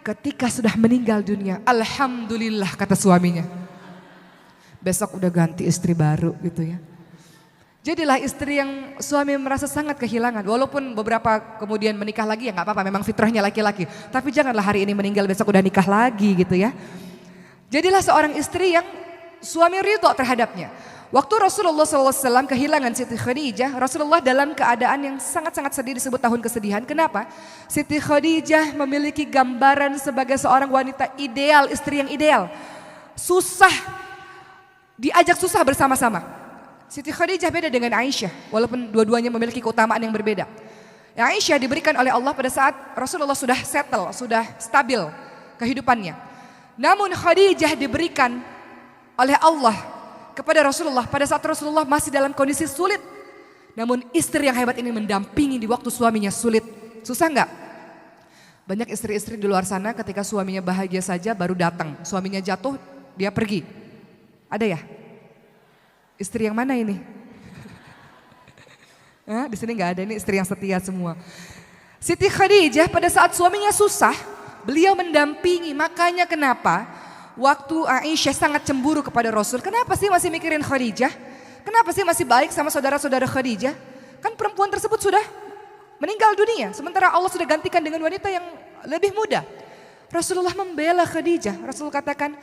ketika sudah meninggal dunia, alhamdulillah kata suaminya, besok udah ganti istri baru gitu ya. Jadilah istri yang suami merasa sangat kehilangan, walaupun beberapa kemudian menikah lagi ya nggak apa-apa, memang fitrahnya laki-laki. Tapi janganlah hari ini meninggal besok udah nikah lagi gitu ya. Jadilah seorang istri yang suami ridho terhadapnya. Waktu Rasulullah SAW kehilangan Siti Khadijah, Rasulullah dalam keadaan yang sangat-sangat sedih, disebut tahun kesedihan. Kenapa? Siti Khadijah memiliki gambaran sebagai seorang wanita ideal, istri yang ideal. Susah, diajak susah bersama-sama. Siti Khadijah beda dengan Aisyah, walaupun dua-duanya memiliki keutamaan yang berbeda. Aisyah diberikan oleh Allah pada saat Rasulullah sudah settle, sudah stabil kehidupannya. Namun Khadijah diberikan oleh Allah kepada Rasulullah pada saat Rasulullah masih dalam kondisi sulit. Namun istri yang hebat ini mendampingi di waktu suaminya sulit. Susah nggak? Banyak istri-istri di luar sana ketika suaminya bahagia saja baru datang. Suaminya jatuh, dia pergi. Ada ya? Istri yang mana ini? Di sini nggak ada, ini istri yang setia semua. Siti Khadijah pada saat suaminya susah, beliau mendampingi. Makanya kenapa waktu Aisyah sangat cemburu kepada Rasul. Kenapa sih masih mikirin Khadijah? Kenapa sih masih baik sama saudara-saudara Khadijah? Kan perempuan tersebut sudah meninggal dunia. Sementara Allah sudah gantikan dengan wanita yang lebih muda. Rasulullah membela Khadijah. Rasul katakan,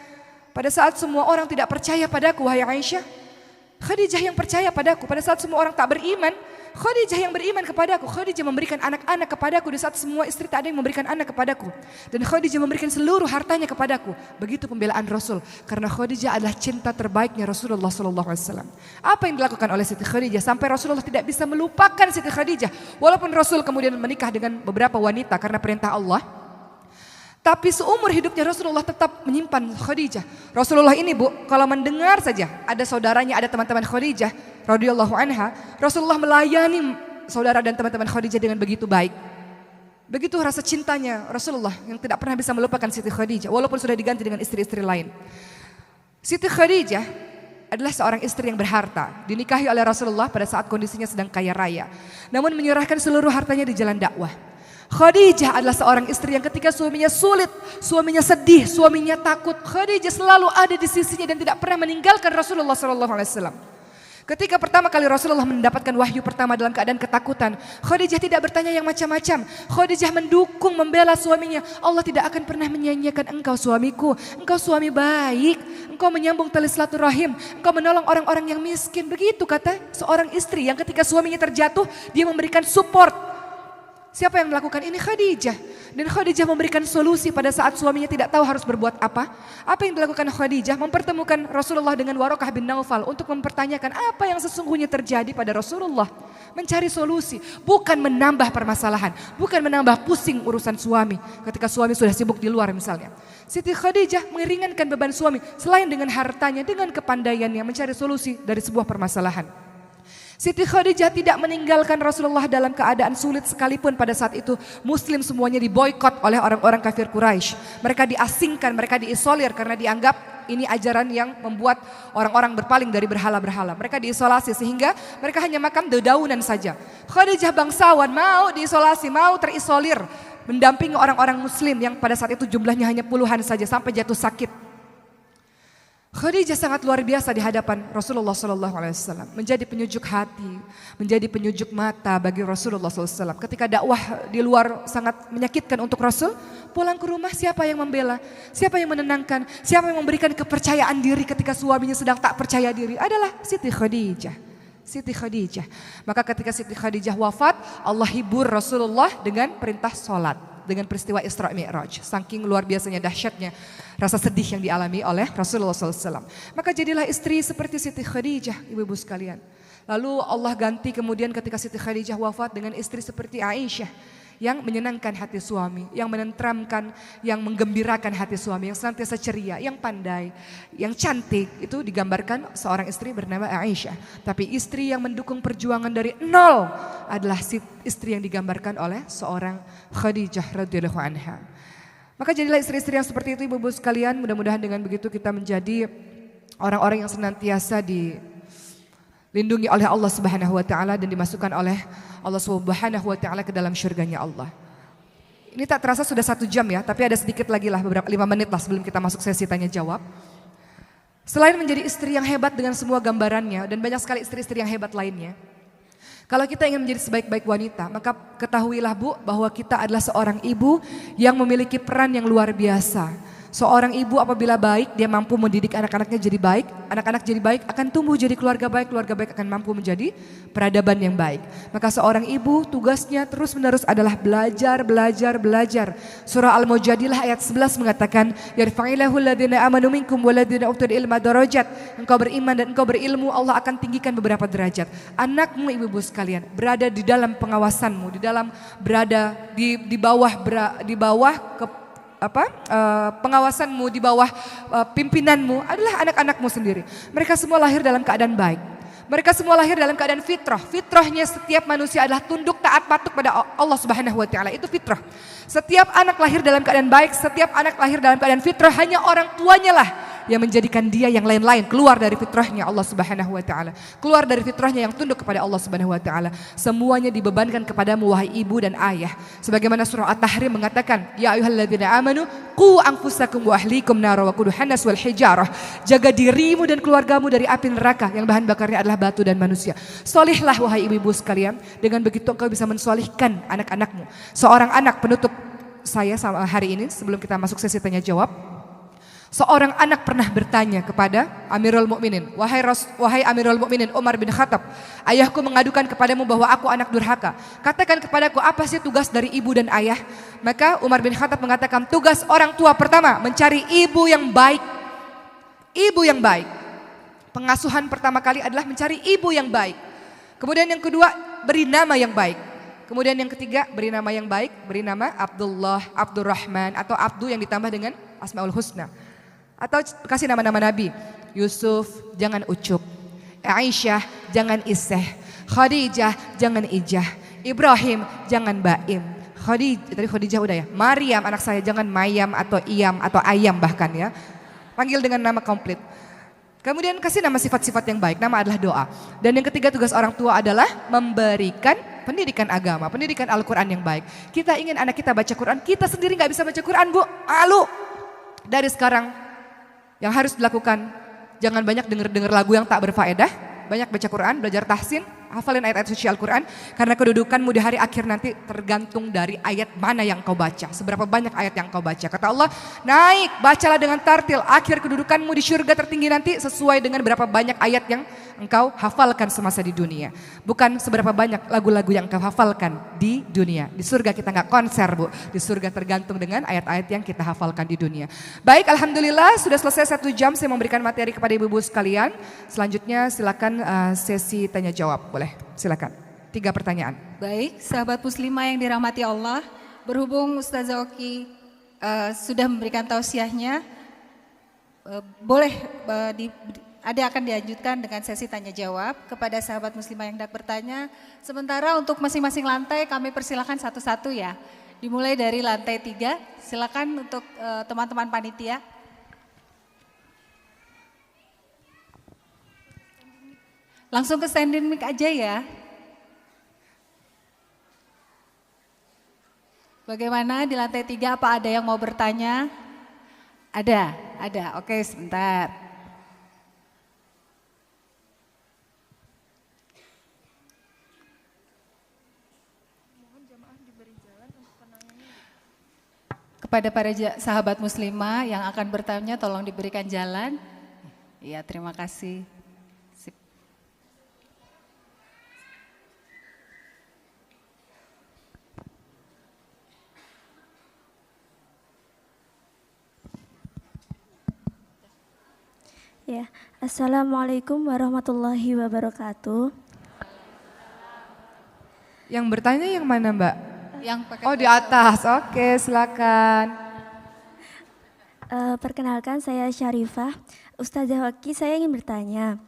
pada saat semua orang tidak percaya padaku, wahai Aisyah, Khadijah yang percaya padaku. Pada saat semua orang tak beriman, Khadijah yang beriman kepadaku. Khadijah memberikan anak-anak kepadaku di saat semua istri tak ada yang memberikan anak kepadaku. Dan Khadijah memberikan seluruh hartanya kepadaku. Begitu pembelaan Rasul. Karena Khadijah adalah cinta terbaiknya Rasulullah SAW. Apa yang dilakukan oleh Siti Khadijah sampai Rasulullah tidak bisa melupakan Siti Khadijah. Walaupun Rasul kemudian menikah dengan beberapa wanita karena perintah Allah. Tapi seumur hidupnya Rasulullah tetap menyimpan Khadijah. Rasulullah ini Bu, kalau mendengar saja ada saudaranya, ada teman-teman Khadijah radhiyallahu anha, Rasulullah melayani saudara dan teman-teman Khadijah dengan begitu baik. Begitu rasa cintanya Rasulullah yang tidak pernah bisa melupakan Siti Khadijah walaupun sudah diganti dengan istri-istri lain. Siti Khadijah adalah seorang istri yang berharta, dinikahi oleh Rasulullah pada saat kondisinya sedang kaya raya. Namun menyerahkan seluruh hartanya di jalan dakwah. Khadijah adalah seorang istri yang ketika suaminya sulit, suaminya sedih, suaminya takut, Khadijah selalu ada di sisinya dan tidak pernah meninggalkan Rasulullah SAW. Ketika pertama kali Rasulullah mendapatkan wahyu pertama dalam keadaan ketakutan, Khadijah tidak bertanya yang macam-macam. Khadijah mendukung, membela suaminya. Allah tidak akan pernah menyia-nyiakan engkau suamiku. Engkau suami baik, engkau menyambung tali silaturahim, engkau menolong orang-orang yang miskin. Begitu kata seorang istri yang ketika suaminya terjatuh, dia memberikan support. Siapa yang melakukan ini? Khadijah. Dan Khadijah memberikan solusi pada saat suaminya tidak tahu harus berbuat apa. Apa yang dilakukan Khadijah? Mempertemukan Rasulullah dengan Waraqah bin Naufal untuk mempertanyakan apa yang sesungguhnya terjadi pada Rasulullah. Mencari solusi, bukan menambah permasalahan, bukan menambah pusing urusan suami ketika suami sudah sibuk di luar misalnya. Siti Khadijah meringankan beban suami selain dengan hartanya, dengan kepandaiannya mencari solusi dari sebuah permasalahan. Siti Khadijah tidak meninggalkan Rasulullah dalam keadaan sulit sekalipun pada saat itu Muslim semuanya diboikot oleh orang-orang kafir Quraisy. Mereka diasingkan, mereka diisolir karena dianggap ini ajaran yang membuat orang-orang berpaling dari berhala-berhala. Mereka diisolasi sehingga mereka hanya makan dedaunan saja. Khadijah bangsawan mau diisolasi, mau terisolir, mendampingi orang-orang Muslim yang pada saat itu jumlahnya hanya puluhan saja sampai jatuh sakit. Khadijah sangat luar biasa di hadapan Rasulullah SAW, menjadi penyejuk hati, menjadi penyejuk mata bagi Rasulullah SAW. Ketika dakwah di luar sangat menyakitkan untuk Rasul, pulang ke rumah siapa yang membela, siapa yang menenangkan, siapa yang memberikan kepercayaan diri ketika suaminya sedang tak percaya diri adalah Siti Khadijah. Siti Khadijah. Maka ketika Siti Khadijah wafat, Allah hibur Rasulullah dengan perintah sholat. Dengan peristiwa Isra Mi'raj. Saking luar biasanya dahsyatnya rasa sedih yang dialami oleh Rasulullah SAW. Maka jadilah istri seperti Siti Khadijah, ibu-ibu sekalian. Lalu Allah ganti kemudian ketika Siti Khadijah wafat dengan istri seperti Aisyah. Yang menyenangkan hati suami, yang menenteramkan, yang menggembirakan hati suami, yang senantiasa ceria, yang pandai, yang cantik. Itu digambarkan seorang istri bernama Aisyah. Tapi istri yang mendukung perjuangan dari nol adalah istri yang digambarkan oleh seorang Khadijah radhiyallahu anha. Maka jadilah istri-istri yang seperti itu ibu-ibu sekalian. Mudah-mudahan dengan begitu kita menjadi orang-orang yang senantiasa dilindungi oleh Allah Subhanahu wa taala dan dimasukkan oleh Allah Subhanahu wa taala ke dalam syurganya Allah. Ini tak terasa sudah 1 jam ya, tapi ada sedikit lagi lah, beberapa 5 menit lah sebelum kita masuk sesi tanya jawab. Selain menjadi istri yang hebat dengan semua gambarannya dan banyak sekali istri-istri yang hebat lainnya. Kalau kita ingin menjadi sebaik-baik wanita, maka ketahuilah Bu bahwa kita adalah seorang ibu yang memiliki peran yang luar biasa. Seorang ibu apabila baik, dia mampu mendidik anak-anaknya jadi baik. Anak-anak jadi baik akan tumbuh jadi keluarga baik akan mampu menjadi peradaban yang baik. Maka seorang ibu tugasnya terus-menerus adalah belajar. Surah Al-Mujadilah ayat 11 mengatakan, Yarfa'illahu alladhina amanu minkum walladhina utul ilma darajat. Engkau beriman dan engkau berilmu, Allah akan tinggikan beberapa derajat. Anakmu ibu-ibu sekalian berada di dalam pengawasanmu, berada di bawah pengawasanmu, di bawah pimpinanmu adalah anak-anakmu sendiri. Mereka semua lahir dalam keadaan baik. Mereka semua lahir dalam keadaan fitrah. Fitrahnya setiap manusia adalah tunduk taat patuh pada Allah Subhanahu wa taala. Itu fitrah. Setiap anak lahir dalam keadaan baik, setiap anak lahir dalam keadaan fitrah, hanya orang tuanya lah yang menjadikan dia yang lain-lain keluar dari fitrahnya Allah Subhanahu wa taala. Keluar dari fitrahnya yang tunduk kepada Allah Subhanahu wa taala. Semuanya dibebankan kepadamu wahai ibu dan ayah. Sebagaimana surah At-Tahrim mengatakan, ya ayyuhalladzina amanu qu anfusakum wa ahlikum nara wa quduhan nas wal hijarah. Jaga dirimu dan keluargamu dari api neraka yang bahan bakarnya adalah batu dan manusia. Solihlah wahai ibu-ibu sekalian, dengan begitu engkau bisa mensolihkan anak-anakmu. Seorang anak penutup saya sama hari ini sebelum kita masuk sesi tanya jawab. Seorang anak pernah bertanya kepada Amirul Mukminin, wahai Amirul Mukminin Umar bin Khattab, ayahku mengadukan kepadamu bahwa aku anak durhaka. Katakan kepadaku apa sih tugas dari ibu dan ayah? Maka Umar bin Khattab mengatakan, tugas orang tua pertama mencari ibu yang baik. Ibu yang baik. Pengasuhan pertama kali adalah mencari ibu yang baik. Kemudian yang kedua, beri nama yang baik. Kemudian yang ketiga, beri nama yang baik, beri nama Abdullah, Abdurrahman, atau Abdu yang ditambah dengan Asmaul Husna. Atau kasih nama-nama Nabi. Yusuf, jangan Ucup. Aisyah, jangan Iseh. Khadijah, jangan Ijah. Ibrahim, jangan Baim. Tadi Khadijah udah ya. Maryam, anak saya, jangan Mayam atau Iyam atau Ayam bahkan ya. Panggil dengan nama komplit. Kemudian kasih nama sifat-sifat yang baik. Nama adalah doa. Dan yang ketiga tugas orang tua adalah memberikan pendidikan agama, pendidikan Al-Quran yang baik. Kita ingin anak kita baca Quran, kita sendiri gak bisa baca Quran, Bu. Malu. Dari sekarang yang harus dilakukan, jangan banyak dengar lagu yang tak berfaedah, banyak baca Quran, belajar tahsin, hafalin ayat-ayat suci Al-Quran, karena kedudukanmu di hari akhir nanti tergantung dari ayat mana yang kau baca, seberapa banyak ayat yang kau baca. Kata Allah, naik, bacalah dengan tartil, akhir kedudukanmu di surga tertinggi nanti sesuai dengan berapa banyak ayat yang engkau hafalkan semasa di dunia. Bukan seberapa banyak lagu-lagu yang engkau hafalkan di dunia. Di surga kita nggak konser, Bu. Di surga tergantung dengan ayat-ayat yang kita hafalkan di dunia. Baik, alhamdulillah sudah selesai 1 jam saya memberikan materi kepada ibu-ibu sekalian. Selanjutnya silakan sesi tanya jawab, boleh? Silakan. 3 pertanyaan. Baik, sahabat muslimah yang dirahmati Allah, berhubung Ustazah Oki sudah memberikan tausiahnya, boleh ada akan dilanjutkan dengan sesi tanya jawab kepada sahabat muslimah yang hendak bertanya. Sementara untuk masing-masing lantai kami persilakan satu-satu ya. Dimulai dari lantai 3, silakan untuk teman-teman panitia. Langsung ke standing mic aja ya. Bagaimana di lantai 3, apa ada yang mau bertanya? Ada. Oke, sebentar. Kepada para sahabat muslimah yang akan bertanya, tolong diberikan jalan. Ya, terima kasih. Sip. Ya, Assalamualaikum warahmatullahi wabarakatuh. Yang bertanya yang mana, Mbak? Yang pakai di atas. Oke, silakan. Perkenalkan saya Syarifah. Ustazah Oki, saya ingin bertanya.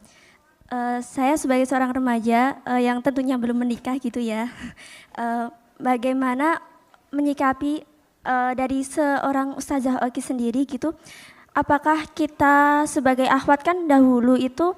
Saya sebagai seorang remaja yang tentunya belum menikah gitu ya. Bagaimana menyikapi dari seorang Ustazah Oki sendiri gitu? Apakah kita sebagai akhwat kan dahulu itu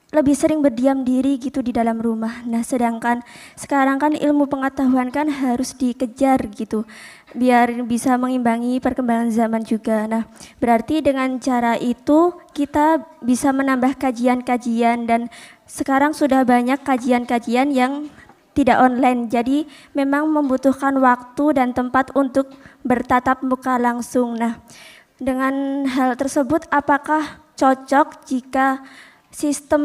lebih sering berdiam diri gitu di dalam rumah. Nah, sedangkan sekarang kan ilmu pengetahuan kan harus dikejar gitu, biar bisa mengimbangi perkembangan zaman juga. Nah, berarti dengan cara itu kita bisa menambah kajian-kajian, dan sekarang sudah banyak kajian-kajian yang tidak online. Jadi memang membutuhkan waktu dan tempat untuk bertatap muka langsung. Nah, dengan hal tersebut apakah cocok jika sistem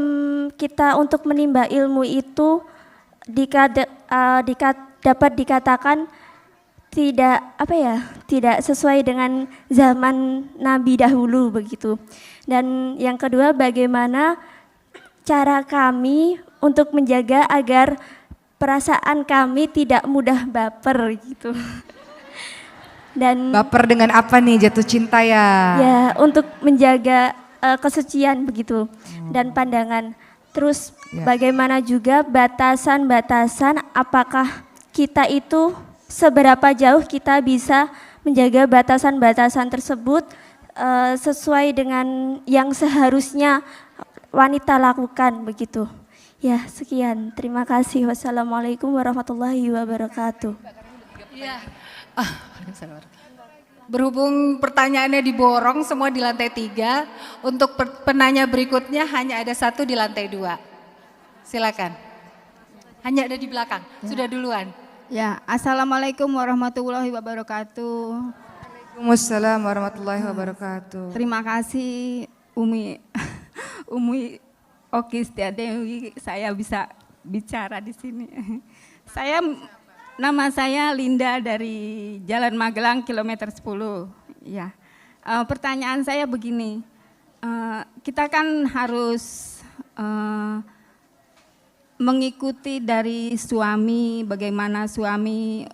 kita untuk menimba ilmu itu dapat dikatakan tidak sesuai dengan zaman Nabi dahulu begitu. Dan yang kedua, bagaimana cara kami untuk menjaga agar perasaan kami tidak mudah baper gitu. Dan Baper dengan apa nih, jatuh cinta ya? Ya, untuk menjaga kesucian begitu. dan pandangan. Terus Ya. bagaimana juga batasan-batasan apakah kita itu seberapa jauh kita bisa menjaga batasan-batasan tersebut sesuai dengan yang seharusnya wanita lakukan begitu. Ya, sekian. Terima kasih. Wassalamualaikum warahmatullahi wabarakatuh. Iya. Berhubung pertanyaannya diborong semua di lantai 3, untuk penanya berikutnya hanya ada 1 di lantai 2. Silakan. Hanya ada di belakang, sudah duluan. Ya, Assalamualaikum warahmatullahi wabarakatuh. Waalaikumsalam warahmatullahi wabarakatuh. Terima kasih Umi Oki Setiadewi, saya bisa bicara di sini. Nama saya Linda dari Jalan Magelang kilometer 10. Ya, pertanyaan saya begini, kita kan harus mengikuti dari suami, bagaimana suami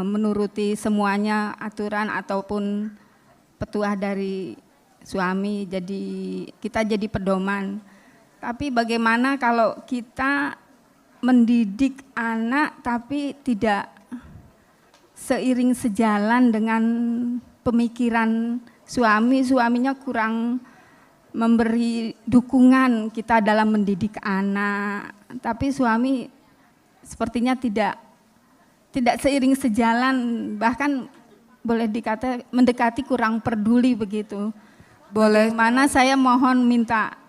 menuruti semuanya aturan ataupun petuah dari suami, jadi kita jadi pedoman. Tapi bagaimana kalau kita mendidik anak tapi tidak seiring sejalan dengan pemikiran suaminya kurang memberi dukungan kita dalam mendidik anak, tapi suami sepertinya tidak seiring sejalan, bahkan boleh dikata mendekati kurang peduli begitu. Boleh. Mana saya mohon minta.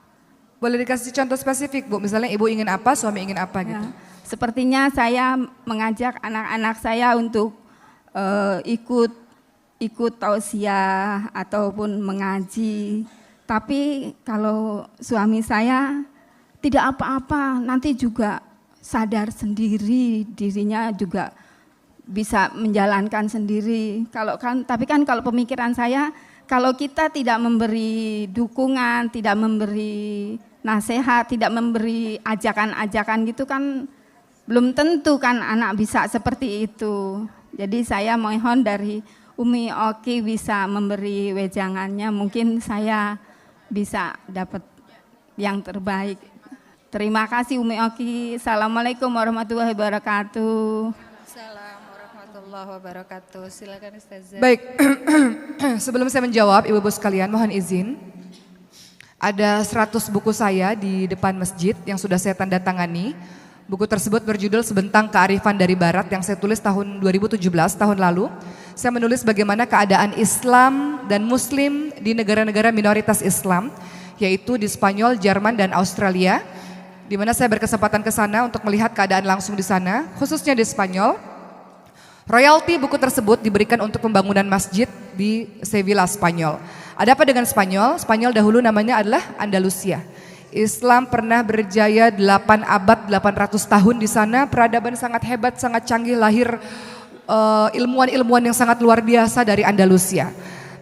Boleh dikasih contoh spesifik, Bu? Misalnya ibu ingin apa, suami ingin apa gitu. Ya, sepertinya saya mengajak anak-anak saya untuk ikut tausiah ataupun mengaji. Tapi kalau suami saya tidak apa-apa, nanti juga sadar sendiri, dirinya juga bisa menjalankan sendiri. Tapi kan kalau pemikiran saya, kalau kita tidak memberi dukungan, tidak memberi nasihat, tidak memberi ajakan-ajakan gitu kan belum tentu kan anak bisa seperti itu. Jadi saya mohon dari Umi Oki bisa memberi wejangannya, mungkin saya bisa dapat yang terbaik. Terima kasih Umi Oki. Assalamualaikum warahmatullahi wabarakatuh. Assalamualaikum warahmatullahi wabarakatuh. Silakan Ustazah. Baik, sebelum saya menjawab, ibu-ibu sekalian mohon izin. Ada 100 buku saya di depan masjid yang sudah saya tanda tangani. Buku tersebut berjudul Sebentang Kearifan dari Barat yang saya tulis tahun 2017, tahun lalu. Saya menulis bagaimana keadaan Islam dan Muslim di negara-negara minoritas Islam, yaitu di Spanyol, Jerman, dan Australia. Di mana saya berkesempatan ke sana untuk melihat keadaan langsung di sana, khususnya di Spanyol. Royalti buku tersebut diberikan untuk pembangunan masjid di Sevilla, Spanyol. Ada apa dengan Spanyol? Spanyol dahulu namanya adalah Andalusia. Islam pernah berjaya 8 abad, 800 tahun di sana. Peradaban sangat hebat, sangat canggih, lahir ilmuwan-ilmuwan yang sangat luar biasa dari Andalusia.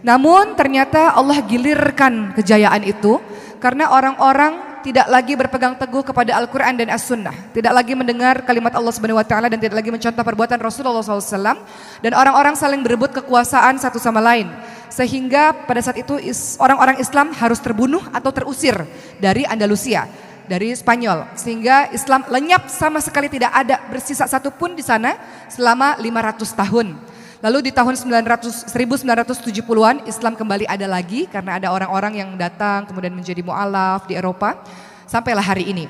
Namun ternyata Allah gilirkan kejayaan itu karena orang-orang tidak lagi berpegang teguh kepada Al-Quran dan As-Sunnah, tidak lagi mendengar kalimat Allah Subhanahu Wa Taala dan tidak lagi mencontoh perbuatan Rasulullah SAW, dan orang-orang saling berebut kekuasaan satu sama lain, sehingga pada saat itu orang-orang Islam harus terbunuh atau terusir dari Andalusia, dari Spanyol, sehingga Islam lenyap sama sekali, tidak ada bersisa satupun di sana selama 500 tahun. Lalu di tahun 1970-an Islam kembali ada lagi karena ada orang-orang yang datang kemudian menjadi mu'alaf di Eropa sampailah hari ini.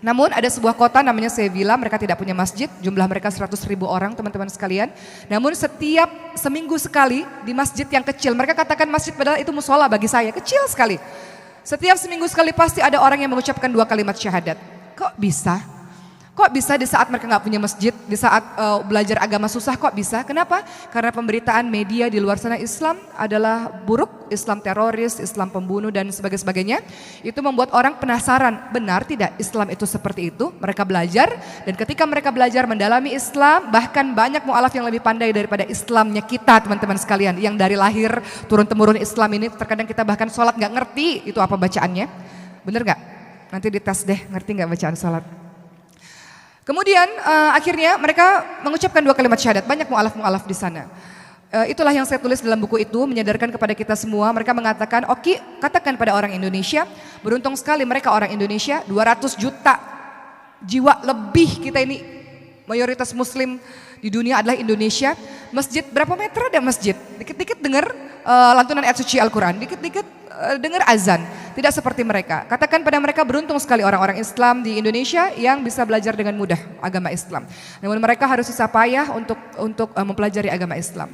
Namun ada sebuah kota namanya Sevilla, mereka tidak punya masjid, jumlah mereka 100.000 orang teman-teman sekalian. Namun setiap seminggu sekali di masjid yang kecil, mereka katakan masjid padahal itu musola bagi saya, kecil sekali. Setiap seminggu sekali pasti ada orang yang mengucapkan 2 kalimat syahadat. Kok bisa? Kok bisa di saat mereka nggak punya masjid, di saat belajar agama susah, kok bisa? Kenapa? Karena pemberitaan media di luar sana Islam adalah buruk, Islam teroris, Islam pembunuh dan sebagainya. Itu membuat orang penasaran, benar tidak Islam itu seperti itu? Mereka belajar dan ketika mereka belajar mendalami Islam, bahkan banyak mu'alaf yang lebih pandai daripada Islamnya kita teman-teman sekalian. Yang dari lahir turun-temurun Islam ini terkadang kita bahkan sholat nggak ngerti itu apa bacaannya. Bener nggak? Nanti dites deh, ngerti nggak bacaan sholat? Kemudian akhirnya mereka mengucapkan 2 kalimat syahadat, banyak mu'alaf-mu'alaf di sana. Itulah yang saya tulis dalam buku itu, menyadarkan kepada kita semua. Mereka mengatakan, oke, katakan pada orang Indonesia, beruntung sekali mereka orang Indonesia, 200 juta jiwa lebih kita ini, mayoritas muslim di dunia adalah Indonesia. Masjid, berapa meter ada masjid? Dikit-dikit dengar lantunan ayat suci Al-Quran, dikit-dikit dengar azan. Tidak seperti mereka. Katakan pada mereka, beruntung sekali orang-orang Islam di Indonesia yang bisa belajar dengan mudah agama Islam. Namun mereka harus susah payah untuk mempelajari agama Islam.